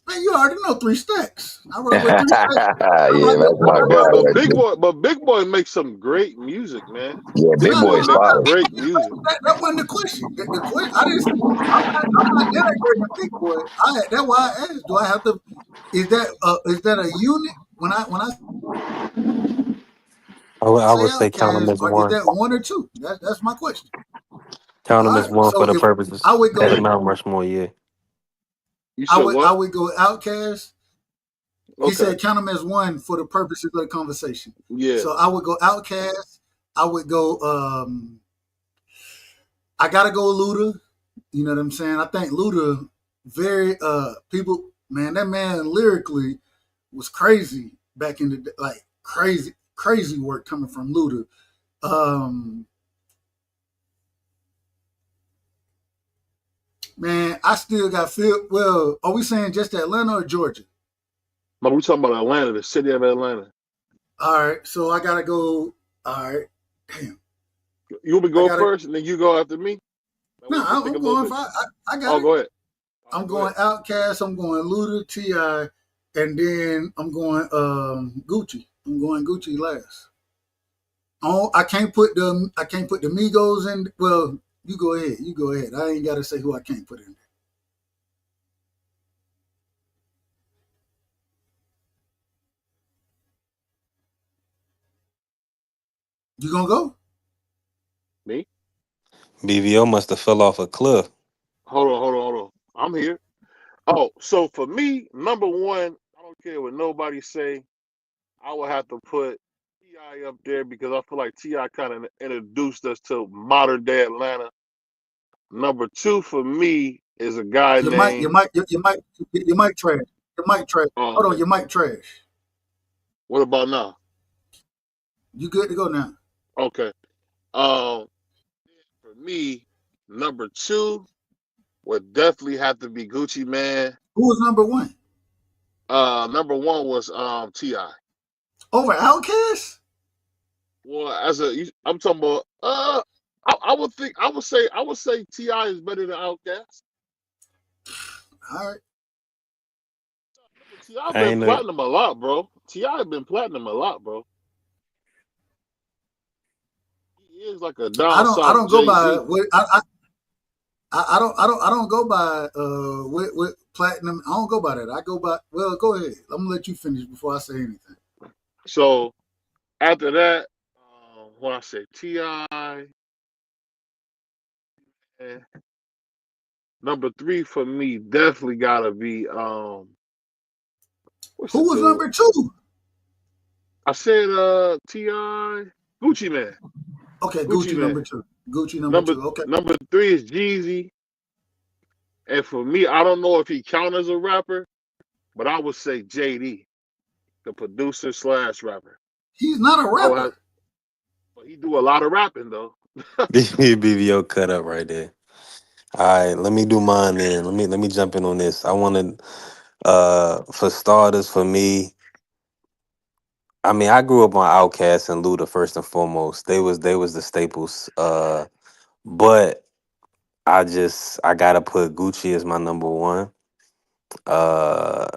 Man, you already know 3 Stacks. I rock with 3 Stacks. Yeah, that's my guy But right there. Big Boy makes some great music, man. Yeah, Big Big No, Boy Boy is makes solid. great music. that wasn't the question. The question, I'm not denigrating Big Boy. That's why I asked. Do I have to? Is that a unit? When I I say would say count them Outcast, as or is one. that one or two? That's my question. Count All them as right. one for So the if purposes I would at a go, Mount Rushmore. Yeah. You said I what? would go Outcast. He Okay. said count them as one for the purposes of the conversation. Yeah. So I would go Outcast. I would go. I gotta go Luda. You know what I'm saying? I think Luda very people, man, that man lyrically was crazy back in the day, like crazy work coming from Luda. Um Man, I still got feel. Well, are we saying just Atlanta or Georgia? But we talking about Atlanta, the city of Atlanta. All right, so I gotta go. All right, damn, You want me to I go gotta. first and then you go after me? No, We'll take a I'm little going. bit. I got Oh, it. go ahead. All I'm right, go going ahead. Outkast. I'm going Luda, Ti, and then I'm going Gucci. I'm going Gucci last. Oh, I can't put the Migos in. Well, you go ahead. You go ahead. I ain't got to say who I can't put in there. You gonna go? Me? BVO must have fell off a cliff. Hold on. I'm here. Oh, so for me, number one, I don't care what nobody say. I would have to put Ti up there because I feel like Ti kind of introduced us to modern day Atlanta. Number two for me is a guy Your mic, named. your mic trash. Your mic trash. Oh, Hold on, okay. your mic trash. What about now? You good to go now? Okay. For me, number two would definitely have to be Gucci Man. Who was number one? Number one was Ti. Over Outkast? Well, I'm talking about. I would say Ti is better than Outkast. All right. Ti I been ain't know. platinum a lot, bro. Ti been platinum a lot, bro. He is like a down I south don't go Jay by Z. what I don't go by with platinum. I don't go by that. I go by, well, go ahead. I'm gonna let you finish before I say anything. So after that, when I say Ti, number three for me definitely gotta be what's the Who was dude? number two? I said Ti, Gucci Man, Okay, Gucci Gucci Man. number two. Gucci number Number two. Okay. number three is Jeezy, and for me, I don't know if he count as a rapper, but I would say JD, the producer slash rapper. He's not a I would have, rapper. but he do a lot of rapping though. BVO cut up right there. All right, let me do mine then. Let me jump in on this. I wanted for starters for me. I mean, I grew up on Outkast and Luda first and foremost. They was the staples. But I gotta put Gucci as my number one. Uh,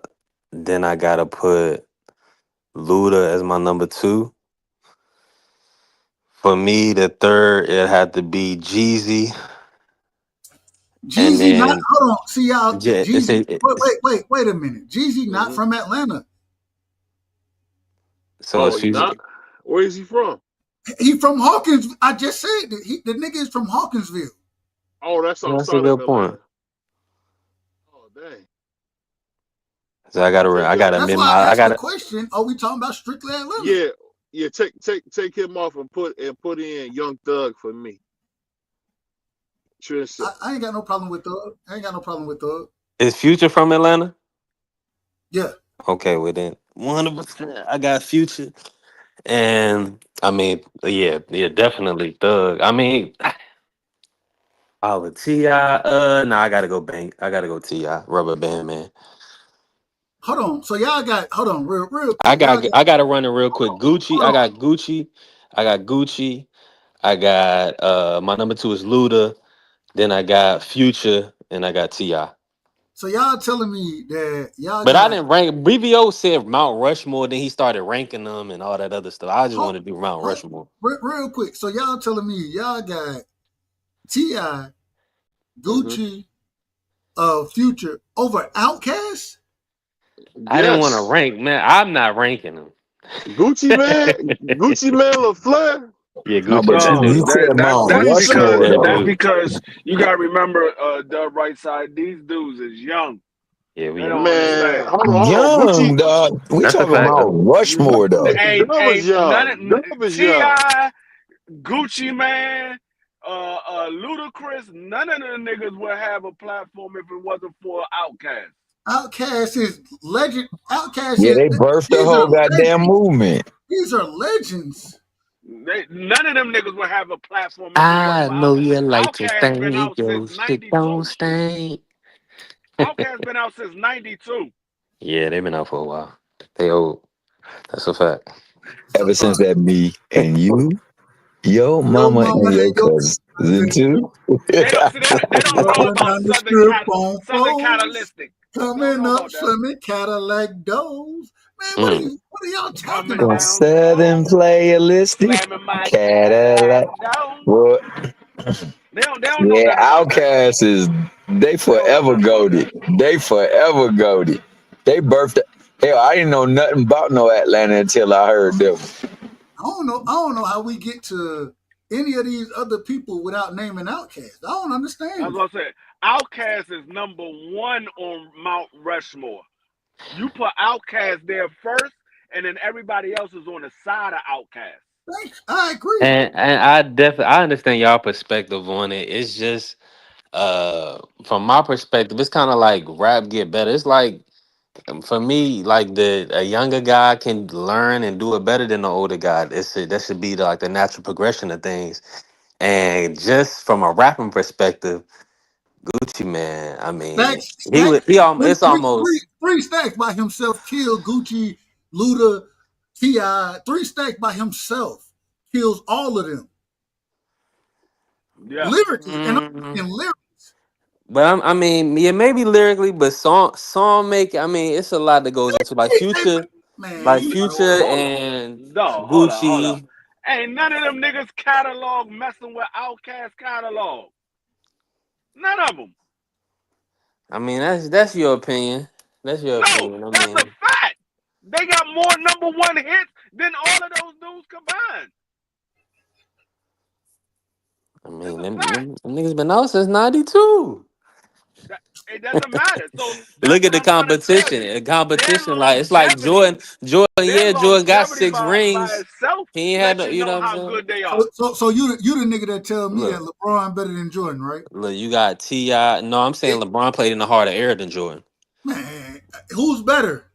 then I gotta put Luda as my number two. For me, the third it had to be Jeezy, and Jeezy not then hold on. See y'all yeah, Jeezy. it's Wait a minute. Jeezy not Hmm. from Atlanta. so Oh, it's he future. not? Where is he from? He from Hawkins. I just said that the nigga is from Hawkinsville. Oh, that's Yeah, that's a outside of good point. Atlanta. Oh, dang. So I gotta, Take I him. gotta That's admit why my, I I asked the gotta. question, are we talking about strictly Atlanta? Yeah, yeah. Take him off and put in Young Thug for me. Trent I ain't got no problem with Thug. I ain't got no problem with Thug. Is Future from Atlanta? Yeah. Okay, well then, 100%. I got Future, and I mean, yeah, definitely Thug. I mean, with Ti. No, I gotta go Bank. I gotta go Ti. Rubber Band Man. Hold on. So y'all got hold on real I quick. Y'all got, got I gotta run it real quick. Gucci. hold I on. got Gucci. I got Gucci. I got my number two is Luda. Then I got Future, and I got Ti. So y'all telling me that y'all But I got didn't rank. BBO said Mount Rushmore. Then he started ranking them and all that other stuff. I just hold, want to do Mount Rushmore. real quick. So y'all telling me y'all got Ti, Hmm. Gucci, Future over Outkast? I didn't want to Yes. rank, man. I'm not ranking them. Gucci man, Gucci man, LaFleur. Yeah, No, Gucci but that No, you dude. said Mount Yes, That's sir. Rushmore that that's though. dude. because you gotta remember the right side. These dudes is young. Yeah, we They young. don't Man, understand. hold on. Gucci, Young dog. We That's a talking fact about though. Rushmore though. Dub is Ain't none of young. Dub is young. Ti, Gucci Man, Ludacris. None of them niggas would have a platform if it wasn't for Outkast. Outkast is legend. Outkast Yeah, is they birthed the these are whole goddamn legends. movement. These are legends. None of them niggas would have a platform if it wasn't I for know Outkast. you like to Outkast been thank out since your shit don't '92. stink. Outkast been out since '92. Yeah, they've been out for a while. They old. That's a fact. Ever So since that me and you, your your mama mama and and your your cousin cousin too. They don't see. They don't know rolling about down the strip on Southern foes, Catalytic. They don't coming know up about that. swimming Cadillac doors. Man, Mm. what are y'all talking Coming From about? Southern downtown, playalistic slamming my Cadillac. Cadillac down. What? They don't know Yeah, nothing about that. Outcast is they They don't know forever nothing about goaded. that. They forever goaded. They birthed. Hell, I didn't know nothing about no Atlanta until I heard them. I don't know how we get to any of these other people without naming Outkast. I don't I understand it. was gonna say, Outkast is number one on Mount Rushmore. You put Outkast there first, and then everybody else is on the side of Outkast. Thanks. I agree. And I understand y'all perspective on it. It's just from my perspective, it's kind of like rap get better. It's like for me, like the a younger guy can learn and do it better than the older guy. That should be like the natural progression of things. And just from a rapping perspective, Gucci man, I mean, he Stack was it's almost. three stacks by himself killed Gucci, Luda, Ti. Three stacks by himself kills all of them Yeah. lyrically, and I'm Mm, talking lyrics. but I mean, yeah, maybe lyrically, but song make. I mean, it's a lot that goes into like Future, Man, you know Future what? Hold on. and No, hold on. Gucci. Ain't none of them niggas catalog messing with Outkast catalog. None of them. I mean, that's your opinion. That's your No, opinion. I that's a mean, fact. They got more number one hits than all of those dudes combined. That's a fact. them niggas been out since '92. That, it doesn't matter. So that's Look at what the I'm trying to tell competition. you. The Their competition, like it's like longevity, Jordan. Jordan, their yeah, Jordan got longevity 6 rings. itself He ain't had lets no, you you know know what I'm how saying? good they are. So you the nigga that tell me that Look, LeBron better than Jordan, right? look, you got Ti. No, I'm saying It, LeBron played in the heart of air than Jordan. man, who's better?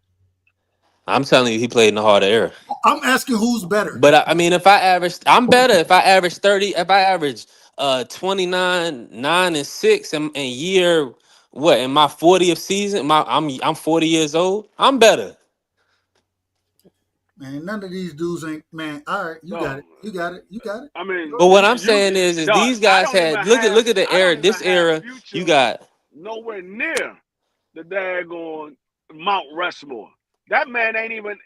I'm telling you, he played in the harder era. I'm asking who's better. But I mean, if I average, I'm better. If I average 30, if I average 29, 9, and 6 in year what in my 40th season, I'm 40 years old. I'm better. Man, none of these dudes ain't man. All right, you got No, it. You got it. You got it. I mean, But Go what ahead. I'm saying is dog, these guys had look at the I era. don't even This have era, you Future got nowhere near the daggone Mount Rushmore. That man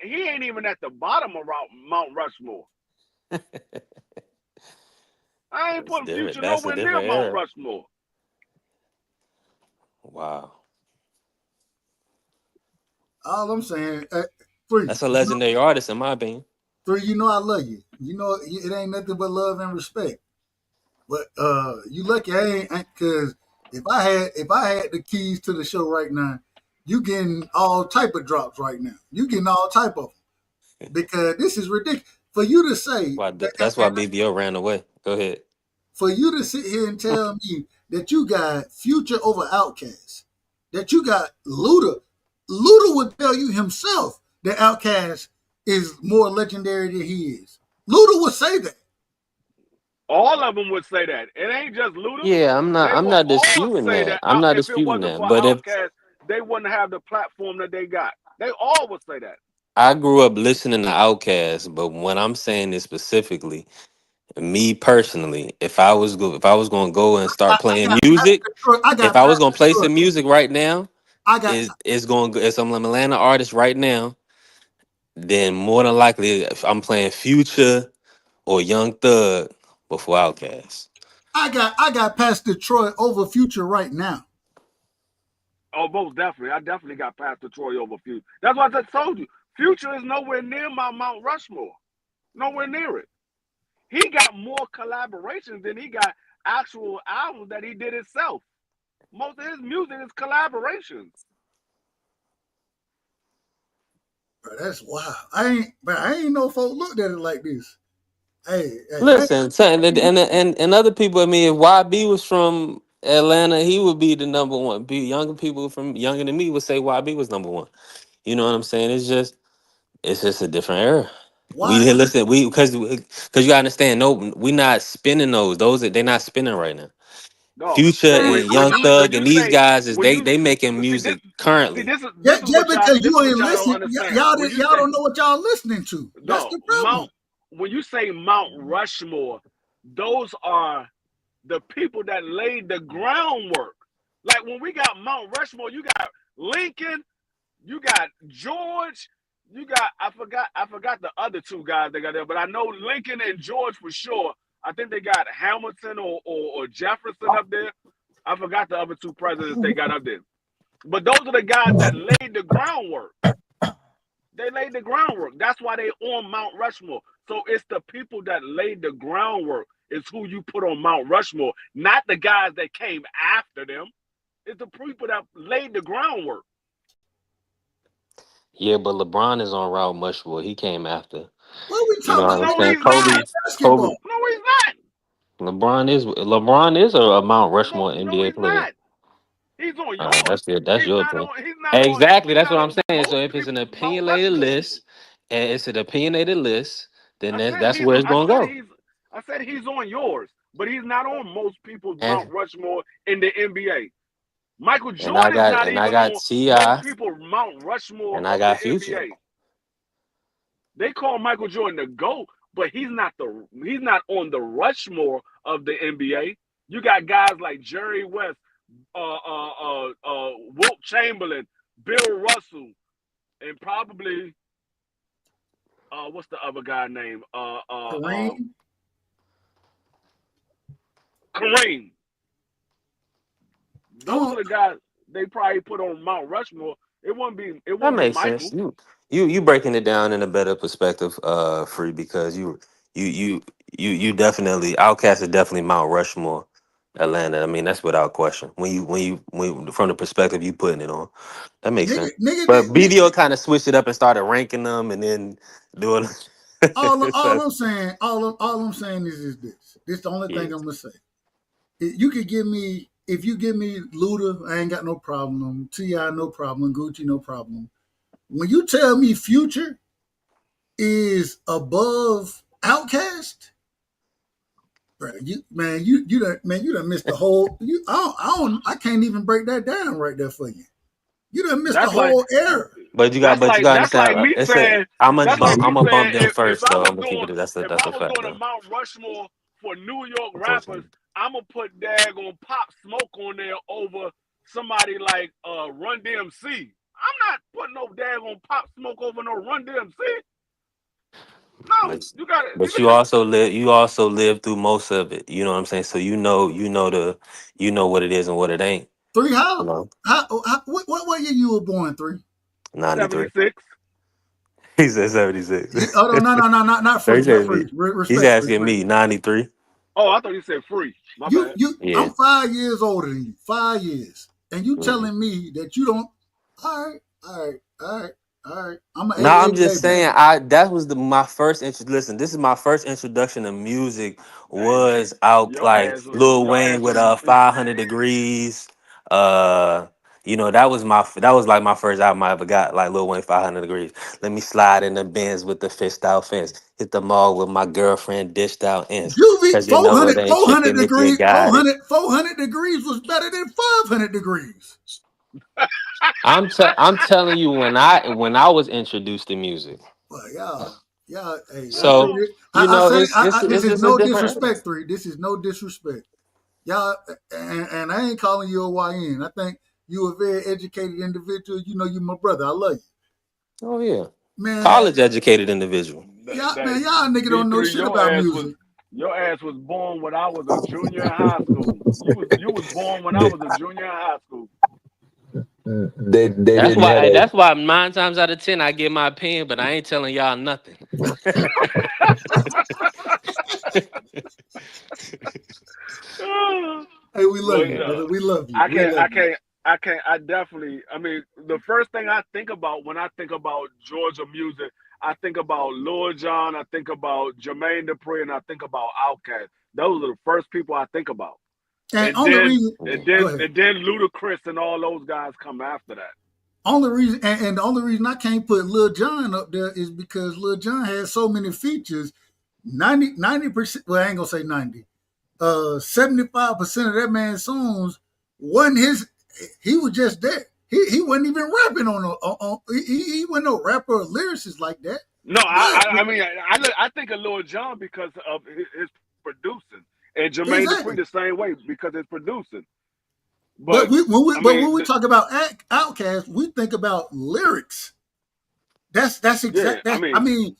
he ain't even at the bottom of Mount Rushmore. I ain't that's putting different. Future That's a nowhere near different Mount era. Rushmore. Wow, All I'm saying, free. that's a legendary artist in my opinion. Free. You know I love you. You know it ain't nothing but love and respect. But you lucky I ain't because if I had the keys to the show right now, you getting all type of drops right now. You getting all type of them because this is ridiculous for you to say. That's why BBO ran away. Go ahead. For you to sit here and tell me that you got Future over Outkast, that you got Luda. Luda would tell you himself that Outkast is more legendary than he is. Luda would say that. All of them would say that. It ain't just Luda. Yeah, They I'm will not all disputing say that. that I'm not if it disputing wasn't that. for But if Outkast, they wouldn't have the platform that they got. They all would say that. I grew up listening to Outkast, but when I'm saying this specifically, me personally, if I was going to go and I, start I playing got music, Detroit. I if got I was going past to play Detroit. some music right now, I got is going to some Atlanta artist right now, then more than likely if I'm playing Future or Young Thug before Outkast. I got past Detroit over Future right now. Oh, most definitely. I definitely got Pastor Troy over Future. That's what I just told you. Future is nowhere near my Mount Rushmore. Nowhere near it. He got more collaborations than he got actual albums that he did himself. Most of his music is collaborations. Bro, that's wild. I ain't know folk looked at it like this. Hey, Listen, and other people. I mean, if YB was from Atlanta, he would be the number one. Be younger people from younger than me would say YB was number one. You know what I'm saying? It's just a different era. We why? listen. We because you gotta understand. No, we not spinning those. They're not spinning right now. No, Future Man, and Young when Thug you and these say guys is when you they making but music currently. this is just what y'all because you ain't don't listening, understand. y'all When you y'all say don't know what y'all listening to. That's no the Mount problem. when you say Mount Rushmore, those are the people that laid the groundwork. Like when we got Mount Rushmore, you got Lincoln, you got George, you got I forgot the other two guys they got there, but I know Lincoln and George for sure. I think they got Hamilton or Jefferson up there. I forgot the other two presidents they got up there. But those are the guys that laid the groundwork. They laid the groundwork. That's why they on Mount Rushmore. So it's the people that laid the groundwork is who you put on Mount Rushmore, not the guys that came after them. It's the people that laid the groundwork. Yeah, but LeBron is on Route Mushmore. He came after. What are we You know talking what about? I'm No, saying? he's not. Kobe, Basketball. No, he's not. LeBron is a Mount No, Rushmore no, NBA he's player. not. He's on All right, yours. that's your opinion. He's not on Exactly, that's what I'm saying. So most if it's an people's Mount opinionated Rushmore. list, and it's an opinionated list, then I said that's he's where it's I gonna said go. he's I said he's on yours, but he's not on most people's Mount And Rushmore in the NBA. Michael and I Jordan's got not and I even got on most Ti people's Mount Rushmore and I of the got Future. NBA. They call Michael Jordan the GOAT, but he's not on the Rushmore of the NBA. You got guys like Jerry West, Wilt Chamberlain, Bill Russell, and probably what's the other guy name? Kareem. Kareem. I Those are don't, the guys they probably put on Mount Rushmore. It That won't be makes sense. Michael. You breaking it down in a better perspective, free because you you you definitely Outcast is definitely Mount Rushmore, Atlanta. I mean that's without question. When from the perspective you putting it on, that makes nigga, sense. nigga, But nigga, BDO kind of switched it up and started ranking them and then doing. all So, I'm saying, all I'm saying is this. This is the only thing yeah. I'm gonna say. You could give me if you give me Luda, I ain't got no problem. Ti, no problem. Gucci, no problem. when you tell me Future is above Outkast, bro, you done missed the whole. I can't even break that down right there for you. You done missed the That's like whole era. But you got that's like understand. me It's a. saying that's like I'm me gonna saying bump them if first I though. was I'm gonna keep doing it. if That's I a was fact doing a though. Mount Rushmore for New York rappers, Unfortunately, I'm gonna put daggone Pop Smoke on there over somebody like Run DMC. I'm not putting no daggone Pop Smoke over no Run DMC. No, but you got it. but you also live. You also live through most of it. You know what I'm saying. So you know what it is and what it ain't. Three, You know, what year you were born? Three. 93. 76. He said 76. Oh no, not He free, not said free. me. He's Respect, asking respect. me 93. Oh, I thought you said free. My bad. Yeah. I'm 5 years older than you. 5 years, and you Mhm. telling me that you don't. All right. I'm an No, I'm 88 just baby. saying. That was my first intro. Listen, this is my first introduction to music. Hey, Was out your like ass was Lil your Wayne ass with was 500 Degrees. That was like my first album I ever got. Like Lil Wayne 500 Degrees. Let me slide in the Benz with the fished out fence. Hit the mall with my girlfriend dished out ends. Juvie, Cause you know it 400, ain't 400 tricking if you degrees, got it. 400 degrees was better than 500 degrees. I'm telling you when I was introduced to music. Well, hey, So this it's is just a no different era. disrespect, three. This is no disrespect. Y'all, and I ain't calling you a YN. I think you a very educated individual. You know, you my brother. I love Oh yeah, you, man. college educated individual. Y'all nigga don't know D3. shit about music. Your ass was born when I was a junior in high school. You was born when I They, was a junior in high school. they didn't have that. That's why 9 times out of 10 I get my opinion, but I ain't telling y'all nothing. Hey, we love But you, no, brother. We love you. I We can't. love I you. can't. I can't. I definitely. I mean, the first thing I think about when I think about Georgia music, I think about Lil Jon, I think about Jermaine Dupri, and I think about Outkast. Those are the first people I think about. And And only then reason, and go then ahead. and then Ludacris and all those guys come after that. Only reason, and the only reason I can't put Lil Jon up there is because Lil Jon has so many features. 90%. Well, I ain't gonna say 90. 75% of that man's songs wasn't his. He was just there. He wasn't even rapping he wasn't no rapper or lyricist like that. No, But I mean I think of Lil Jon because of his producing, and Jermaine Dupri exactly. the same way because it's producing. But But I when mean, we talk about Outkast, we think about lyrics. That's yeah, exact. I I mean, mean,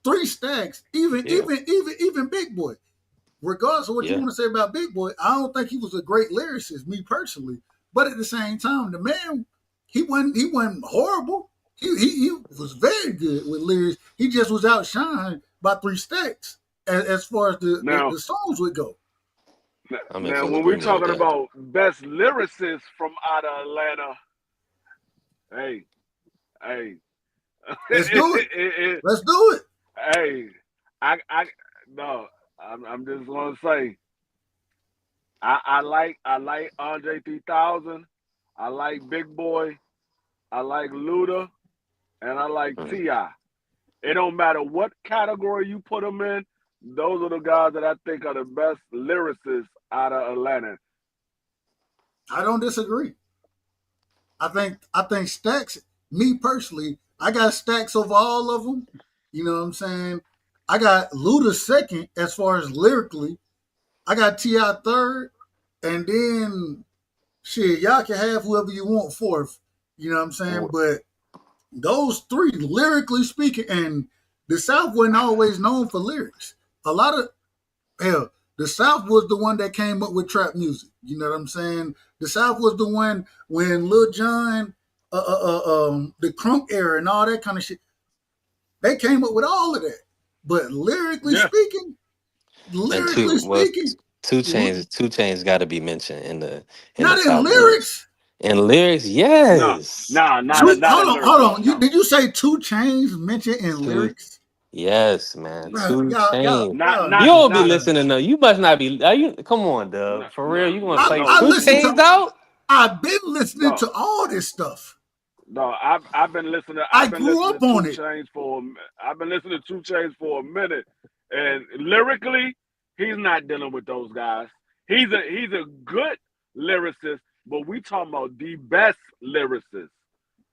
Three Stacks, Yeah, even Big Boy. Regardless of what you yeah. want to say about Big Boy, I don't think he was a great lyricist, me personally. But at the same time, the man, he wasn't horrible. He was very good with lyrics. He just was outshined by Three Stacks as far as now the songs would go. I'm in now full when we're agreement with talking that. about best lyricists from out of Atlanta, hey, hey, Let's do it. Let's do it. hey, I no, I'm just gonna say I like Andre 3000, I like Big Boy, I like Luda, and I like Mhm. Ti. It don't matter what category you put them in. Those are the guys that I think are the best lyricists out of Atlanta. I don't disagree. I think Stacks. Me personally, I got Stacks over all of them. You know what I'm saying? I got Luda second as far as lyrically. I got Ti third, and then shit, y'all can have whoever you want fourth. You know what I'm saying? Wh- But those three, lyrically speaking, and the South wasn't always known for lyrics. A lot of hell, the South was the one that came up with trap music. You know what I'm saying? The South was the one when Lil Jon, the Crunk era, and all that kind of shit. They came up with all of that. But Yeah. And lyrically speaking, two chains got to be mentioned in the not in top lyrics. lyrics. In lyrics, No, yes. nah, not in lyrics. Hold on. No, Did you say Two Chains mentioned in Two, lyrics? yes, man. Bro, Two chains. not You not don't be not listening though. You must not be. Are you? Come on, no Dub. For real, no you gonna no play I no two listen chains to. no out? I've been listening no to all this stuff. No, I've been listening. I I've been grew listening up to on Two it. Chains for. I've been listening to Two Chains for a minute, and lyrically, he's not dealing with those guys. He's a good lyricist, but we talking about the best lyricist.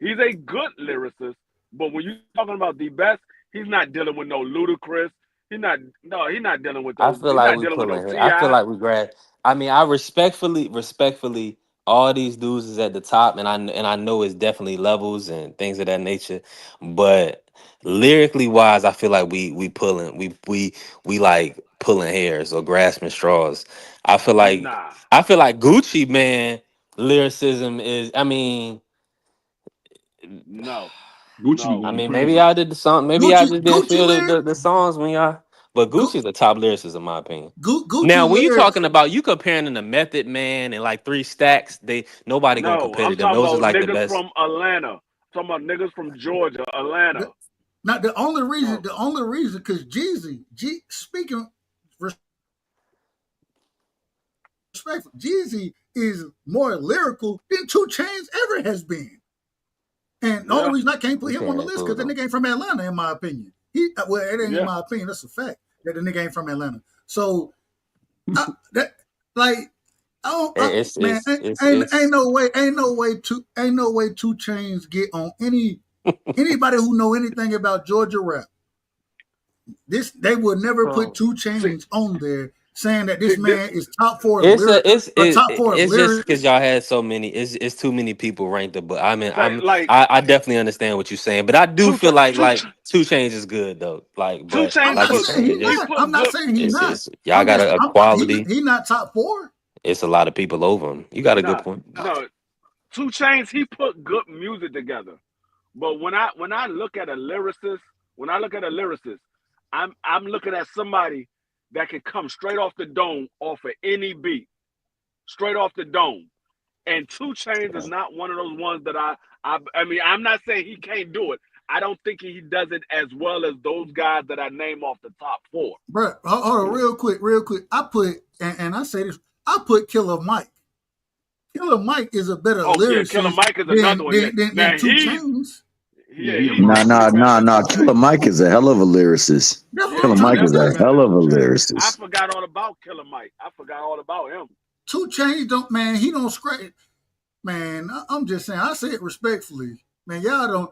He's a good lyricist, but when you talking about the best, he's not dealing with no Ludacris. He's not. No, he's not dealing with I those. feel He's like not we dealing with no pulling hair. I feel Ti. like we grad. I mean, I respectfully, all these dudes is at the top, and I know it's definitely levels and things of that nature. But lyrically wise, I feel like we pulling we like pulling hairs or grasping straws. I feel like Nah, I feel like Gucci man lyricism is. I mean, no, Gucci be no. I going mean, maybe crazy. y'all did the song. Maybe y'all Gucci just didn't Gucci feel lyric the songs when y'all. But Gucci's a top lyricist in my opinion. Gucci Now, when you lyrics. talking about you comparing them to Method Man and like Three Stacks, they nobody gonna No, compare I'm to them. talking Those is about like the niggas best. from Atlanta. I'm talking about niggas from Georgia, Atlanta. Not the only reason. No, The only reason because speaking respectful, Jeezy is more lyrical than Two Chains ever has been. And the only yeah, reason I can't put You him on can't the list include because the them. nigga ain't from Atlanta, in my opinion. Well, it ain't in yeah. my opinion. That's a fact that the nigga ain't from Atlanta. So that like man, ain't It's no way, ain't no way Two Chains get on anybody who know anything about Georgia rap. This they would never put um, Two See, Chains on there saying that see this this. man is top four it's a lyric, a top four of it's just because lyrics. y'all had so many. It's too many people ranked up. But I mean, Say like I definitely understand what you're saying. But I do two feel like two Two Chains is good though. Like, two but I'm chains like not you put saying saying, he it he just not. put I'm not good. saying he not. it's y'all I'm got just a quality. he not top four, It's a lot of people over him. You got a good Nah, point. no, Two Chains. He put good music together. But when I look at a lyricist, when I look at a lyricist, I'm looking at somebody that can come straight off the dome off of any beat, straight off the dome. And Two Chains is not one of those ones that I mean, I'm not saying he can't do it. I don't think he does it as well as those guys that I name off the top four. bro. Hold on, real quick. I put and I say this. I put Killer Mike. Killer Mike is a better Oh yeah, Killer lyricist Mike is another one. Yeah. than Now Two Chains. Yeah, he a he's Nah, verse. nah, definitely better nah, than nah. Two Killer Chains. Mike is a hell of a lyricist. That's what Yeah, I'm Killer he's Mike trying to is a definitely say. better hell than of a Two Chains. I lyricist. forgot all about Killer Mike. I forgot all about him. Two Chains don't man. He don't scratch. Man, I'm just saying. I say it respectfully. Man, y'all don't.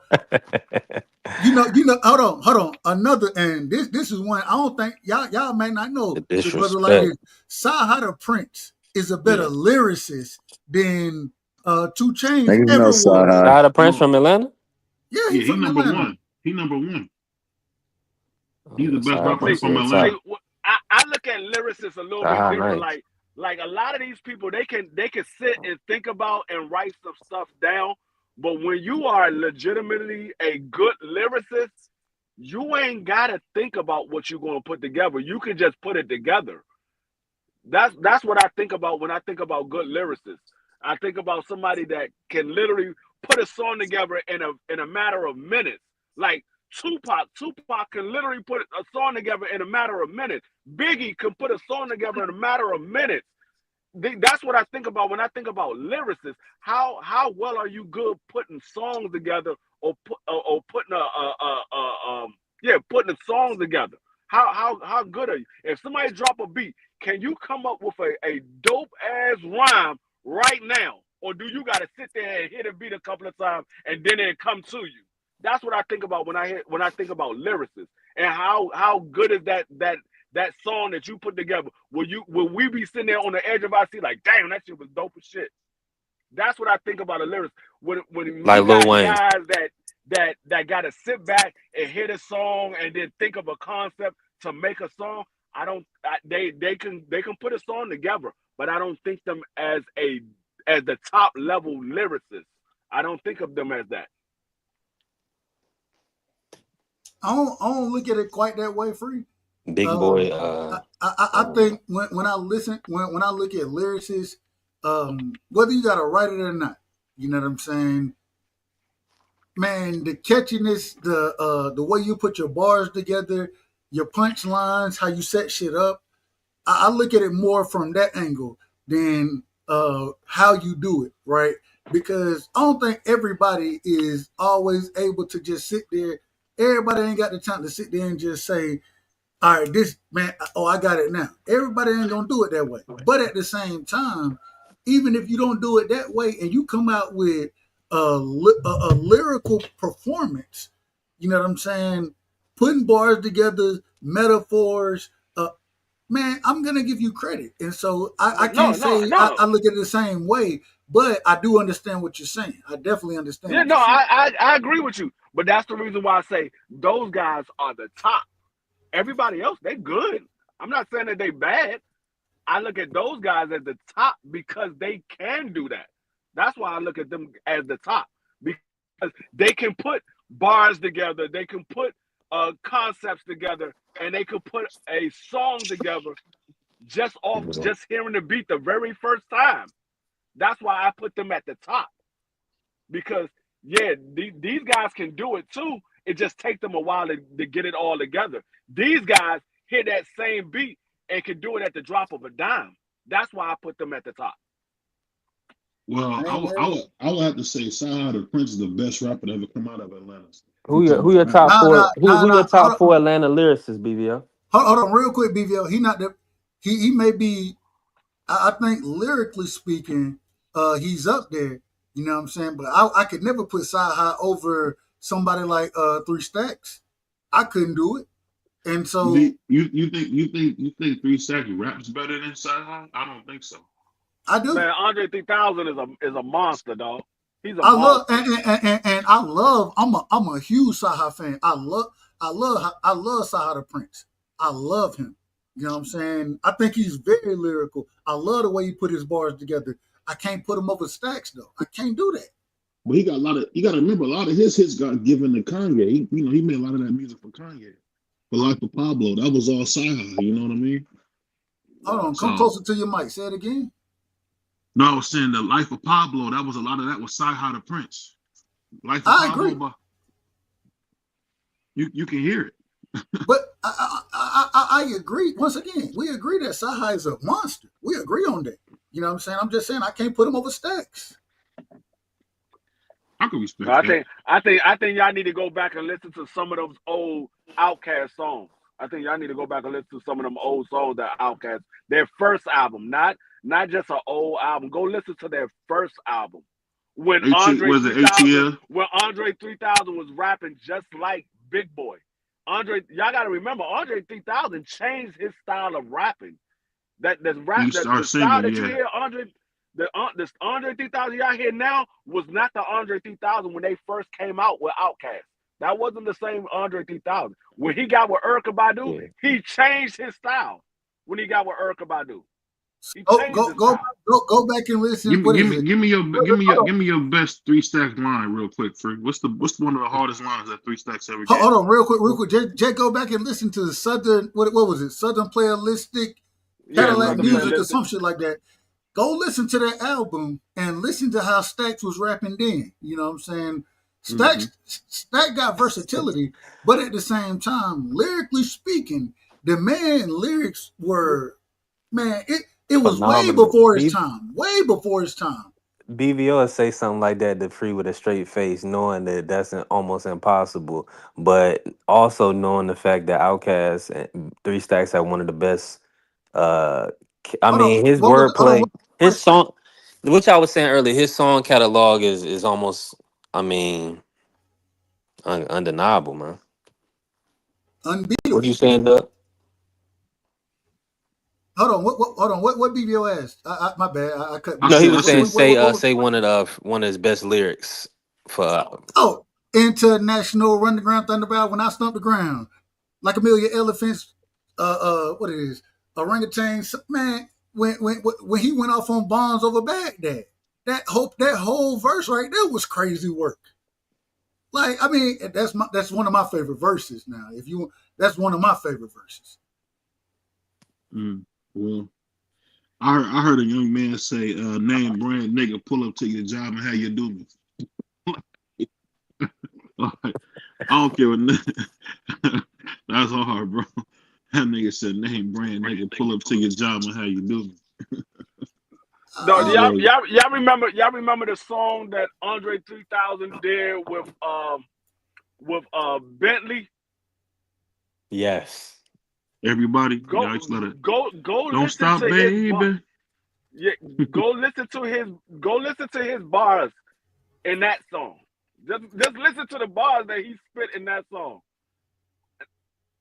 Hold on. Another, and this is one I don't think y'all may not The know this brother like disrespect. this. Sahada Prince is a better Yeah. lyricist than Two Chains Niggas know ever was. Sahai. Shout out to Prince No. from Atlanta. Yeah, he Yeah, he from number Atlanta. one. He number one. Oh He's yeah, the best shout out rapper See, Prince to from the see, Atlanta. top. I look at lyricists a little bit Ah, different. nice. Like a lot of these people, they can sit and think about and write some stuff down. But when you are legitimately a good lyricist, you ain't gotta think about what you're gonna put together. You can just put it together. That's what I think about when I think about good lyricists. I think about somebody that can literally put a song together in a matter of minutes. Like Tupac can literally put a song together in a matter of minutes. Biggie can put a song together in a matter of minutes. That's what I think about when I think about lyricists. How well are you good putting songs together or putting putting a song together? How good are you? If somebody drop a beat, can you come up with a dope ass rhyme right now, or do you got to sit there and hit a beat a couple of times and then it come to you? That's what I think about when I think about lyricists and how good is that song that you put together. Will we be sitting there on the edge of our seat like, damn, that shit was dope as shit? That's what I think about a lyricist. When Like you Lil got Wayne. guys that got to sit back and hit a song and then think of a concept to make a song, they can put a song together, but I don't think them as the top level lyricists. I don't think of them as that. I don't look at it quite that way, free. Big boy. Um, I think when I listen when I look at lyricists, whether you got to write it or not, you know what I'm saying. Man, the catchiness, the way you put your bars together, your punchlines, how you set shit up. I look at it more from that angle than how you do it, right? because I don't think everybody is always able to just sit there. Everybody ain't got the time to sit there and just say, all right, this man, oh, I got it now. Everybody ain't gonna do it that way. But at the same time, even if you don't do it that way and you come out with a lyrical performance, you know what I'm saying? Putting bars together, metaphors, man, I'm gonna give you credit. And so I No, can't no, say no. I look at it the same way, but I do understand what you're saying. I definitely understand Yeah, what no, you're saying. I agree with you. But that's the reason why I say those guys are the top. Everybody else, they good. I'm not saying that they bad. I look at those guys as the top because they can do that. That's why I look at them as the top because they can put bars together, they can put concepts together, and they can put a song together just hearing the beat the very first time. That's why I put them at the top because yeah, these guys can do it too. It just takes them a while to get it all together. These guys hear that same beat and can do it at the drop of a dime. That's why I put them at the top. Well, Hey, man. I would have to say Side the Prince is the best rapper to ever come out of Atlanta. Who You your talking who your about top rapping? four? Who your Hold top on, four Atlanta lyricists, BBL? hold on, real quick, BVL. He not the he may be. I think lyrically speaking, he's up there. You know what I'm saying? But I could never put Sci High over somebody like Three Stacks. I couldn't do it, and so You think Three Stacks raps better than Side High? I don't think so. I do. Man, Andre 3000 is a monster, dog. He's a I love monster. and I love. I'm a huge Saha fan. I love Saha the Prince. I love him. You know what I'm saying? I think he's very lyrical. I love the way he put his bars together. I can't put him over Stacks though. I can't do that. But he got a lot of. You got to remember, a lot of his hits got given to Kanye. He made a lot of that music for Kanye. For Life of Pablo, that was all Sci High. You know what I mean? Hold on, come So closer to your mic. Say it again. no, I was saying the Life of Pablo. That was a lot of that was Sci High the Prince. Life of I Pablo, agree, but you can hear it. but I agree. Once again, we agree that Saha is a monster. We agree on that. You know what I'm saying? I'm just saying I can't put him over Stacks. I can No, respect that. I think y'all need to go back and listen to some of those old Outkast songs. I think y'all need to go back and listen to some of them old songs that Outkast, their first album, not just an old album. Go listen to their first album. When Was it ATL? Andre 3000 was rapping just like Big Boy. Y'all gotta remember, Andre 3000 changed his style of rapping. You The start style singing, that you yeah. hear this Andre 3000 y'all hear now was not the Andre 3000 when they first came out with Outkast. That wasn't the same Andre 3000. When he got with Erykah Badu, Yeah. he changed his style. When he got with Erykah Badu, he Go changed go his go style. go back and listen. What is it? Give me your best Three Stacks line real quick, Free. What's one of the hardest lines that Three Stacks ever gave? Hold on, real quick. Just go back and listen to the Southern. What was it? Southern Playalistic Yeah, Cadillac Southern Music or Mm-hmm. Playalistic. some shit like that. Go listen to that album and listen to how Stacks was rapping then. You know what I'm saying? Mm-hmm. Stack got versatility, but at the same time, lyrically speaking, the man lyrics were man. It was way Phenomenal. before his time. Way before his time. BVO would say something like that to Free with a straight face, knowing that that's almost impossible, but also knowing the fact that Outkast and Three Stacks have one of the best. I Hold on. mean, his What was hold on? wordplay, What his question? song, which I was saying earlier, his song catalog is almost, I mean, undeniable, man. What are you Unbeatable. saying, Doug? Hold on. Hold on. What BBO asked? My bad. I cut I No, he said BBO. I was What, saying said what, what, what was say one of his best lyrics for. Oh, international run the ground thunderbolt when I stomp the ground like a million elephants. What it is? Orangutans. Man, when he went off on bombs over Baghdad, that whole verse right there was crazy work. Like I mean, that's one of my favorite verses. Now, if you that's one of my favorite verses. well, I heard a young man say, name brand nigga, pull up to your job and how you do me. Like, I don't care what that's hard, bro. That nigga said name brand nigga, pull up to your job and how you do me. No, Oh, y'all remember the song that Andre 3000 did with Bentley? Yes. Everybody, Go y'all just let it. go Don't listen stop, to his baby. yeah, go listen to his bars in that song. Just listen to the bars that he spit in that song.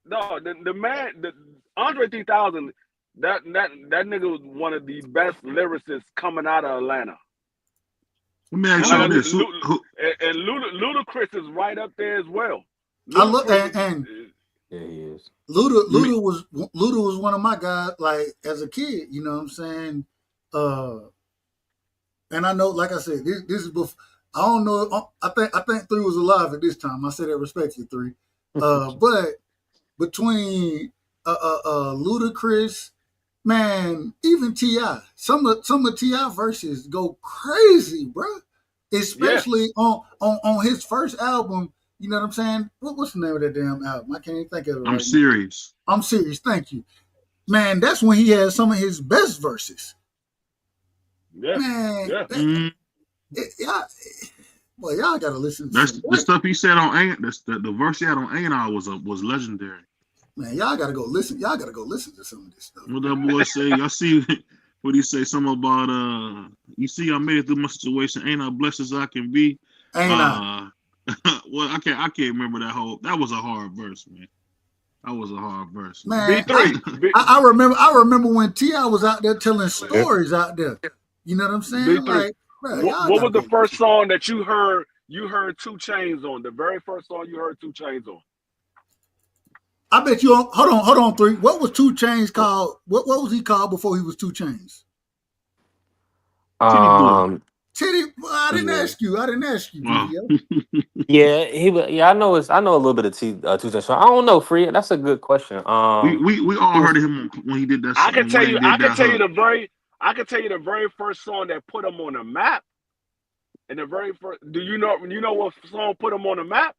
No, the man, Andre 3000, that nigga was one of the best lyricists coming out of Atlanta. Let me ask And like y'all this: Ludacris is right up there as well. I look Ludacris and Yeah, he is. Luda, let me Luda was one of my guys. Like as a kid, you know what I'm saying. Uh, and I know, like I said, this is before. I don't know. I think 3 was alive at this time. I say that respectfully, 3. But between Ludacris, man, even Ti, some of Ti verses go crazy, bro. yeah. Especially on his first album. You know what I'm saying? What's the name of that damn album? I can't even think of it I'm right now. serious. I'm serious. Thank you, man. That's when he had some of his best verses. Yeah. Man, Yeah. y'all, boy, y'all gotta listen to That's some. the stuff he said on Ain't. The verse he had on Ain't I was legendary. Man, y'all gotta go listen. Y'all gotta go listen to some of this stuff. What that boy say? Y'all see what he say? Something about you see, I made it through my situation. Ain't I blessed as I can be? Ain't I? Well, I can't remember that whole. That was a hard verse, man. That was a hard verse, man. Man, B3. I remember when T.I. was out there telling stories out there. You know what I'm saying? B3. Like, bro, y'all What gotta was the go first listen. song that you heard 2 Chains on? The very first song you heard 2 Chains on. I bet you. Hold on, 3. What was 2 Chains called? What was he called before he was 2 Chains? Titty boy. Titty. Well, I didn't Yeah. ask you. I didn't ask you, Wow. BVO. Yeah, yeah, I know a little bit of Two Chainz. So I don't know, Free. That's a good question. we all He was heard of him when he did that I song, can when tell you Wayne did that hook. I can tell you the very first song that put him on the map. And the very first, do you know what song put him on the map?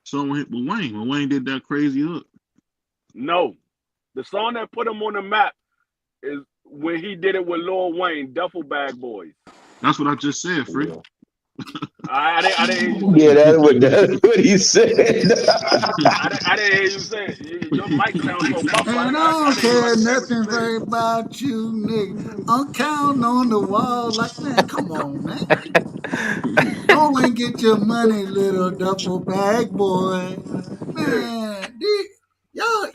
So when Wayne did that crazy hook. No. The song that put him on the map is when he did it with Lil Wayne, Duffel Bag Boys. That's what I just said, Free. yeah. I didn't hear you say Yeah, it. that's what he said. I didn't hear you say it. Your mic sounds so muffled. And I I don't didn't even care understand what you nothing said. very about you, nigga. I'm counting on the wall. Like, man, come on, man. Go and get your money, little duffel bag boy. Yeah. Man, y'all,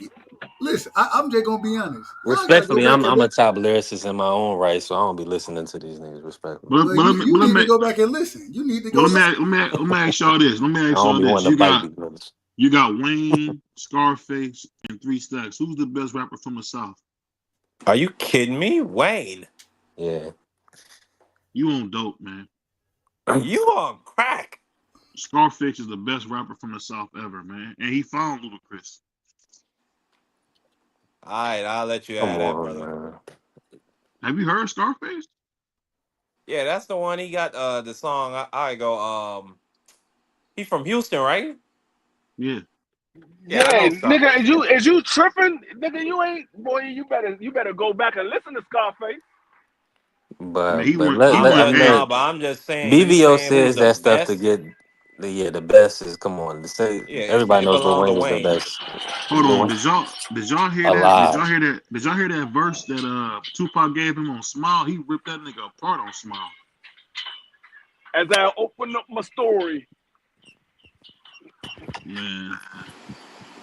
listen, I'm just gonna be honest. Y'all gotta go Respectfully, back and I'm a listen. top lyricist in my own right, so I don't be listening to these niggas. Respectfully, Well, you need to go back and listen. You need to go back. let me ask y'all this. Let me I ask don't y'all be this. wanting to bite these niggas. You got Wayne, Scarface, and 3 Stacks. Who's the best rapper from the South? Are you kidding me, Wayne? Yeah, You on dope, man. you on crack? Scarface is the best rapper from the South ever, man. And he found Ludacris. All right, I'll let you Come have that, on, brother. man. Have you heard Scarface? Yeah, that's the one. He got the song. I go. He from Houston, right? Yeah. Yeah, I Yeah, know nigga, Scarface. is you tripping? Nigga, you ain't boy, you better go back and listen to Scarface. Man, But let he let went I hey, know. But I'm just saying. You BVO saying who's says the that stuff to best? get the best is come on. To say Yeah, everybody it knows Lil belonged to Wayne is the Wayne. best. hold Lil on. Wayne Did y'all hear that? alive. Did y'all hear that verse that Tupac gave him on Smile? He ripped that nigga apart on Smile. As I open up my story, Man.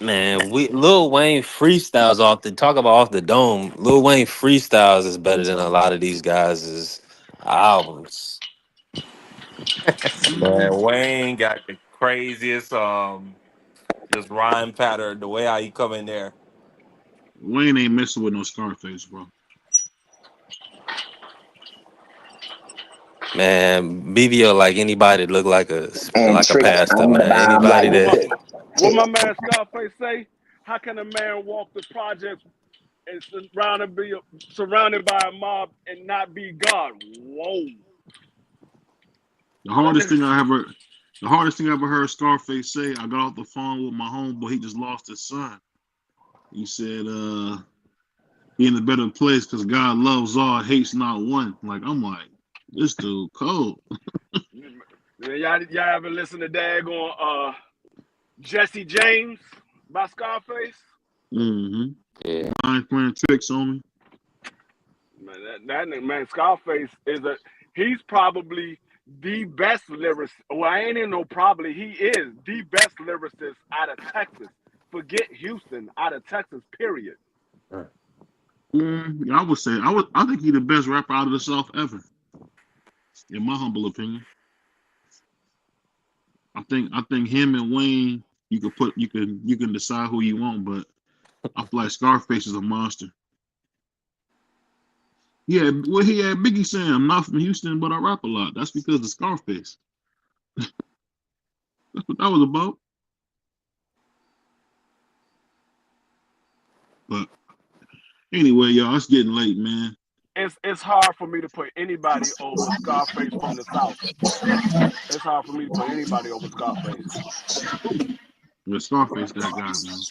Man, Lil Wayne freestyles off the talk about off the dome. Lil Wayne freestyles is better than a lot of these guys' albums. Mm, Man, Wayne got the craziest just rhyme pattern. The way how he come in there. Wayne ain't messing with no Scarface, bro. Man, BVO like anybody that look And like a tricks pastor, on the man. bomb Anybody like that what my man Scarface say? How can a man walk the projects and surrounded by a mob and not be God? Whoa, The that hardest nigga. thing I ever the hardest thing I ever heard Scarface say, I got off the phone with my homeboy, he just lost his son. He said, he in a better place because God loves all, hates not one. Like I'm like, this dude cold. Y'all ever listen to daggone Jesse James by Scarface? Mm-hmm. Yeah. Mind playing tricks on me. Man, Scarface he's probably the best lyricist. Well, I ain't even no probably. He is the best lyricist out of Texas. Forget Houston, out of Texas. Period. I would say I think he's the best rapper out of the South ever, in my humble opinion. I think him and Wayne, you can decide who you want, but I feel like Scarface is a monster. Yeah, well he had Biggie saying I'm not from Houston, but I rap a lot. That's because of Scarface. That's what that was about. But anyway, y'all, it's getting late, man. It's hard for me to put anybody over Scarface from the South. It's hard for me to put anybody over Scarface. But Scarface, that guy, man.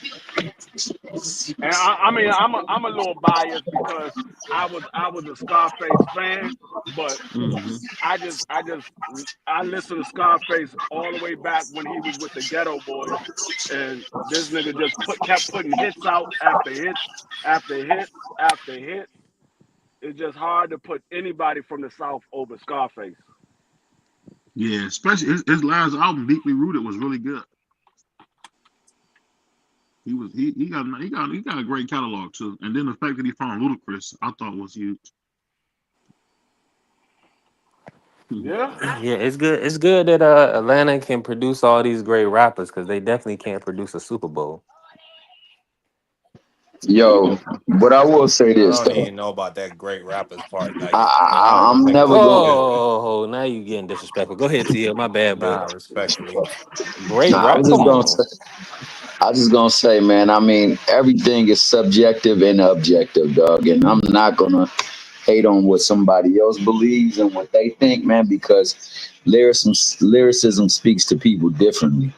And I mean, I'm a little biased because I was a Scarface fan, but Mm-hmm. I listened to Scarface all the way back when he was with the Ghetto Boys, and this nigga just kept putting hits out after hits after hits after hits. It's just hard to put anybody from the South over Scarface. Yeah, especially his last album, Deeply Rooted, was really good. He got a great catalog too. And then the fact that he found Ludacris, I thought was huge. Yeah. Yeah, it's good. It's good that Atlanta can produce all these great rappers because they definitely can't produce a Super Bowl. Yo, but I will say I this don't though. even know about that great rappers part. I, Like, I don't I even I'm think never it's going. good. Oh, now you getting disrespectful. Go ahead, Tia. My bad, bro. Nah, respectfully. Great Nah, I rap. was just Come gonna on. say. I was just gonna say, man. I mean, everything is subjective and objective, dog. And I'm not gonna hate on what somebody else believes and what they think, man, because lyricism speaks to people differently.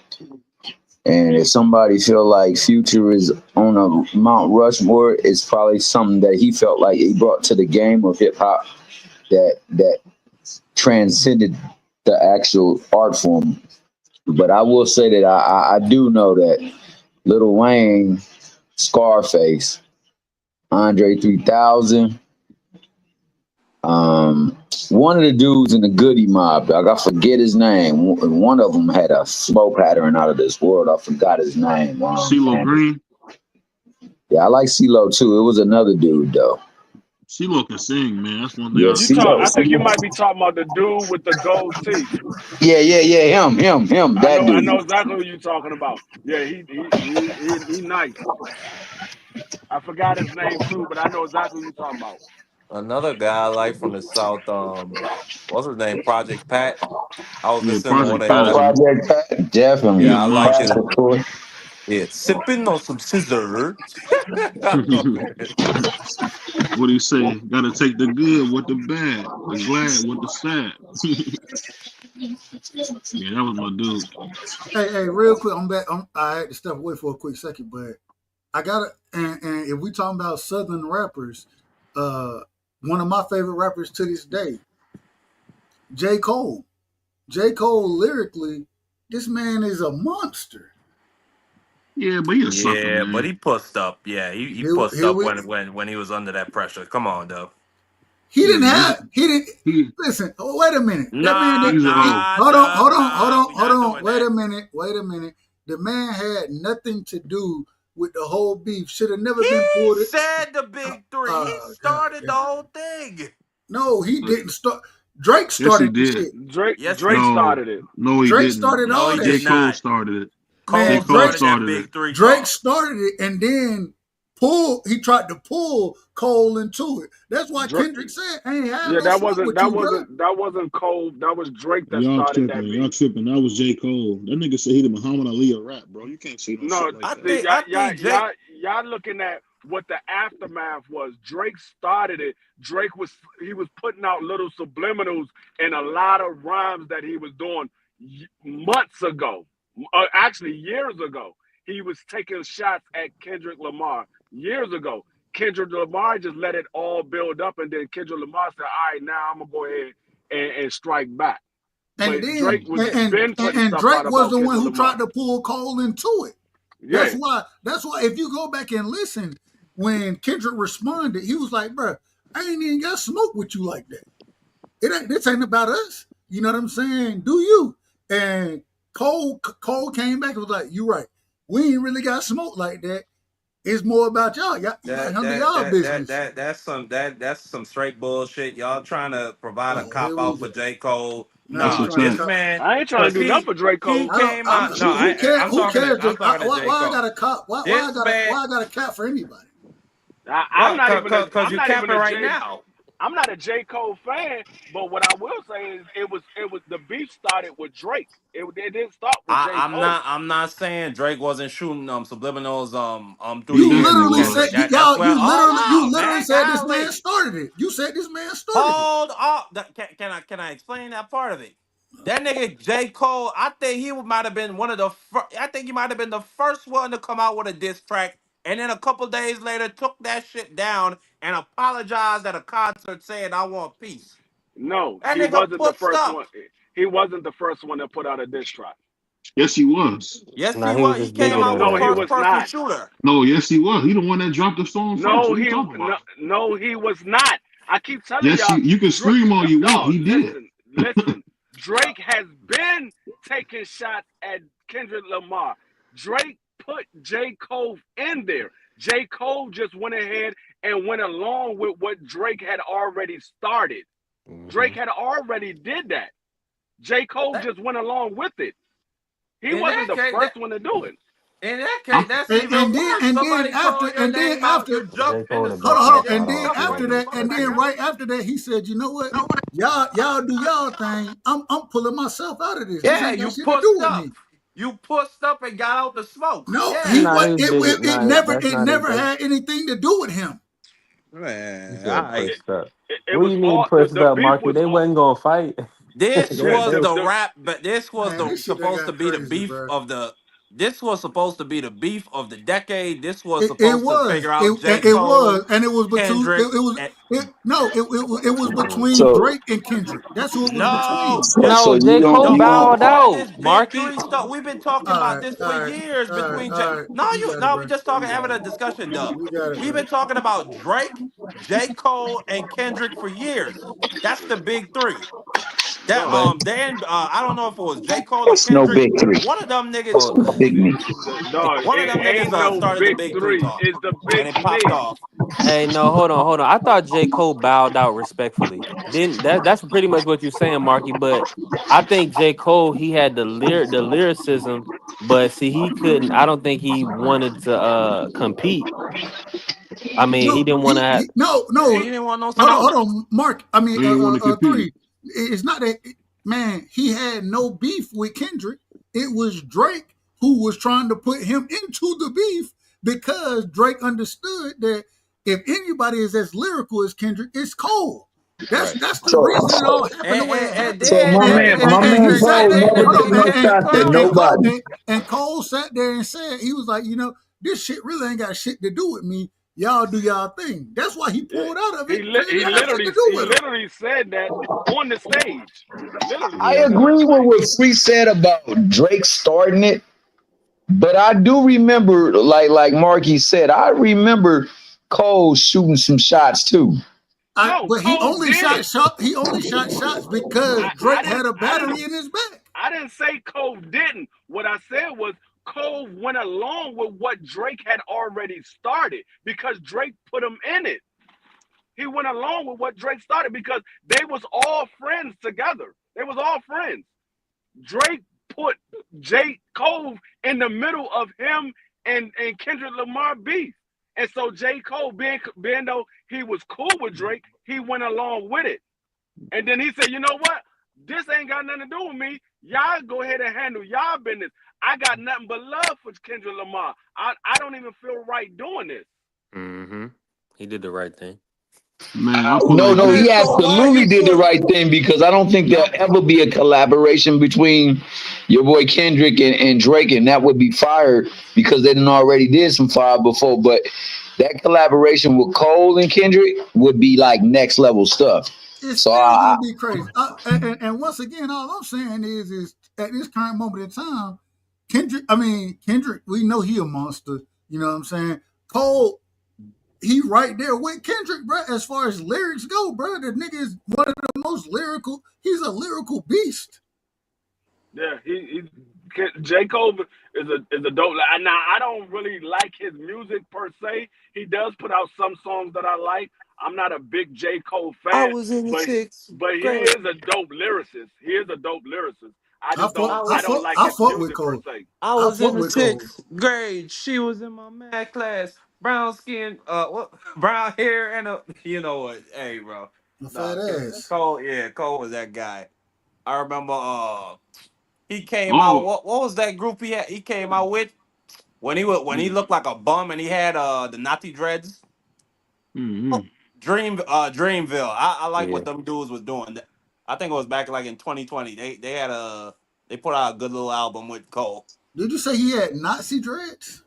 And if somebody feel like Future is on a Mount Rushmore, it's probably something that he felt like he brought to the game of hip hop that transcended the actual art form. But I will say that I do know that Lil Wayne, Scarface, Andre 3000, one of the dudes in the Goody Mob, dog, I forget his name. One of them had a flow pattern out of this world. I forgot his name. CeeLo Green. Yeah, I like CeeLo too. It was another dude though. CeeLo can sing, man. That's one thing Yeah, I'll give CeeLo. him. I think you might be talking about the dude with the gold teeth. Yeah. Him. That I dude. know exactly who you're talking about. Yeah, he nice. I forgot his name too, but I know exactly who you're talking about. Another guy I like from the South, what's his name? Project Pat. I was Yeah, listening to one Project of Pat Oh, his. is Project Pat, he definitely. a Yeah, I like Pass his. monster. the toy. Yeah, sipping on some scissors. I love it. What do you say? Gotta take the good with the bad, the glad with the sad. Yeah, that was my dude. Hey, real quick, I'm back. I had to step away for a quick second, but I gotta. And if we talking about Southern rappers, uh, one of my favorite rappers to this day, J. Cole. J. Cole lyrically, this man is a monster. Yeah, but he a sucker, Yeah, but man. he pussed up. Yeah, he Here, pussed here up we. when he was under that pressure. Come on, though. He Yeah, didn't have. He didn't. he Listen. Oh, wait a minute. That man Nah, did. he's a He hoe. nah, hold on. nah, Hold on. Hold nah. on. We Hold not on. doing Wait that. a minute. Wait a minute. The man had nothing to do with the whole beef. Should have never He been pulled. said the big three. He God started the damn. whole thing. No, he didn't start. Drake Yes, he started the did. shit. Yes, Drake No, started it. no, he Drake didn't. started no, all he that J. did shit. Cole not. started it. J. Cole Man, Cole Drake started that started it. big three Drake talk. started it and then he tried to pull Cole into it. That's why Dra- Kendrick said, I ain't have yeah, no smoke with you, brother. that wasn't Cole. That was Drake that Y'all started tripping. that Y'all beef. tripping. That was J. Cole. That nigga said he the Muhammad Ali of rap, bro. You can't say no No, shit like I that. think I think Jake. y'all looking at what the aftermath was. Drake started it. He was putting out little subliminals in a lot of rhymes that he was doing months ago. Actually, years ago. He was taking shots at Kendrick Lamar years ago. Kendrick Lamar just let it all build up, and then Kendrick Lamar said, "All right, now I'm gonna go ahead and strike back." And But Drake then was been putting and stuff Drake out was about the one Kendrick who Lamar. tried to pull Cole into it. Yeah, That's why if you go back and listen, when Kendrick responded, he was like, "Bro, I ain't even got smoke with you like that. This ain't about us. You know what I'm saying? Do you?" And Cole came back and was like, "You right. We ain't really got smoke like that. It's more about y'all. Y'all handle y'all business." That's some straight bullshit. Y'all trying to provide a Oh, here cop we out for go. J. Cole. Now That's we Nah, a trying to this fact. cut. man, I ain't trying cause to do nothing for Drake he Cole. I don't. came out. No, Who cares? I'm Who talking cares? to I'm talking to J. Why I Cole. got a cop? This man, Why I got a cop for anybody? I'm well, not even a cause you capping right now. I'm not a J. Cole fan, but what I will say is it was the beef started with Drake. It didn't start with J. Cole. I'm not saying Drake wasn't shooting subliminals through He the You years definitely at literally was. said Kendrick. That's where hold you on, literally man, said this man golly. started it. You said this man started it. Hold up. Can I explain that part of it? That nigga J. Cole, I think he might have been one of the I think he might have been the first one to come out with a diss track, and then a couple days later took that shit down and apologized at a concert saying I want peace. No, That he nigga wasn't the pussed first up. one. He wasn't the first one to put out a diss track. Yes, he was. Yes, Nah, he he was was. He just came bigger out than with No, he that. first was person not. shooter. No, yes, he was. He the one that dropped the song first. What are you talking about? No, he was not. I keep telling Yes, y'all, you can Drake. scream all you want. No, He did. listen. Drake has been taking shots at Kendrick Lamar. Drake put J. Cole in there. J. Cole just went ahead and went along with what Drake had already started. Hmm. Drake had already did that. J. Cole That- just went along with it. He In wasn't that the case, first one to do it. I, that's even worse. Somebody call your And then name out, after you jump J. in Cole the the hold on, best song, hold and on. then rapper And out of you then all jump three of right after in them. that, front and of then him. right after that, he said, "You know what? Y'all do y'all thing. I'm pulling myself out of this. This Yeah, ain't you got shit to do pussed with up. me." You pussed up and got out the smoke. No, he Yeah. Nah, what he was bigger. Nah, that's it not it. never had anything to do with him. You Man, said I pushed up. It What do was you mean all pushed the up, beef Marky? was They all wasn't gonna fight. this was Goddamn. the rap, but this was Man, the this shit that supposed to got be the crazy, beef bro. of the. This was supposed to be the beef of the decade. This was It supposed to was figure out J. it was, Cole, and it was between Kendrick, it, and no it was Mm-mm. between So, Drake and Kendrick. That's who it was no, between. so, the so No, you J. don't, Cole the you whole don't. bowed part of out, this big Marky. three stuff. We've been talking All about right, this all for right, years all right, between J. all right. No, You got it, no, we bro. just talking You got having it. a discussion, Dub. We got it, We've bro. been talking about Drake, J. Cole, and Kendrick for years. That's the big three. That dog. But then I don't know if it was J. Cole or It's no Kendrick. big three. One of them niggas, hold, It's big me. Dog, one of them it niggas ain't no started the big big three three. talk, It's the and big it popped me. off. hey, no, hold on. I thought J. Cole bowed out respectfully. Didn't that's pretty much what you're saying, Marky. But I think J. Cole he had the lyricism, but see he couldn't. I don't think he wanted to compete. I mean, he No, didn't want to have. He no. didn't want no Hold smoke. on, Mark. I mean, he didn't want to compete. three. It's not that man. He had no beef with Kendrick. It was Drake who was trying to put him into the beef because Drake understood that if anybody is as lyrical as Kendrick, it's Cole. Right. That's the So, reason it all happened the way it And happened. so then my And he man Kendrick, sat Cole there. never and Hold on, took no and shots at Cole, nobody. and Cole sat there and said he was like, this shit really ain't got shit to do with me. Y'all do y'all thing. That's why he Yeah. pulled out of it because it didn't have shit to do He with him. literally said that on the stage. Literally I Yeah. said that on agree the with stage. what Free said about Drake starting it, but I do remember, like Marky said, I remember Cole shooting some shots too. No, But Cole did. he only shot shots because I Drake didn't had a I didn't battery in his back. I didn't say Cole didn't. What I said was Cole went along with what Drake had already started because Drake put him in it. He went along with what Drake started because they was all friends together. They was all friends. Drake put J. Cole in the middle of him and Kendrick Lamar beef. And so J. Cole, being though he was cool with Drake, he went along with it. And then he said, you know what? This ain't got nothing to do with me. Y'all go ahead and handle y'all business. I got nothing but love for Kendrick Lamar. I don't even feel right doing this. Mm-hmm. He did the right thing. Man, I feel No, like no, this. he So why absolutely you did the put? right thing because I don't think there'll ever be a collaboration between your boy Kendrick and Drake, and that would be fired because they didn't already did some fire before. But That collaboration with Cole and Kendrick would be like next level stuff. It's So still gonna be crazy. And once again, all I'm saying is at this current moment in time, Kendrick, we know he a monster. You know what I'm saying? Cole, he right there with Kendrick, bro. As far as lyrics go, bro, the nigga is one of the most lyrical. He's a lyrical beast. Yeah, he J. Cole is a dope. Now I don't really like his music per se. He does put out some songs that I like. I'm not a big J. Cole I fan, was in the but sixth but he grade. is a dope lyricist. He is a dope lyricist. I just don't I I was don't like I his fuck with music per Cole. se. I I was in fuck the with Cole. sixth grade. She was in my math class. Brown skin, what? Brown hair and a. You know what? Hey, bro. A Nah, fat ass. Cole. Yeah, Cole was that guy. I remember. He came out. Oh, What was that group he had? He came out with when he looked like a bum and he had the Nazi dreads. mm-hmm. Dreamville. I like Yeah. what them dudes was doing. I think it was back like in 2020. They put out a good little album with Cole. Did you say he had Nazi dreads?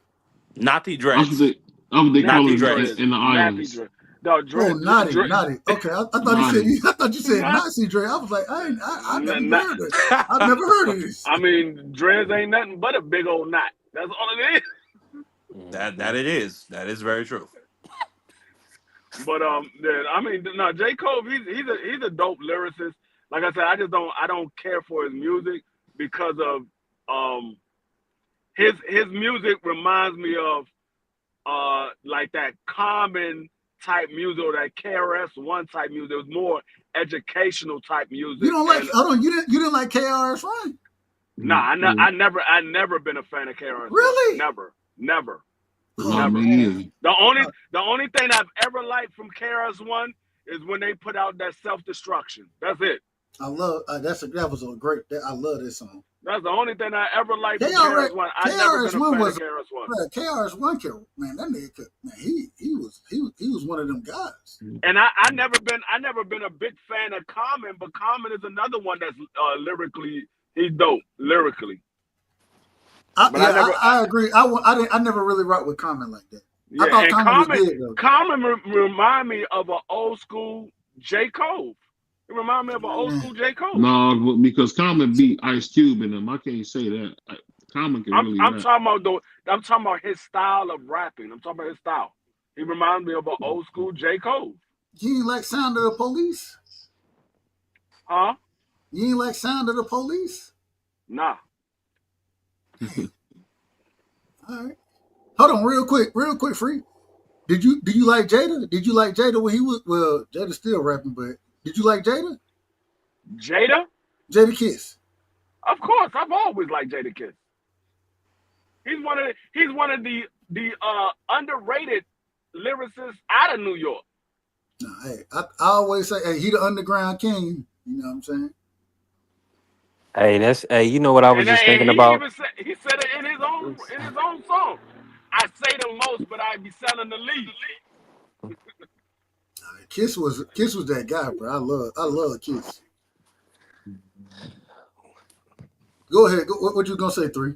Nazi That's what dreads. they that's what they call Nazi Nappy it dreads. dreads, in the nappy islands. dread. No, Oh, dread, naughty, dread, naughty. Okay, I thought he said. Naughty. I thought you said Nazi dread. I was like, I never even not, heard of it. I've never heard of this. I mean, dreads ain't nothing but a big old knot. That's all it is. That it is. That is very true. But yeah, I mean, no, J. Cole, he's a dope lyricist. Like I said, I don't care for his music because of um his music reminds me of like that common type music or that KRS-One type music. It was more educational type You music. don't like? And Hold on. You didn't like KRS One? nah, Mm-hmm. I never been a fan of KRS-One. Really? Never, never, Oh never. Me man, neither. The only thing I've ever liked from KRS-One is when they put out that Self Destruction. That's it. I love that was a great. I love this song. That's the only thing I ever liked from KRS KRS-One. I've never been KRS a One fan of was KRS-One. KRS One. Man, that nigga man, he was one of them guys. And I never been a big fan of Common, but Common is another one that's lyrically he's dope lyrically. But I never I agree. I never really rocked with Common like that. I yeah, thought and Common was Common big though. Common remind me of an old school J. Cole. It remind me of an old Man, school J. Cole. No, because Common beat Ice Cube in them. I can't say that. Common can I'm really I'm rap. talking about I'm talking about his style of rapping. I'm talking about his style. He reminds me of an old school J. Cole. you ain't like Sound of the Police? Huh? You ain't like Sound of the Police? Nah. All right. Hold on, real quick, free. Do you like Jada? Did you like Jada when he was Jada's still rapping, but did you like Jada? Jada? Jada Kiss. Of course. I've always liked Jada Kiss. He's one of the underrated lyricists out of New York. Nah, hey, I always say, hey, he the underground king. You know what I'm saying? Hey, you know what I was just And thinking he about? even said it in his own song. I say the most, but I be selling the least. Kiss was that guy, bro. I love Kiss. Go ahead. What you gonna say? Three.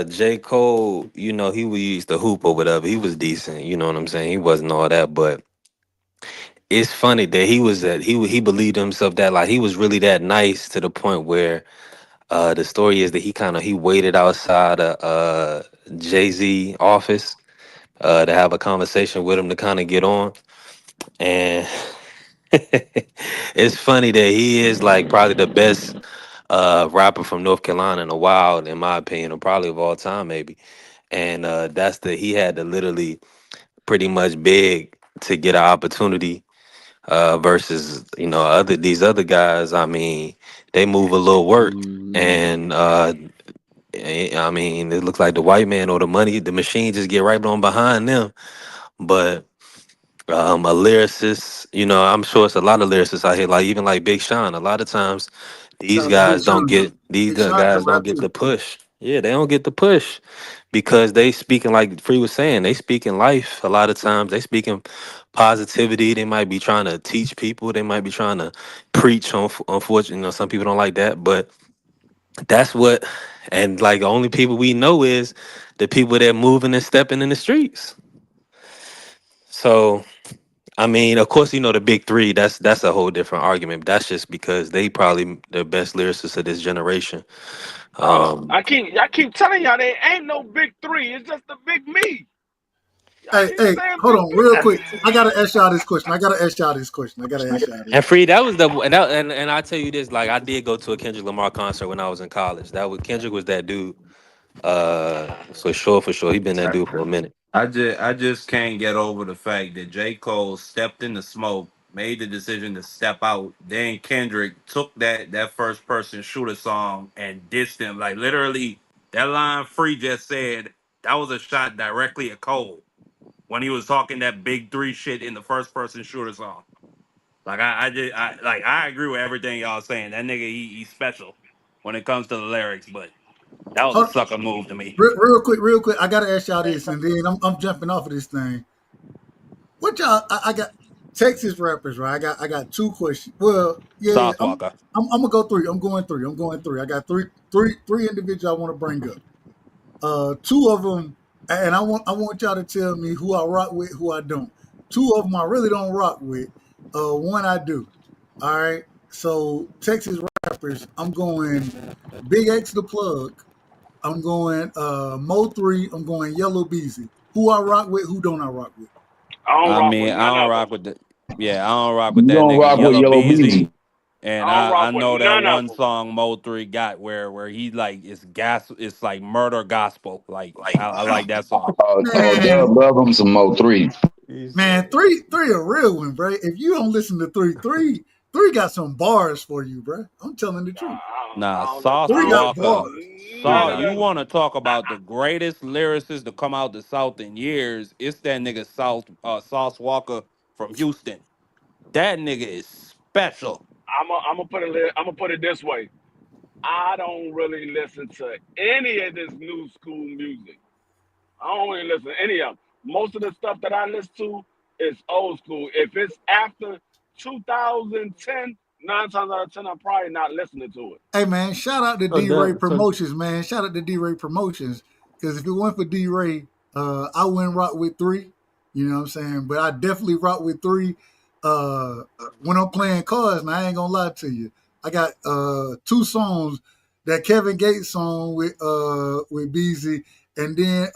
J. Cole, he was used to hoop or whatever. He was decent, you know what I'm saying? He wasn't all that, but it's funny that he believed himself that like he was really that nice to the point where the story is that he waited outside of Jay-Z office to have a conversation with him to kind of get on. And it's funny that he is like probably the best rapper from North Carolina in a while, in my opinion, or probably of all time, maybe. And he had to literally pretty much beg to get an opportunity versus these other guys. I mean, they move a little work, Mm-hmm. and I mean, it looks like the white man or the money, the machine just get right on behind them. But a lyricist, I'm sure it's a lot of lyricists out here, like even like Big Sean. A lot of times, Shout out to Big Sean. these Big Sean can guys don't rap get the too. push. Yeah, they don't get the push because they speaking like Free was saying. They speaking life a lot of times. They speaking positivity. They might be trying to teach people. They might be trying to preach. Unfortunately, some people don't like that, but that's what. And like the only people we know is the people that moving and stepping in the streets. So I mean, of course, the big three. That's a whole different argument. But that's just because they probably the best lyricists of this generation. Um, I keep telling y'all there ain't no big three. It's just the big me. Y'all Hey, keep hey, saying hold big on, real three. quick. I gotta ask y'all this question. I gotta ask y'all this question. and Free, that was the and I tell you this, like I did go to a Kendrick Lamar concert when I was in college. Kendrick was that dude. For sure, for sure, he been that dude for a minute. I just can't get over the fact that J. Cole stepped in the smoke, made the decision to step out. Then Kendrick took that first person shooter song and dissed him. Like literally, that line Free just said that was a shot directly at Cole when he was talking that big three shit in the first person shooter song. Like I agree with everything y'all saying. That nigga he's special when it comes to the lyrics, but that was a Hold, sucker move to me. real quick. I gotta ask y'all this, and then I'm jumping off of this thing. What y'all? I got Texas rappers, right? I got two questions. Well, yeah, Sauce Walker. I'm gonna go three. I'm going three. I'm going three. I got three individuals I want to bring up. Two of them, and I want y'all to tell me who I rock with, who I don't. Two of them I really don't rock with. One I do. All right. So Texas rappers, I'm going Big X the Plug. I'm going Mo 3. I'm going Yellow Beezy. Who I rock with, who don't I rock with? I don't I rock with mean, I none don't of them. rock with the yeah, I don't rock with You that don't nigga rock with Yellow Yellow Beezy. Beezy. And I don't I rock with know that none of one them. song Mo 3 got where he like it's like murder gospel. Like I like that song. Man, Dub love him some Mo 3. man, three a real one, bro. If you don't listen to three got some bars for you, bro. I'm telling the truth. Nah, I Sauce Three don't got listen to Walker. bars. none Saw of you them. want to talk about the greatest lyricist to come out the South in years? It's that nigga Sauce Walker from Houston. That nigga is special. I'm gonna put it this way. I don't really listen to any of this new school music. I don't really listen to any of them. Most of the stuff that I listen to is old school. If it's after 2010, 9 times out of 10, I'm probably not listening to it. Hey man, shout out to So D Ray so Promotions, man. Shout out to D Ray Promotions. Because if it weren't for D Ray, I wouldn't rock with three. You know what I'm saying? But I definitely rock with three when I'm playing cards, and I ain't gonna lie to you. I got two songs, that Kevin Gates song with Beezy, and then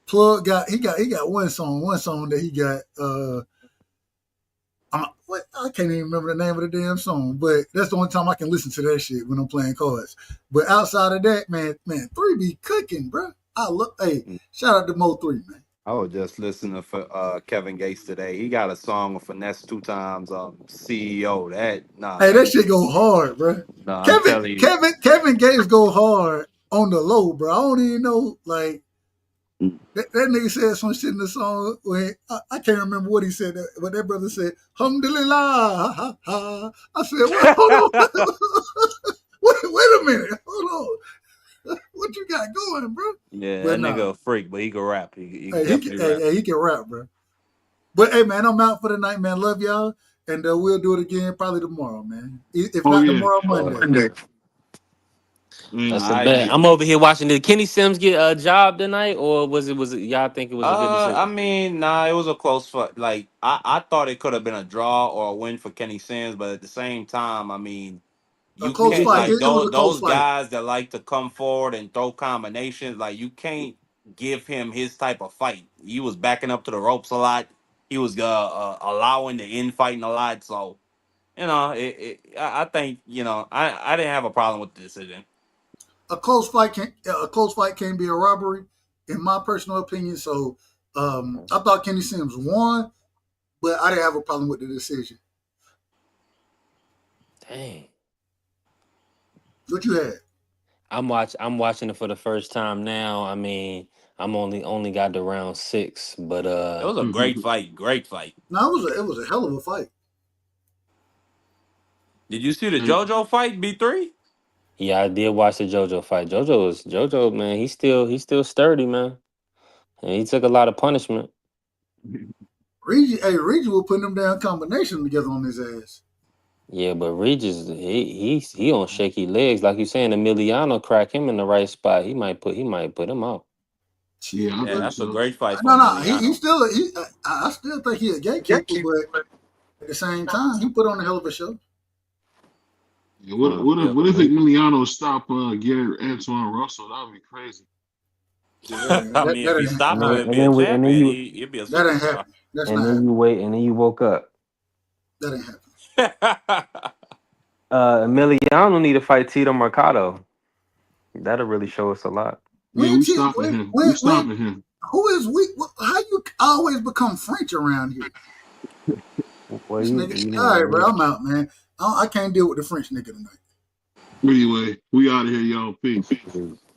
Plug he got one song that he got what I can't even remember the name of the damn song, but that's the only time I can listen to that shit when I'm playing cards. But outside of that, man, three be cooking, bro. I look, hey, shout out to Mo 3, man. I was just listening for Kevin Gates today. He got a song with Finesse two times. CEO. Hey, That that shit go hard, bro. nah. I'm telling you. Kevin Gates go hard on the low, bro. I don't even know, like that nigga said some shit in the song when I can't remember what he said, but that brother said, "Alhamdulillah." Ha, ha, ha. I said, "What? Hold on, wait a minute, hold on, what you got going, bro?" Yeah, But that nah, nigga a freak, but he can rap. He can hey, definitely rap. he can rap, bro. But hey, man, I'm out for the night, man. Love y'all, and we'll do it again probably tomorrow, man. If Oh not yeah, tomorrow, sure. Monday. that's a I bet. agree. I'm over here watching. Did Kenny Sims get a job tonight, or was it y'all think it was a good I decision? mean, nah, it was a close fight. Like I thought it could have been a draw or a win for Kenny Sims, but at the same time, I mean, A you close can't fight. like It was a close those fight. guys that like to come forward and throw combinations. Like you can't give him his type of fight. He was backing up to the ropes a lot. He was allowing the infighting a lot. So I think I didn't have a problem with the decision. A close fight can be a robbery, in my personal opinion. So I thought Kenny Sims won, but I didn't have a problem with the decision. Dang. What you had? I'm watching it for the first time now. I mean, I'm only got to round six, but It was a great fight. Great fight. No, it was a hell of a fight. Did you see the JoJo fight? B3. yeah, I did watch the JoJo fight. JoJo, man. He's still sturdy, man. And he took a lot of punishment. Reggie will put them down combination together on his ass. Yeah, but Regis, he on shaky legs, like you saying. Emiliano crack him in the right spot. He might put him out. Shit, I Yeah, think that's a so. great fight for no. He Emiliano. still I still think he's a gatekeeper, but at the same time, he put on a hell of a show. Yeah, Yeah, what if Emiliano stop Gary Antoine Russell? That would be crazy. I mean, if he That stop him and And be a then we, and then champion, you he'd be a that ain't superstar. happening. That's and not then happening. you wait and then you woke up. That ain't happening. Emiliano need to fight Tito Mercado. That'll really show us a lot. Yeah, we stopping him. We stopping him. Who is we? How you always become French around here? Well, This you nigga. you All right, know bro. I'm out, man. I can't deal with the French nigga tonight. Anyway, we out of here, y'all. Peace. he-